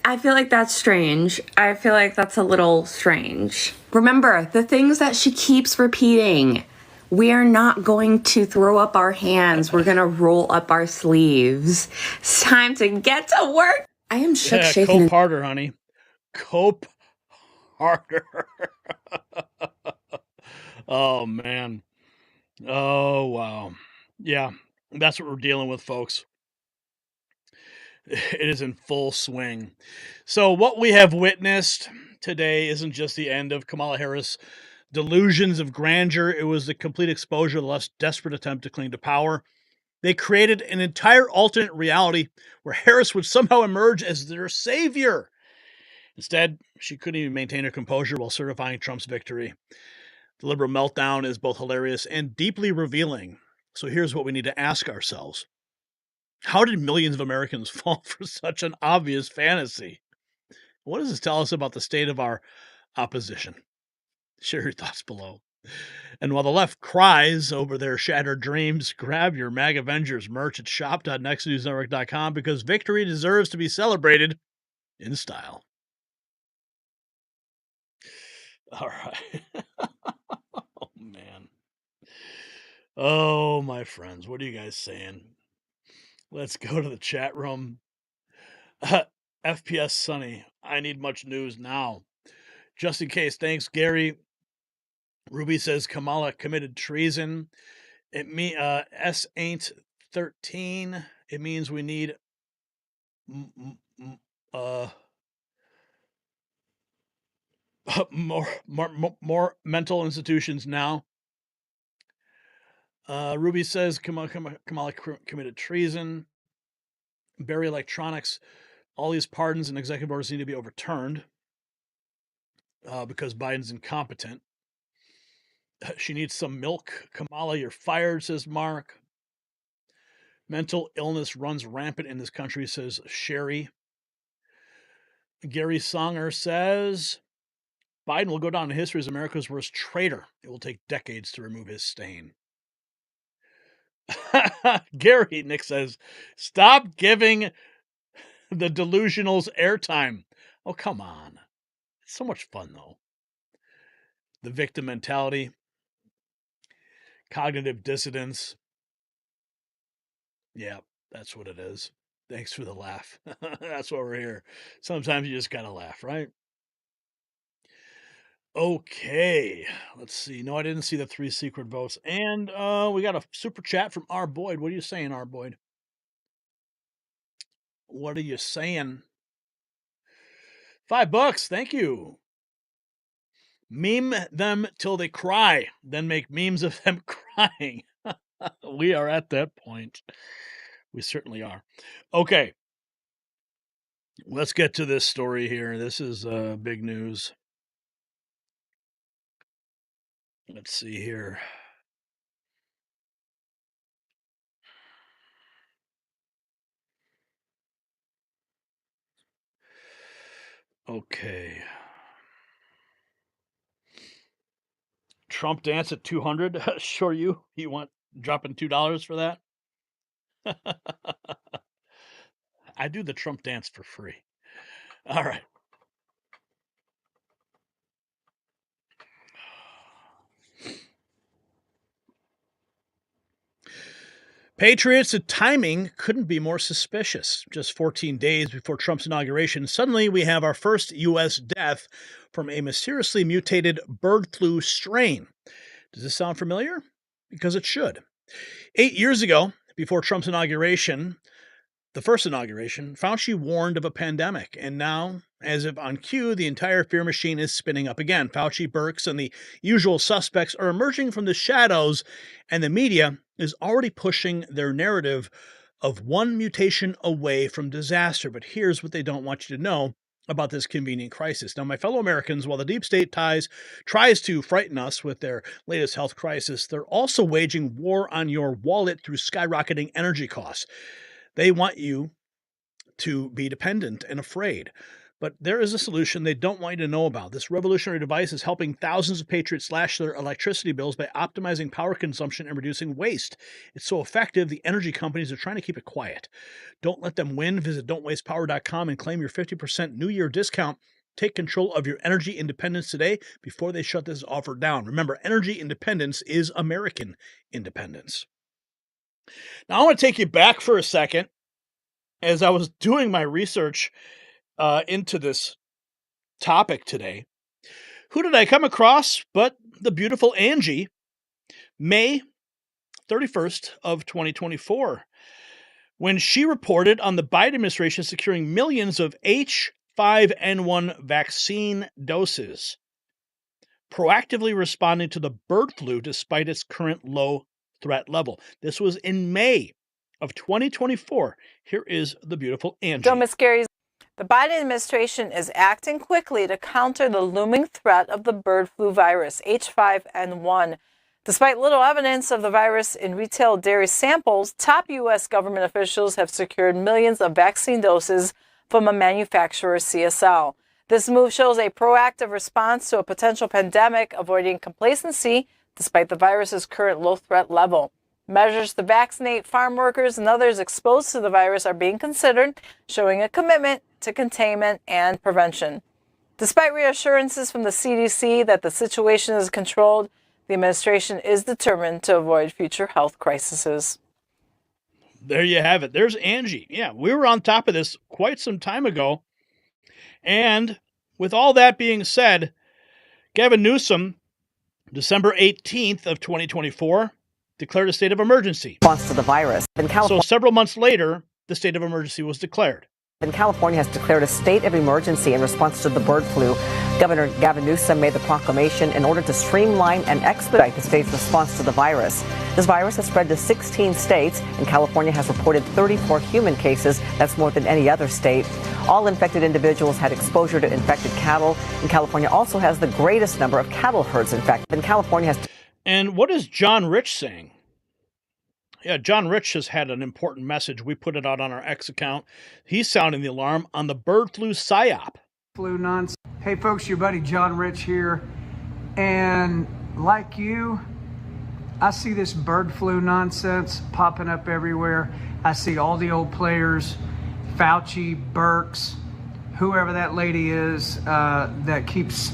I feel like that's strange. I feel like that's a little strange. Remember, the things that she keeps repeating. We are not going to throw up our hands. We're going to roll up our sleeves. It's time to get to work. I am shook, shaken. Cope harder, honey. Cope harder. Oh, man. Oh, wow. Yeah, that's what we're dealing with, folks. It is in full swing. So what we have witnessed today isn't just the end of Kamala Harris' delusions of grandeur. It was the complete exposure of the left's desperate attempt to cling to power. They created an entire alternate reality where Harris would somehow emerge as their savior. Instead, she couldn't even maintain her composure while certifying Trump's victory. The liberal meltdown is both hilarious and deeply revealing. So here's what we need to ask ourselves. How did millions of Americans fall for such an obvious fantasy? What does this tell us about the state of our opposition? Share your thoughts below. And while the left cries over their shattered dreams, grab your MAG Avengers merch at shop.nextnewsnetwork.com because victory deserves to be celebrated in style. All right. Oh, man. Oh, my friends, what are you guys saying? Let's go to the chat room. FPS Sunny, I need much news now. Just in case, thanks, Gary. Ruby says Kamala committed treason. S ain't 13. It means we need more mental institutions now. Ruby says Kamala committed treason. Barry Electronics, all these pardons and executive orders need to be overturned because Biden's incompetent. She needs some milk. Kamala, you're fired, says Mark. Mental illness runs rampant in this country, says Sherry. Gary Songer says Biden will go down in history as America's worst traitor. It will take decades to remove his stain. Gary, Nick says, stop giving the delusionals airtime. Oh, come on. It's so much fun, though. The victim mentality, cognitive dissonance. Yeah, that's what it is. Thanks for the laugh. That's why we're here. Sometimes you just got to laugh, right? Okay, let's see. No, I didn't see the 3 secret votes. And we got a super chat from R. Boyd. What are you saying, R. Boyd? What are you saying? $5. Thank you. Meme them till they cry, then make memes of them crying. We are at that point. We certainly are. Okay. Let's get to this story here. This is big news. Let's see here. Okay. Trump dance at 200. Sure, you want dropping $2 for that? I do the Trump dance for free. All right. Patriots, the timing couldn't be more suspicious. Just 14 days before Trump's inauguration, suddenly we have our first U.S. death from a mysteriously mutated bird flu strain. Does this sound familiar? Because it should. 8 years ago, before Trump's inauguration, the first inauguration, Fauci warned of a pandemic, and now, as if on cue, the entire fear machine is spinning up again. Fauci, Birx, and the usual suspects are emerging from the shadows, and the media is already pushing their narrative of one mutation away from disaster. But here's what they don't want you to know about this convenient crisis. Now, my fellow Americans, while the deep state tries to frighten us with their latest health crisis, they're also waging war on your wallet through skyrocketing energy costs. They want you to be dependent and afraid. But there is a solution they don't want you to know about. This revolutionary device is helping thousands of patriots slash their electricity bills by optimizing power consumption and reducing waste. It's so effective, the energy companies are trying to keep it quiet. Don't let them win. Visit don'twastepower.com and claim your 50% New Year discount. Take control of your energy independence today before they shut this offer down. Remember, energy independence is American independence. Now, I want to take you back for a second. As I was doing my research into this topic today, who did I come across but the beautiful Angie, May 31st of 2024, when she reported on the Biden administration securing millions of H5N1 vaccine doses, proactively responding to the bird flu despite its current low threat level. This was in May of 2024. Here is the beautiful Angie. Don't miss Gary's. The Biden administration is acting quickly to counter the looming threat of the bird flu virus, H5N1. Despite little evidence of the virus in retail dairy samples, top U.S. government officials have secured millions of vaccine doses from a manufacturer, CSL. This move shows a proactive response to a potential pandemic, avoiding complacency despite the virus's current low threat level. Measures to vaccinate farm workers and others exposed to the virus are being considered, showing a commitment to containment and prevention. Despite reassurances from the CDC that the situation is controlled, the administration is determined to avoid future health crises. There you have it. There's Angie. Yeah, we were on top of this quite some time ago. And with all that being said, Gavin Newsom, December 18th of 2024, declared a state of emergency. Response to the virus. So several months later, the state of emergency was declared. And California has declared a state of emergency in response to the bird flu. Governor Gavin Newsom made the proclamation in order to streamline and expedite the state's response to the virus. This virus has spread to 16 states, and California has reported 34 human cases. That's more than any other state. All infected individuals had exposure to infected cattle, and California also has the greatest number of cattle herds infected. And California has. And what is John Rich saying? Yeah, John Rich has had an important message. We put it out on our X account. He's sounding the alarm on the bird flu psyop. Flu nonsense. Hey folks, your buddy John Rich here. And like you, I see this bird flu nonsense popping up everywhere. I see all the old players, Fauci, Birx, whoever that lady is that keeps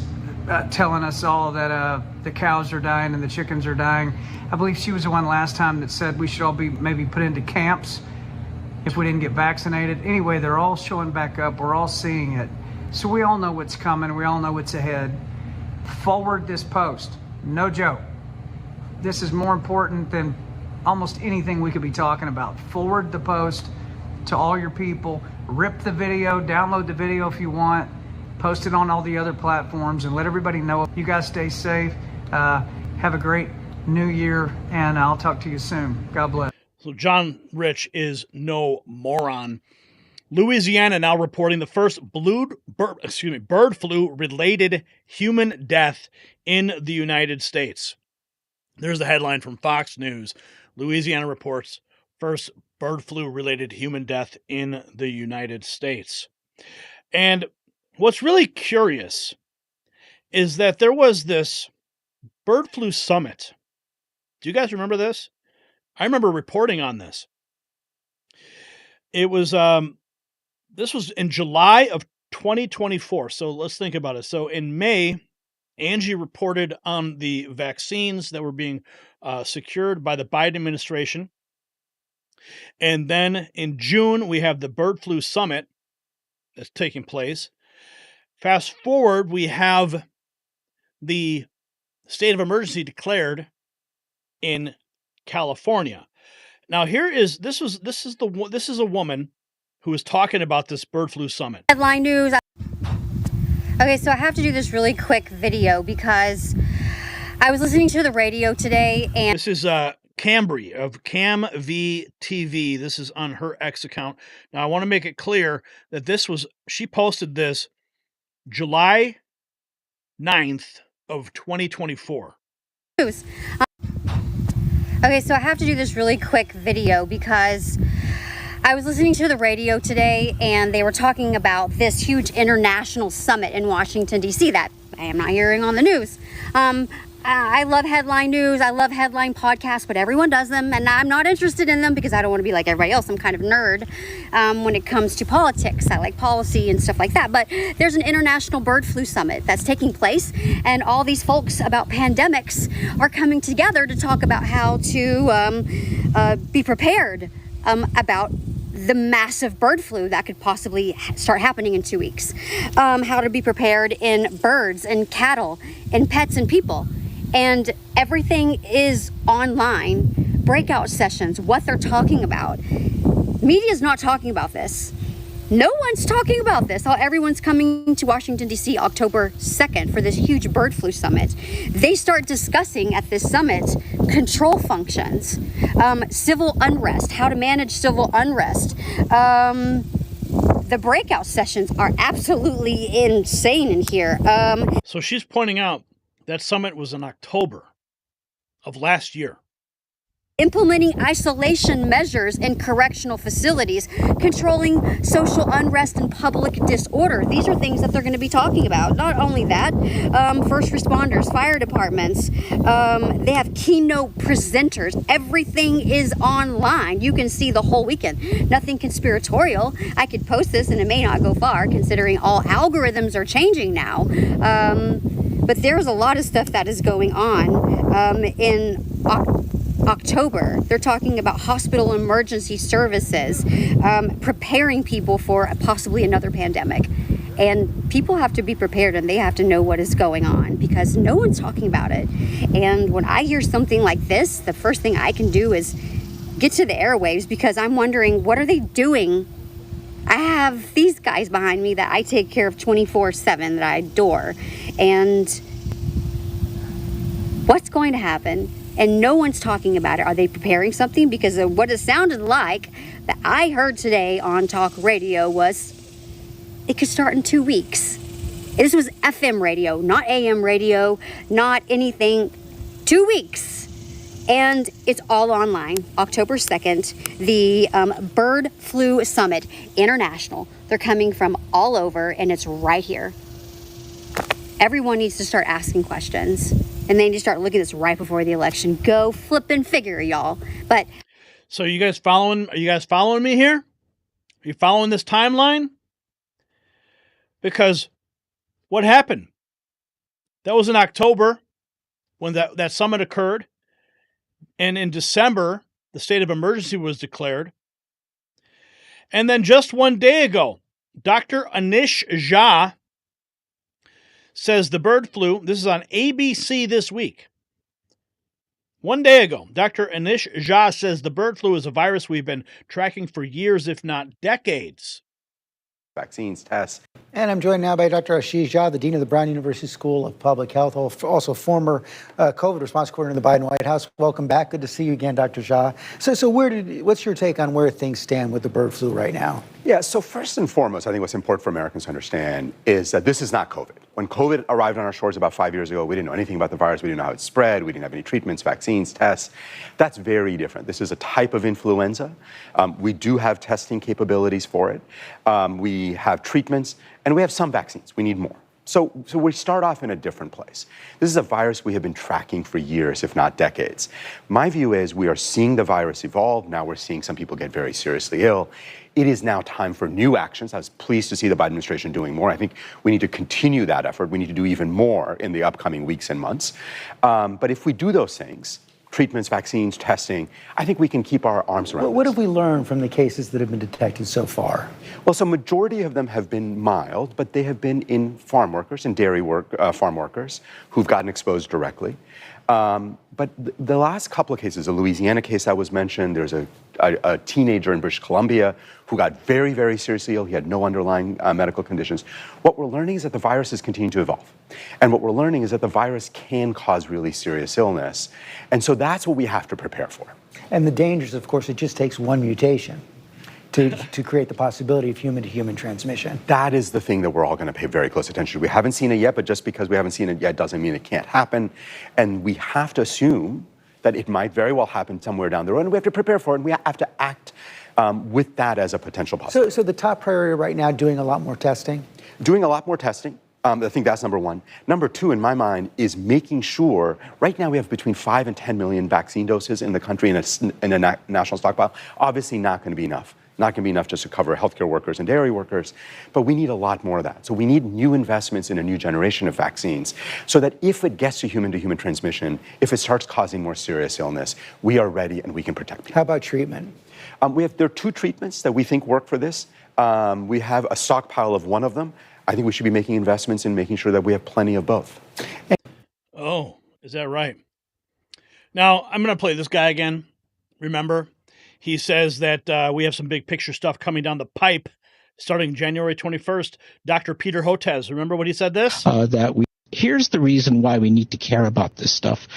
telling us all that the cows are dying and the chickens are dying. I believe she was the one last time that said we should all be maybe put into camps if we didn't get vaccinated. Anyway, they're all showing back up. We're all seeing it. So we all know what's coming. We all know what's ahead. Forward this post. No joke. This is more important than almost anything we could be talking about. Forward the post to all your people. Rip the video, download the video if you want. Post it on all the other platforms and let everybody know. You guys stay safe. Have a great New Year, and I'll talk to you soon. God bless. So John Rich is no moron. Louisiana now reporting the first bird flu related human death in the United States. There's the headline from Fox News. Louisiana reports first bird flu related human death in the United States. And what's really curious is that there was this bird flu summit. Do you guys remember this? I remember reporting on this. It was this was in July of 2024. So let's think about it. So in May, Angie reported on the vaccines that were being secured by the Biden administration. And then in June, we have the bird flu summit that's taking place. Fast forward, we have the state of emergency declared in California. Now this is a woman who is talking about this bird flu summit. Headline news. Okay, so I have to do this really quick video because I was listening to the radio today, and this is Cambry of Cam V TV. This is on her X account. Now I want to make it clear that she posted this July 9th of 2024. News. Okay, so I have to do this really quick video because I was listening to the radio today and they were talking about this huge international summit in Washington, D.C. that I am not hearing on the news. I love headline news. I love headline podcasts, but everyone does them, and I'm not interested in them because I don't want to be like everybody else. I'm kind of nerd when it comes to politics. I like policy and stuff like that. But there's an international bird flu summit that's taking place, and all these folks about pandemics are coming together to talk about how to be prepared about the massive bird flu that could possibly start happening in 2 weeks. How to be prepared in birds and cattle and pets and people. And everything is online, breakout sessions, what they're talking about. Media's not talking about this. No one's talking about this. Everyone's coming to Washington, D.C. October 2nd for this huge bird flu summit. They start discussing at this summit control functions, civil unrest, how to manage civil unrest. The breakout sessions are absolutely insane in here. So she's pointing out that summit was in October of last year. implementing isolation measures in correctional facilities, controlling social unrest and public disorder. These are things that they're going to be talking about. Not only that, first responders, fire departments, they have keynote presenters. Everything is online. You can see the whole weekend. Nothing conspiratorial. I could post this and it may not go far considering all algorithms are changing now. But there's a lot of stuff that is going on in October. They're talking about hospital emergency services, preparing people for possibly another pandemic. And people have to be prepared and they have to know what is going on because no one's talking about it. And when I hear something like this, the first thing I can do is get to the airwaves because I'm wondering, what are they doing? I have these guys behind me that I take care of 24/7 that I adore. And what's going to happen? And no one's talking about it. Are they preparing something? Because of what it sounded like that I heard today on talk radio was it could start in 2 weeks. This was FM radio, not AM radio, not anything. 2 weeks. And it's all online. October 2nd, the Bird Flu Summit International. They're coming from all over and it's right here. Everyone needs to start asking questions. And they need to start looking at this right before the election. Go flipping figure, y'all. But so are you guys following me here? Are you following this timeline? Because what happened? That was in October when that summit occurred. And in December, the state of emergency was declared. And then just one day ago, Dr. Anish Jha says the bird flu, this is on ABC this week. One day ago, Dr. Anish Jha says the bird flu is a virus we've been tracking for years, if not decades. Vaccines, tests. And I'm joined now by Dr. Ashish Jha, the Dean of the Brown University School of Public Health, also former COVID response coordinator in the Biden White House. Welcome back. Good to see you again, Dr. Jha. So what's your take on where things stand with the bird flu right now? Yeah, so first and foremost, I think what's important for Americans to understand is that this is not COVID. When COVID arrived on our shores about 5 years ago, we didn't know anything about the virus. We didn't know how it spread. We didn't have any treatments, vaccines, tests. That's very different. This is a type of influenza. We do have testing capabilities for it. We have treatments, and we have some vaccines. We need more. So we start off in a different place. This is a virus we have been tracking for years, if not decades. My view is we are seeing the virus evolve. Now we're seeing some people get very seriously ill. It is now time for new actions. I was pleased to see the Biden administration doing more. I think we need to continue that effort. We need to do even more in the upcoming weeks and months. But if we do those things, treatments, vaccines, testing, I think we can keep our arms around What have we learned from the cases that have been detected so far? Well, so majority of them have been mild, but they have been in farm workers and dairy farm workers who've gotten exposed directly. But the last couple of cases, a Louisiana case that was mentioned, there's a teenager in British Columbia who got very, very seriously ill. He had no underlying medical conditions. What we're learning is that the virus is continuing to evolve. And what we're learning is that the virus can cause really serious illness. And so that's what we have to prepare for. And the dangers, of course, it just takes one mutation to create the possibility of human-to-human transmission. That is the thing that we're all going to pay very close attention to. We haven't seen it yet, but just because we haven't seen it yet doesn't mean it can't happen. And we have to assume that it might very well happen somewhere down the road, and we have to prepare for it, and we have to act with that as a potential possibility. So the top priority right now, doing a lot more testing? Doing a lot more testing. I think that's number one. Number two, in my mind, is making sure, right now we have between 5 and 10 million vaccine doses in the country in a national stockpile. Obviously not going to be enough. Not going to be enough just to cover healthcare workers and dairy workers, but we need a lot more of that. So we need new investments in a new generation of vaccines so that if it gets to human transmission, if it starts causing more serious illness, we are ready and we can protect people. How about treatment? There are 2 treatments that we think work for this. We have a stockpile of one of them. I think we should be making investments in making sure that we have plenty of both. Oh, is that right? Now, I'm going to play this guy again. Remember? He says that we have some big picture stuff coming down the pipe starting January 21st. Dr. Peter Hotez, remember what he said this? Here's the reason why we need to care about this stuff,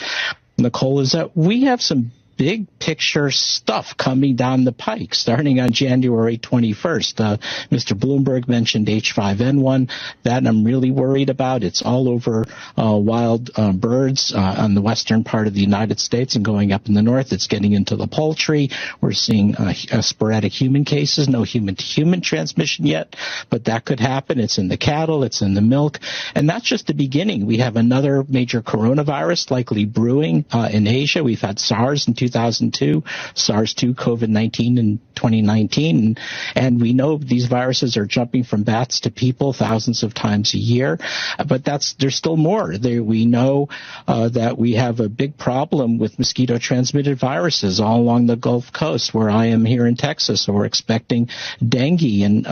Nicole, is that we have some big picture stuff coming down the pike starting on January 21st. Mr. Bloomberg mentioned H5N1. That I'm really worried about. It's all over wild birds on the western part of the United States and going up in the north. It's getting into the poultry. We're seeing sporadic human cases, no human-to-human transmission yet, but that could happen. It's in the cattle. It's in the milk. And that's just the beginning. We have another major coronavirus likely brewing in Asia. We've had SARS in 2002, SARS-2, COVID-19 in 2019. And we know these viruses are jumping from bats to people thousands of times a year. But there's still more. We know that we have a big problem with mosquito-transmitted viruses all along the Gulf Coast, where I am here in Texas. So we're expecting dengue and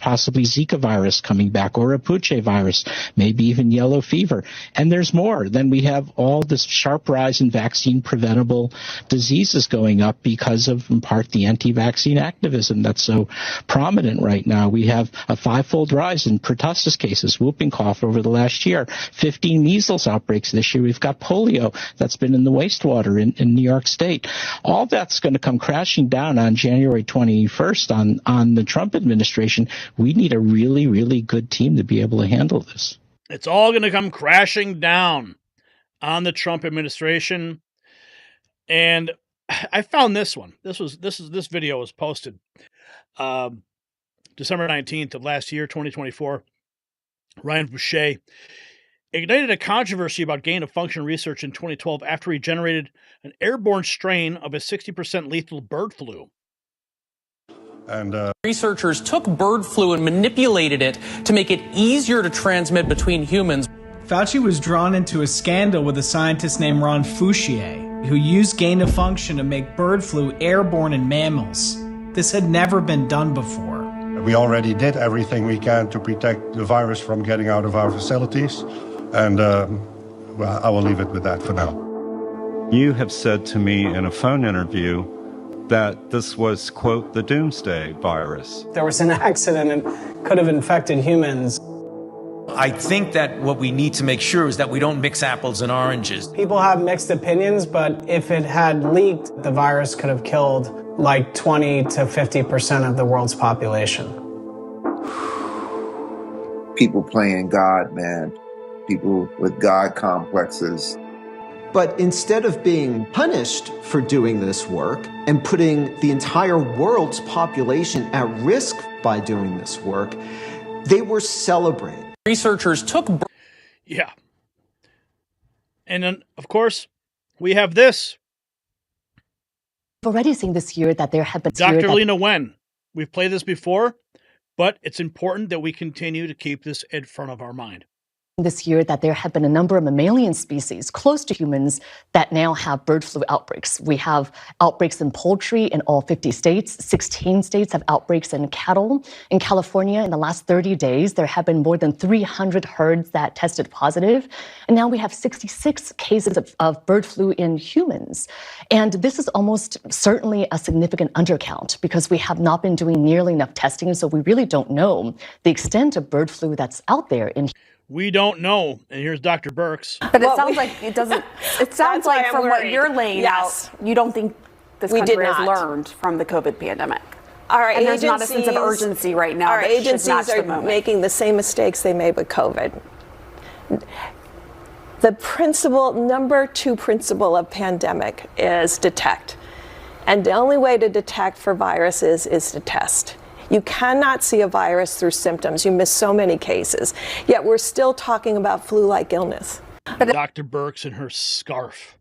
possibly Zika virus coming back, or a Puche virus, maybe even yellow fever. And there's more. Then we have all this sharp rise in vaccine-preventable diseases going up because of, in part, the anti-vaccine activism that's so prominent right now. We have a five-fold rise in pertussis cases, whooping cough over the last year, 15 measles outbreaks this year. We've got polio that's been in the wastewater in New York State. All that's going to come crashing down on January 21st on the Trump administration. We need a really, really good team to be able to handle this. It's all going to come crashing down on the Trump administration. And I found this one. This video was posted December 19th of last year, 2024. Ryan Boucher ignited a controversy about gain-of-function research in 2012 after he generated an airborne strain of a 60% lethal bird flu. And researchers took bird flu and manipulated it to make it easier to transmit between humans. Fauci was drawn into a scandal with a scientist named Ron Fouchier, who used gain-of-function to make bird flu airborne in mammals. This had never been done before. We already did everything we can to protect the virus from getting out of our facilities, and well, I will leave it with that for now. You have said to me in a phone interview that this was, quote, the doomsday virus. There was an accident and could have infected humans. I think that what we need to make sure is that we don't mix apples and oranges. People have mixed opinions, but if it had leaked, the virus could have killed like 20 to 50% of the world's population. People playing God, man. People with God complexes. But instead of being punished for doing this work and putting the entire world's population at risk by doing this work, they were celebrated. Researchers took... Yeah. And then, of course, we have this. We've already seen this year that there have been... Dr. Lena Wen. We've played this before, but it's important that we continue to keep this in front of our mind. This year that there have been a number of mammalian species close to humans that now have bird flu outbreaks. We have outbreaks in poultry in all 50 states. 16 states have outbreaks in cattle. In California, in the last 30 days, there have been more than 300 herds that tested positive. And now we have 66 cases of bird flu in humans. And this is almost certainly a significant undercount because we have not been doing nearly enough testing. So we really don't know the extent of bird flu that's out there in We don't know. And here's Dr. Birx. But it sounds like it doesn't. It sounds like from what you're laying out, you don't think this country has learned from the COVID pandemic. And there's not a sense of urgency right now. Our agencies are making the same mistakes they made with COVID. The number 2 principle of pandemic is detect. And the only way to detect for viruses is to test. You cannot see a virus through symptoms. You miss so many cases. Yet we're still talking about flu-like illness. Dr. Birx and her scarf.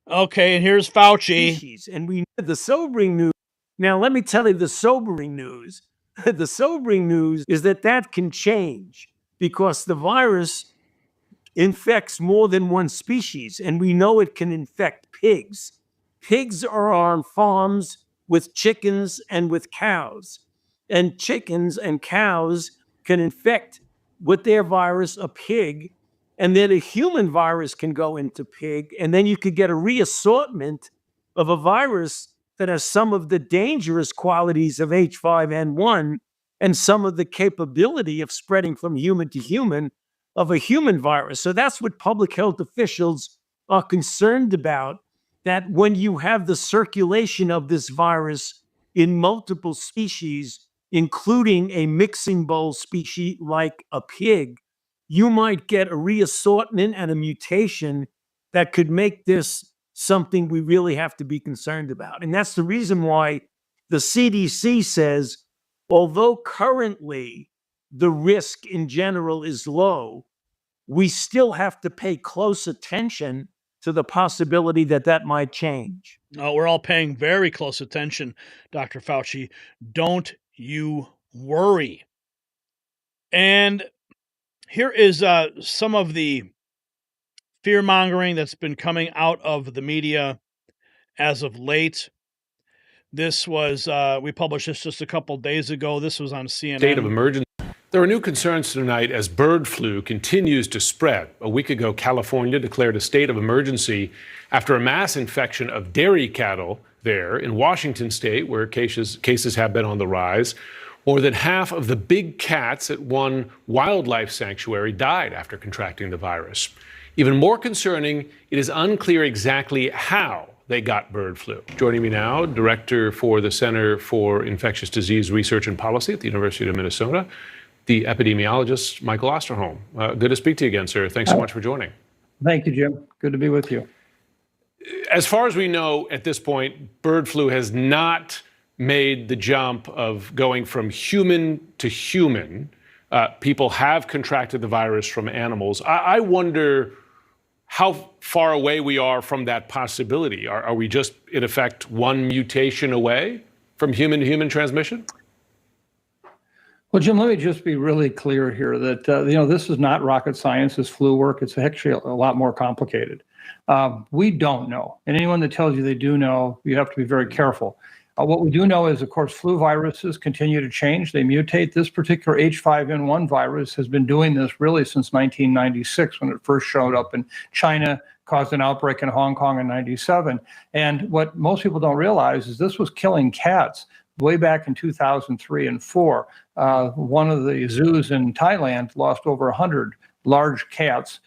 Okay, and here's Fauci. And we the sobering news. Now, let me tell you the sobering news. The sobering news is that can change because the virus infects more than one species, and we know it can infect pigs. Pigs are on farms with chickens and with cows. And chickens and cows can infect with their virus a pig, and then a human virus can go into pig, and then you could get a reassortment of a virus that has some of the dangerous qualities of H5N1 and some of the capability of spreading from human to human of a human virus. So that's what public health officials are concerned about. that when you have the circulation of this virus in multiple species, including a mixing bowl species like a pig, you might get a reassortment and a mutation that could make this something we really have to be concerned about. And that's the reason why the CDC says, although currently the risk in general is low, we still have to pay close attention to the possibility that that might change. We're all paying very close attention, Dr. Fauci. Don't you worry. And here is some of the fear-mongering that's been coming out of the media as of late. This was, we published this just a couple days ago. This was on CNN. State of emergency. There are new concerns tonight as bird flu continues to spread. A week ago, California declared a state of emergency after a mass infection of dairy cattle there. In Washington state, where cases have been on the rise, more than half of the big cats at one wildlife sanctuary died after contracting the virus. Even more concerning, it is unclear exactly how they got bird flu. Joining me now, Director for the Center for Infectious Disease Research and Policy at the University of Minnesota, the epidemiologist, Michael Osterholm. Good to speak to you again, sir. Thanks so much for joining. Thank you, Jim. Good to be with you. As far as we know at this point, bird flu has not made the jump of going from human to human. People have contracted the virus from animals. I wonder how far away we are from that possibility. Are we just, in effect, one mutation away from human to human transmission? Well, Jim, let me just be really clear here that, this is not rocket science, this flu work. It's actually a lot more complicated. We don't know. And anyone that tells you they do know, you have to be very careful. What we do know is, of course, flu viruses continue to change. They mutate. This particular H5N1 virus has been doing this really since 1996 when it first showed up in China, caused an outbreak in Hong Kong in 97. And what most people don't realize is this was killing cats way back in 2003 and 4. One of the zoos in Thailand lost over 100 large cats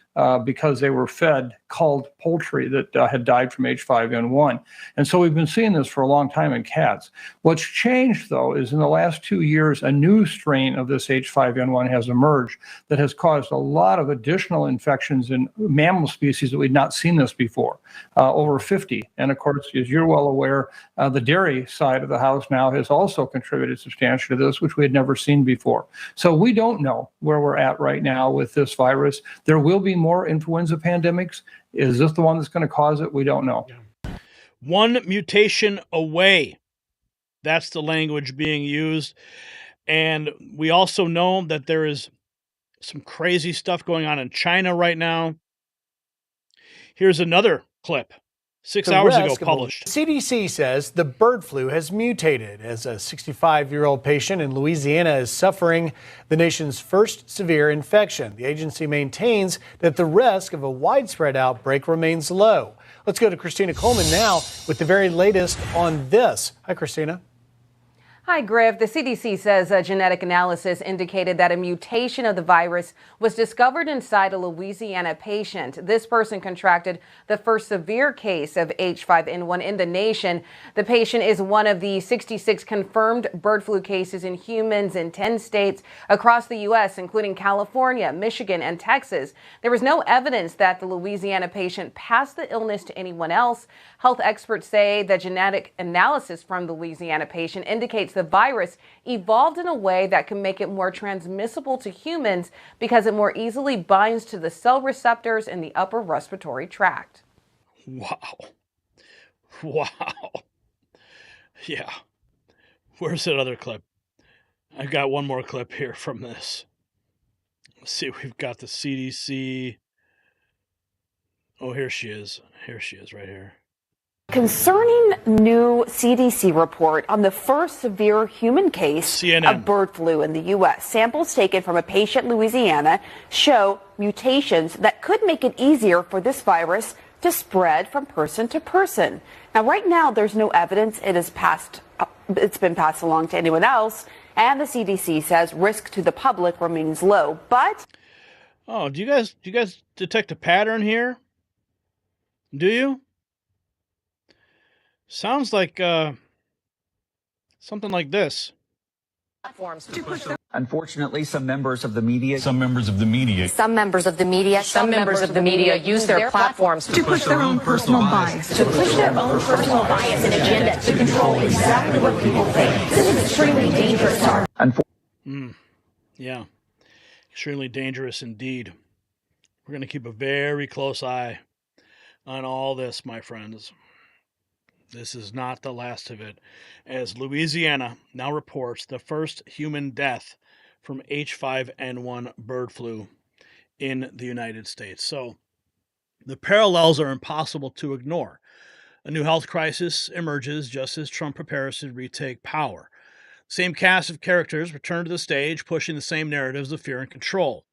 because they were fed culled poultry that had died from H5N1. And so we've been seeing this for a long time in cats. What's changed, though, is in the last 2 years, a new strain of this H5N1 has emerged that has caused a lot of additional infections in mammal species that we'd not seen this before, over 50. And of course, as you're well aware, the dairy side of the house now has also contributed substantially to this, which we had never seen before. So we don't know where we're at right now with this virus. There will be more influenza pandemics. Is this the one that's going to cause it? We don't know. One mutation away. That's the language being used. And we also know that there is some crazy stuff going on in China right now. Here's another clip. 6 hours ago published. CDC says the bird flu has mutated as a 65-year-old patient in Louisiana is suffering the nation's first severe infection. The agency maintains that the risk of a widespread outbreak remains low. Let's go to Christina Coleman now with the very latest on this. Hi, Christina. Hi, Griff. The CDC says a genetic analysis indicated that a mutation of the virus was discovered inside a Louisiana patient. This person contracted the first severe case of H5N1 in the nation. The patient is one of the 66 confirmed bird flu cases in humans in 10 states across the U.S., including California, Michigan, and Texas. There was no evidence that the Louisiana patient passed the illness to anyone else. Health experts say the genetic analysis from the Louisiana patient indicates the virus evolved in a way that can make it more transmissible to humans because it more easily binds to the cell receptors in the upper respiratory tract. Wow. Wow. Yeah. Where's that other clip? I've got one more clip here from this. Let's see, we've got the CDC. Oh, here she is. Here she is right here. Concerning new CDC report on the first severe human case of bird flu in the U.S. Samples taken from a patient in Louisiana show mutations that could make it easier for this virus to spread from person to person. Now, right now, there's no evidence it's been passed along to anyone else, and the CDC says risk to the public remains low. But oh, do you guys detect a pattern here? Do you? Sounds like something like this. Unfortunately, some members of the media Some members of the media use their platforms to push their own personal bias. to push their own personal bias and agenda to control exactly what people think. This is extremely dangerous. Yeah, extremely dangerous indeed. We're going to keep a very close eye on all this, my friends. This is not the last of it, as Louisiana now reports the first human death from H5N1 bird flu in the United States. So the parallels are impossible to ignore. A new health crisis emerges just as Trump prepares to retake power. Same cast of characters return to the stage, pushing the same narratives of fear and control.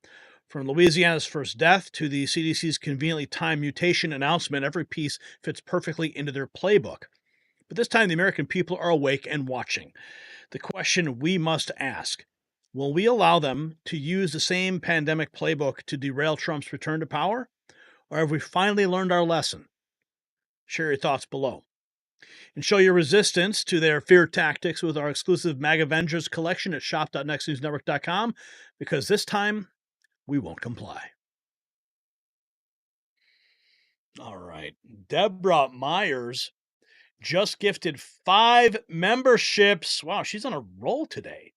From Louisiana's first death to the CDC's conveniently timed mutation announcement, every piece fits perfectly into their playbook. But this time, the American people are awake and watching. The question we must ask, will we allow them to use the same pandemic playbook to derail Trump's return to power? Or have we finally learned our lesson? Share your thoughts below. And show your resistance to their fear tactics with our exclusive MAGAvengers collection at shop.nextnewsnetwork.com, because this time, we won't comply. All right. Deborah Myers just gifted 5 memberships. Wow, she's on a roll today.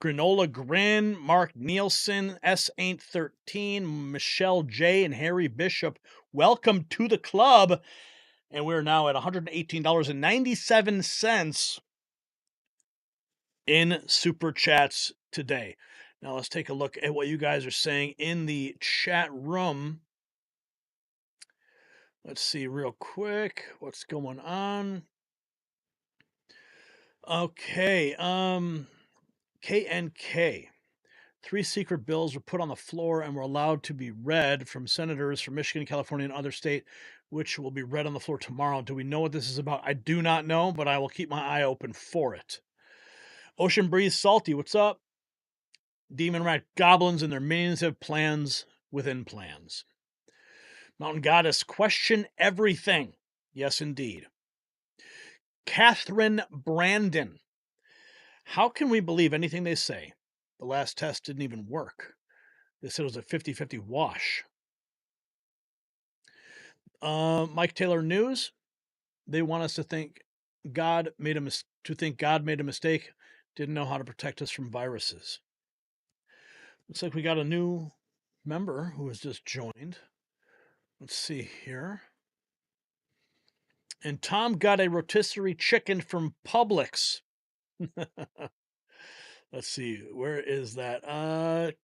Granola Grin, Mark Nielsen, S. Ain't 13, Michelle J., and Harry Bishop. Welcome to the club. And we're now at $118.97 in Super Chats today. Now let's take a look at what you guys are saying in the chat room. Let's see real quick what's going on. Okay, KNK. 3 secret bills were put on the floor and were allowed to be read from senators from Michigan, California, and other states, which will be read on the floor tomorrow. Do we know what this is about? I do not know, but I will keep my eye open for it. Ocean Breeze Salty, what's up? Demon Rat Goblins and their minions have plans within plans. Mountain Goddess, question everything. Yes, indeed. Catherine Brandon, how can we believe anything they say? The last test didn't even work. They said it was a 50-50 wash. Mike Taylor News, they want us to think God made a mistake, didn't know how to protect us from viruses. Looks like we got a new member who has just joined. Let's see here. And Tom got a rotisserie chicken from Publix. Let's see, where is that?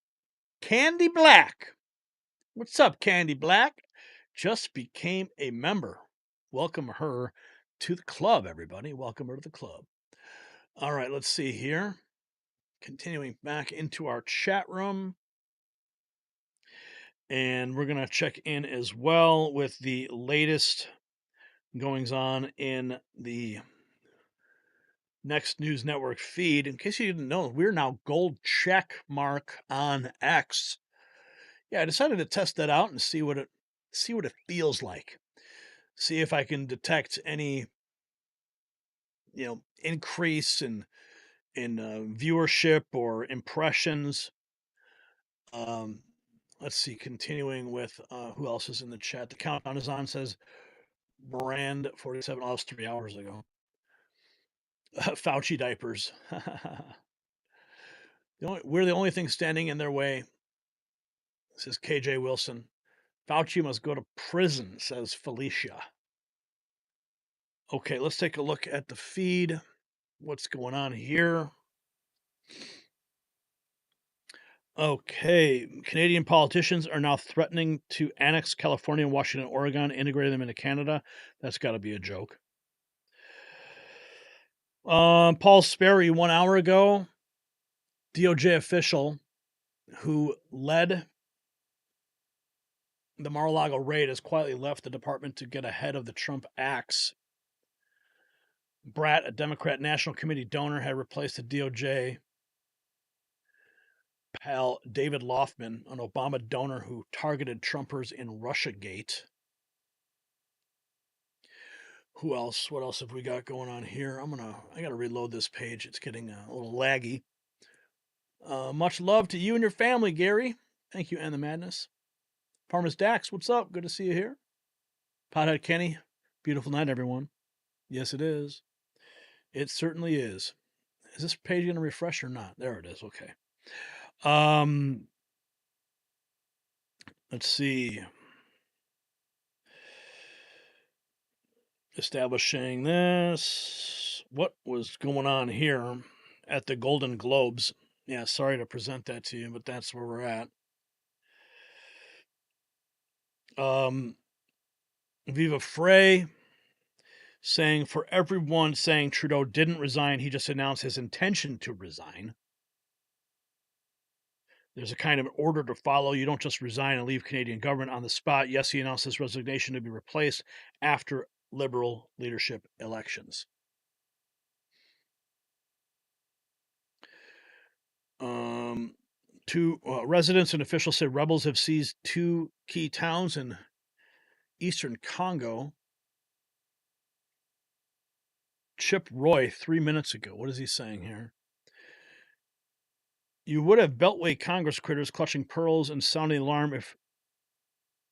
Candy Black. What's up, Candy Black? Just became a member. Welcome her to the club, everybody. Welcome her to the club. All right, let's see here. Continuing back into our chat room. And we're going to check in as well with the latest goings on in the Next News Network feed. In case you didn't know, we're now gold check mark on X. Yeah, I decided to test that out and see what it feels like. See if I can detect any, increase in viewership or impressions. Let's see. Continuing with who else is in the chat. The countdown is on. Says Brand 47. Oh, that was 3 hours ago. Fauci diapers. We're the only thing standing in their way, says KJ Wilson. Fauci must go to prison, says Felicia. Okay, let's take a look at the feed. What's going on here? Okay, Canadian politicians are now threatening to annex California, Washington, Oregon, integrate them into Canada. That's got to be a joke. Paul Sperry, 1 hour ago, DOJ official who led the Mar-a-Lago raid has quietly left the department to get ahead of the Trump axe. Bratt, a Democrat National Committee donor, had replaced the DOJ pal David Loffman, an Obama donor who targeted Trumpers in Russiagate. Who else? What else have we got going on here? I gotta reload this page. It's getting a little laggy. Much love to you and your family, Gary. Thank you, and the madness. Farmers Dax, what's up? Good to see you here. Pothead Kenny, beautiful night, everyone. Yes, it is. It certainly is. Is this page going to refresh or not? There it is. Okay. Let's see. Establishing this. What was going on here at the Golden Globes? Yeah, sorry to present that to you, but that's where we're at. Viva Frey saying, for everyone saying Trudeau didn't resign, he just announced his intention to resign. There's a kind of order to follow. You don't just resign and leave Canadian government on the spot. Yes, he announced his resignation to be replaced after Liberal leadership elections. Two residents and officials say rebels have seized 2 key towns in eastern Congo. Chip Roy 3 minutes ago. What is he saying here? You would have Beltway Congress critters clutching pearls and sounding alarm if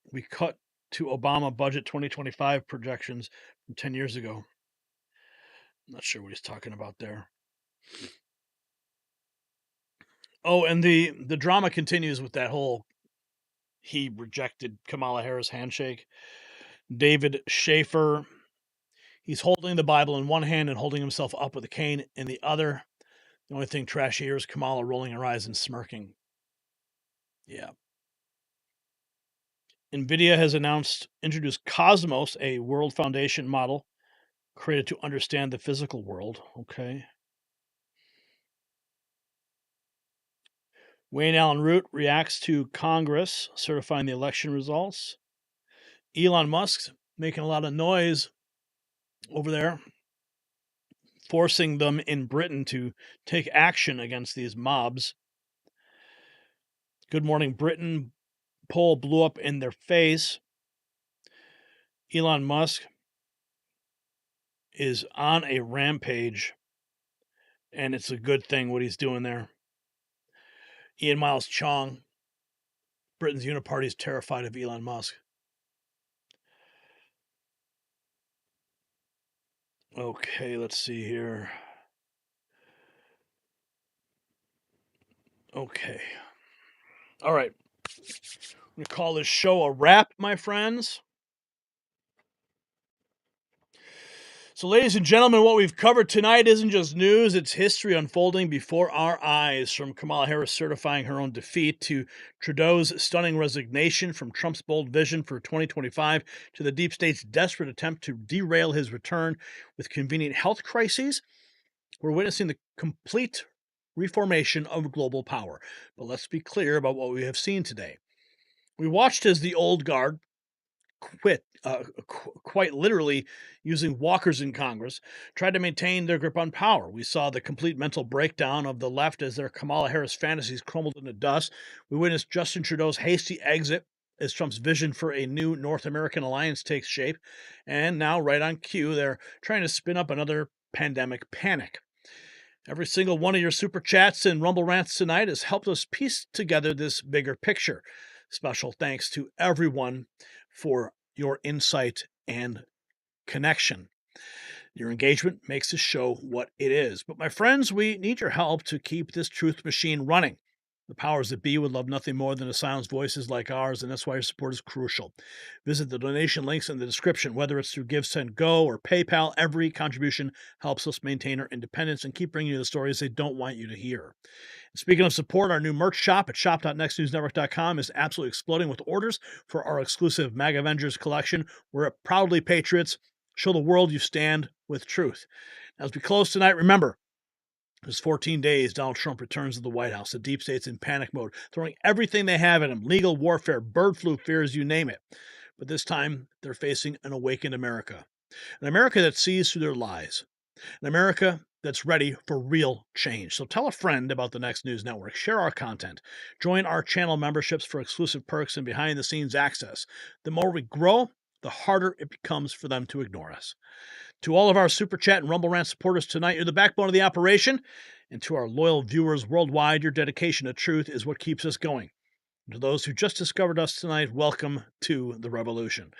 we cut to Obama budget 2025 projections from 10 years ago. I'm not sure what he's talking about there. Oh, and the drama continues with that whole he rejected Kamala Harris handshake. David Schaefer, he's holding the Bible in one hand and holding himself up with a cane in the other. The only thing trashy here is Kamala rolling her eyes and smirking. Yeah. NVIDIA has introduced Cosmos, a World Foundation model created to understand the physical world. Okay. Wayne Allen Root reacts to Congress certifying the election results. Elon Musk making a lot of noise over there, forcing them in Britain to take action against these mobs. Good Morning Britain poll blew up in their face. Elon Musk is on a rampage, and it's a good thing what he's doing there. Ian Miles Chong, Britain's Uniparty, is terrified of Elon Musk. Okay, let's see here. Okay. All right. I'm going to call this show a wrap, my friends. So, ladies and gentlemen, what we've covered tonight isn't just news, it's history unfolding before our eyes, from Kamala Harris certifying her own defeat to Trudeau's stunning resignation, from Trump's bold vision for 2025 to the deep state's desperate attempt to derail his return with convenient health crises. We're witnessing the complete reformation of global power. But let's be clear about what we have seen today. We watched as the old guard quite literally using walkers in Congress, tried to maintain their grip on power. We saw the complete mental breakdown of the left as their Kamala Harris fantasies crumbled into dust. We witnessed Justin Trudeau's hasty exit as Trump's vision for a new North American alliance takes shape. And now, right on cue, they're trying to spin up another pandemic panic. Every single one of your super chats and Rumble rants tonight has helped us piece together this bigger picture. Special thanks to everyone for your insight and connection. Your engagement makes this show what it is. But my friends, we need your help to keep this truth machine running. The powers that be would love nothing more than to silence voices like ours, and that's why your support is crucial. Visit the donation links in the description, whether it's through GiveSendGo or PayPal. Every contribution helps us maintain our independence and keep bringing you the stories they don't want you to hear. And speaking of support, our new merch shop at shop.nextnewsnetwork.com is absolutely exploding with orders for our exclusive MAGA Avengers collection. We're proudly patriots. Show the world you stand with truth. As we close tonight, remember, there's 14 days, Donald Trump returns to the White House. The deep state's in panic mode, throwing everything they have at him: legal warfare, bird flu fears, you name it. But this time, they're facing an awakened America. An America that sees through their lies. An America that's ready for real change. So tell a friend about the Next News Network. Share our content. Join our channel memberships for exclusive perks and behind-the-scenes access. The more we grow, the harder it becomes for them to ignore us. To all of our Super Chat and Rumble Rant supporters tonight, you're the backbone of the operation. And to our loyal viewers worldwide, your dedication to truth is what keeps us going. And to those who just discovered us tonight, welcome to the revolution.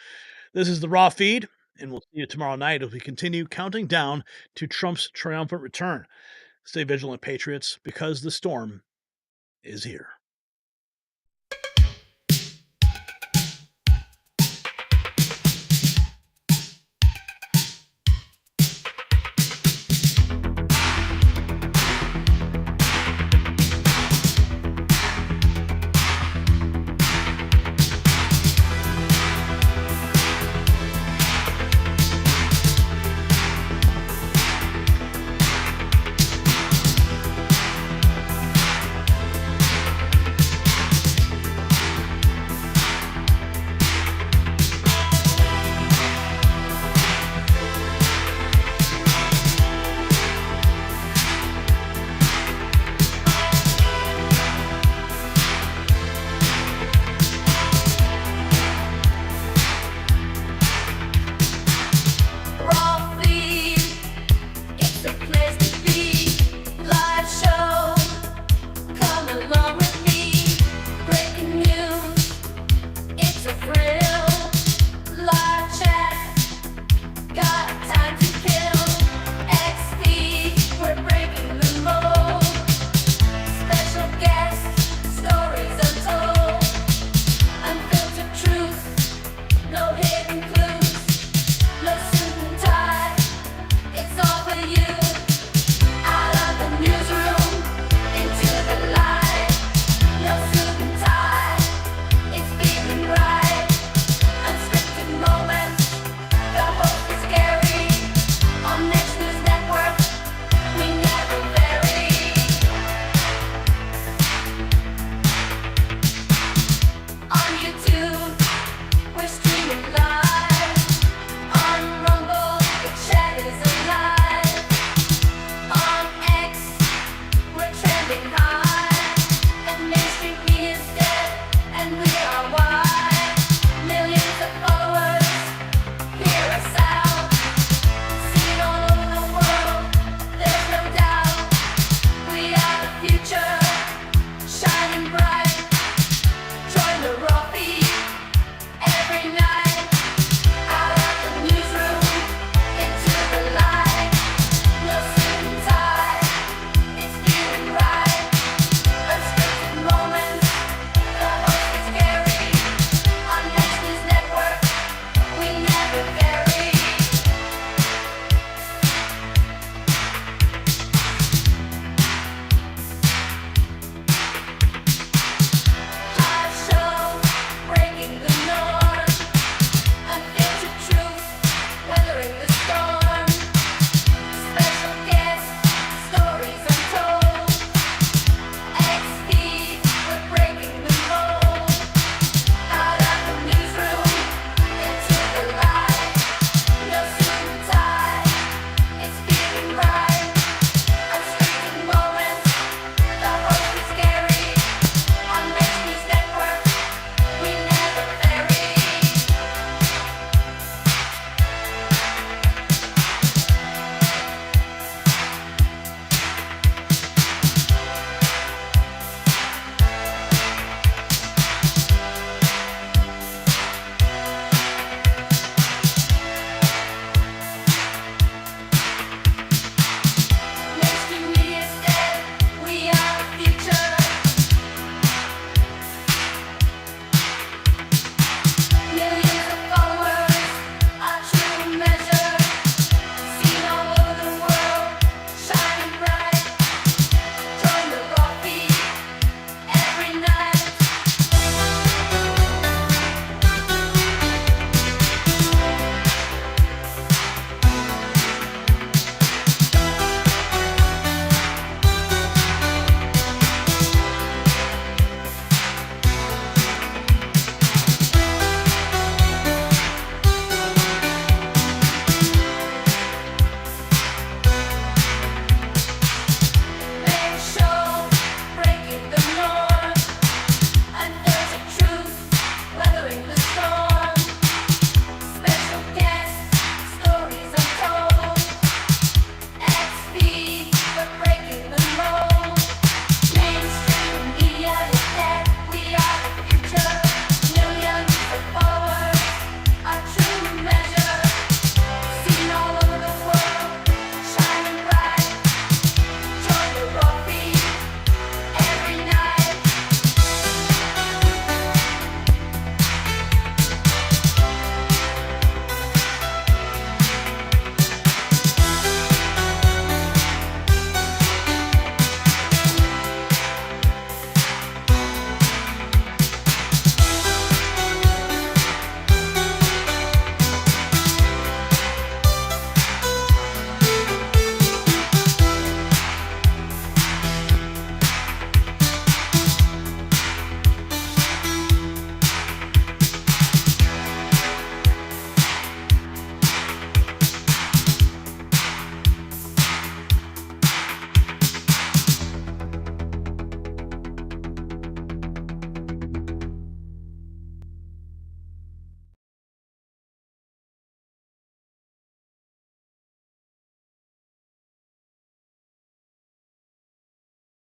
This is the Raw Feed, and we'll see you tomorrow night as we continue counting down to Trump's triumphant return. Stay vigilant, Patriots, because the storm is here. It's a place to be. Live show. Come along.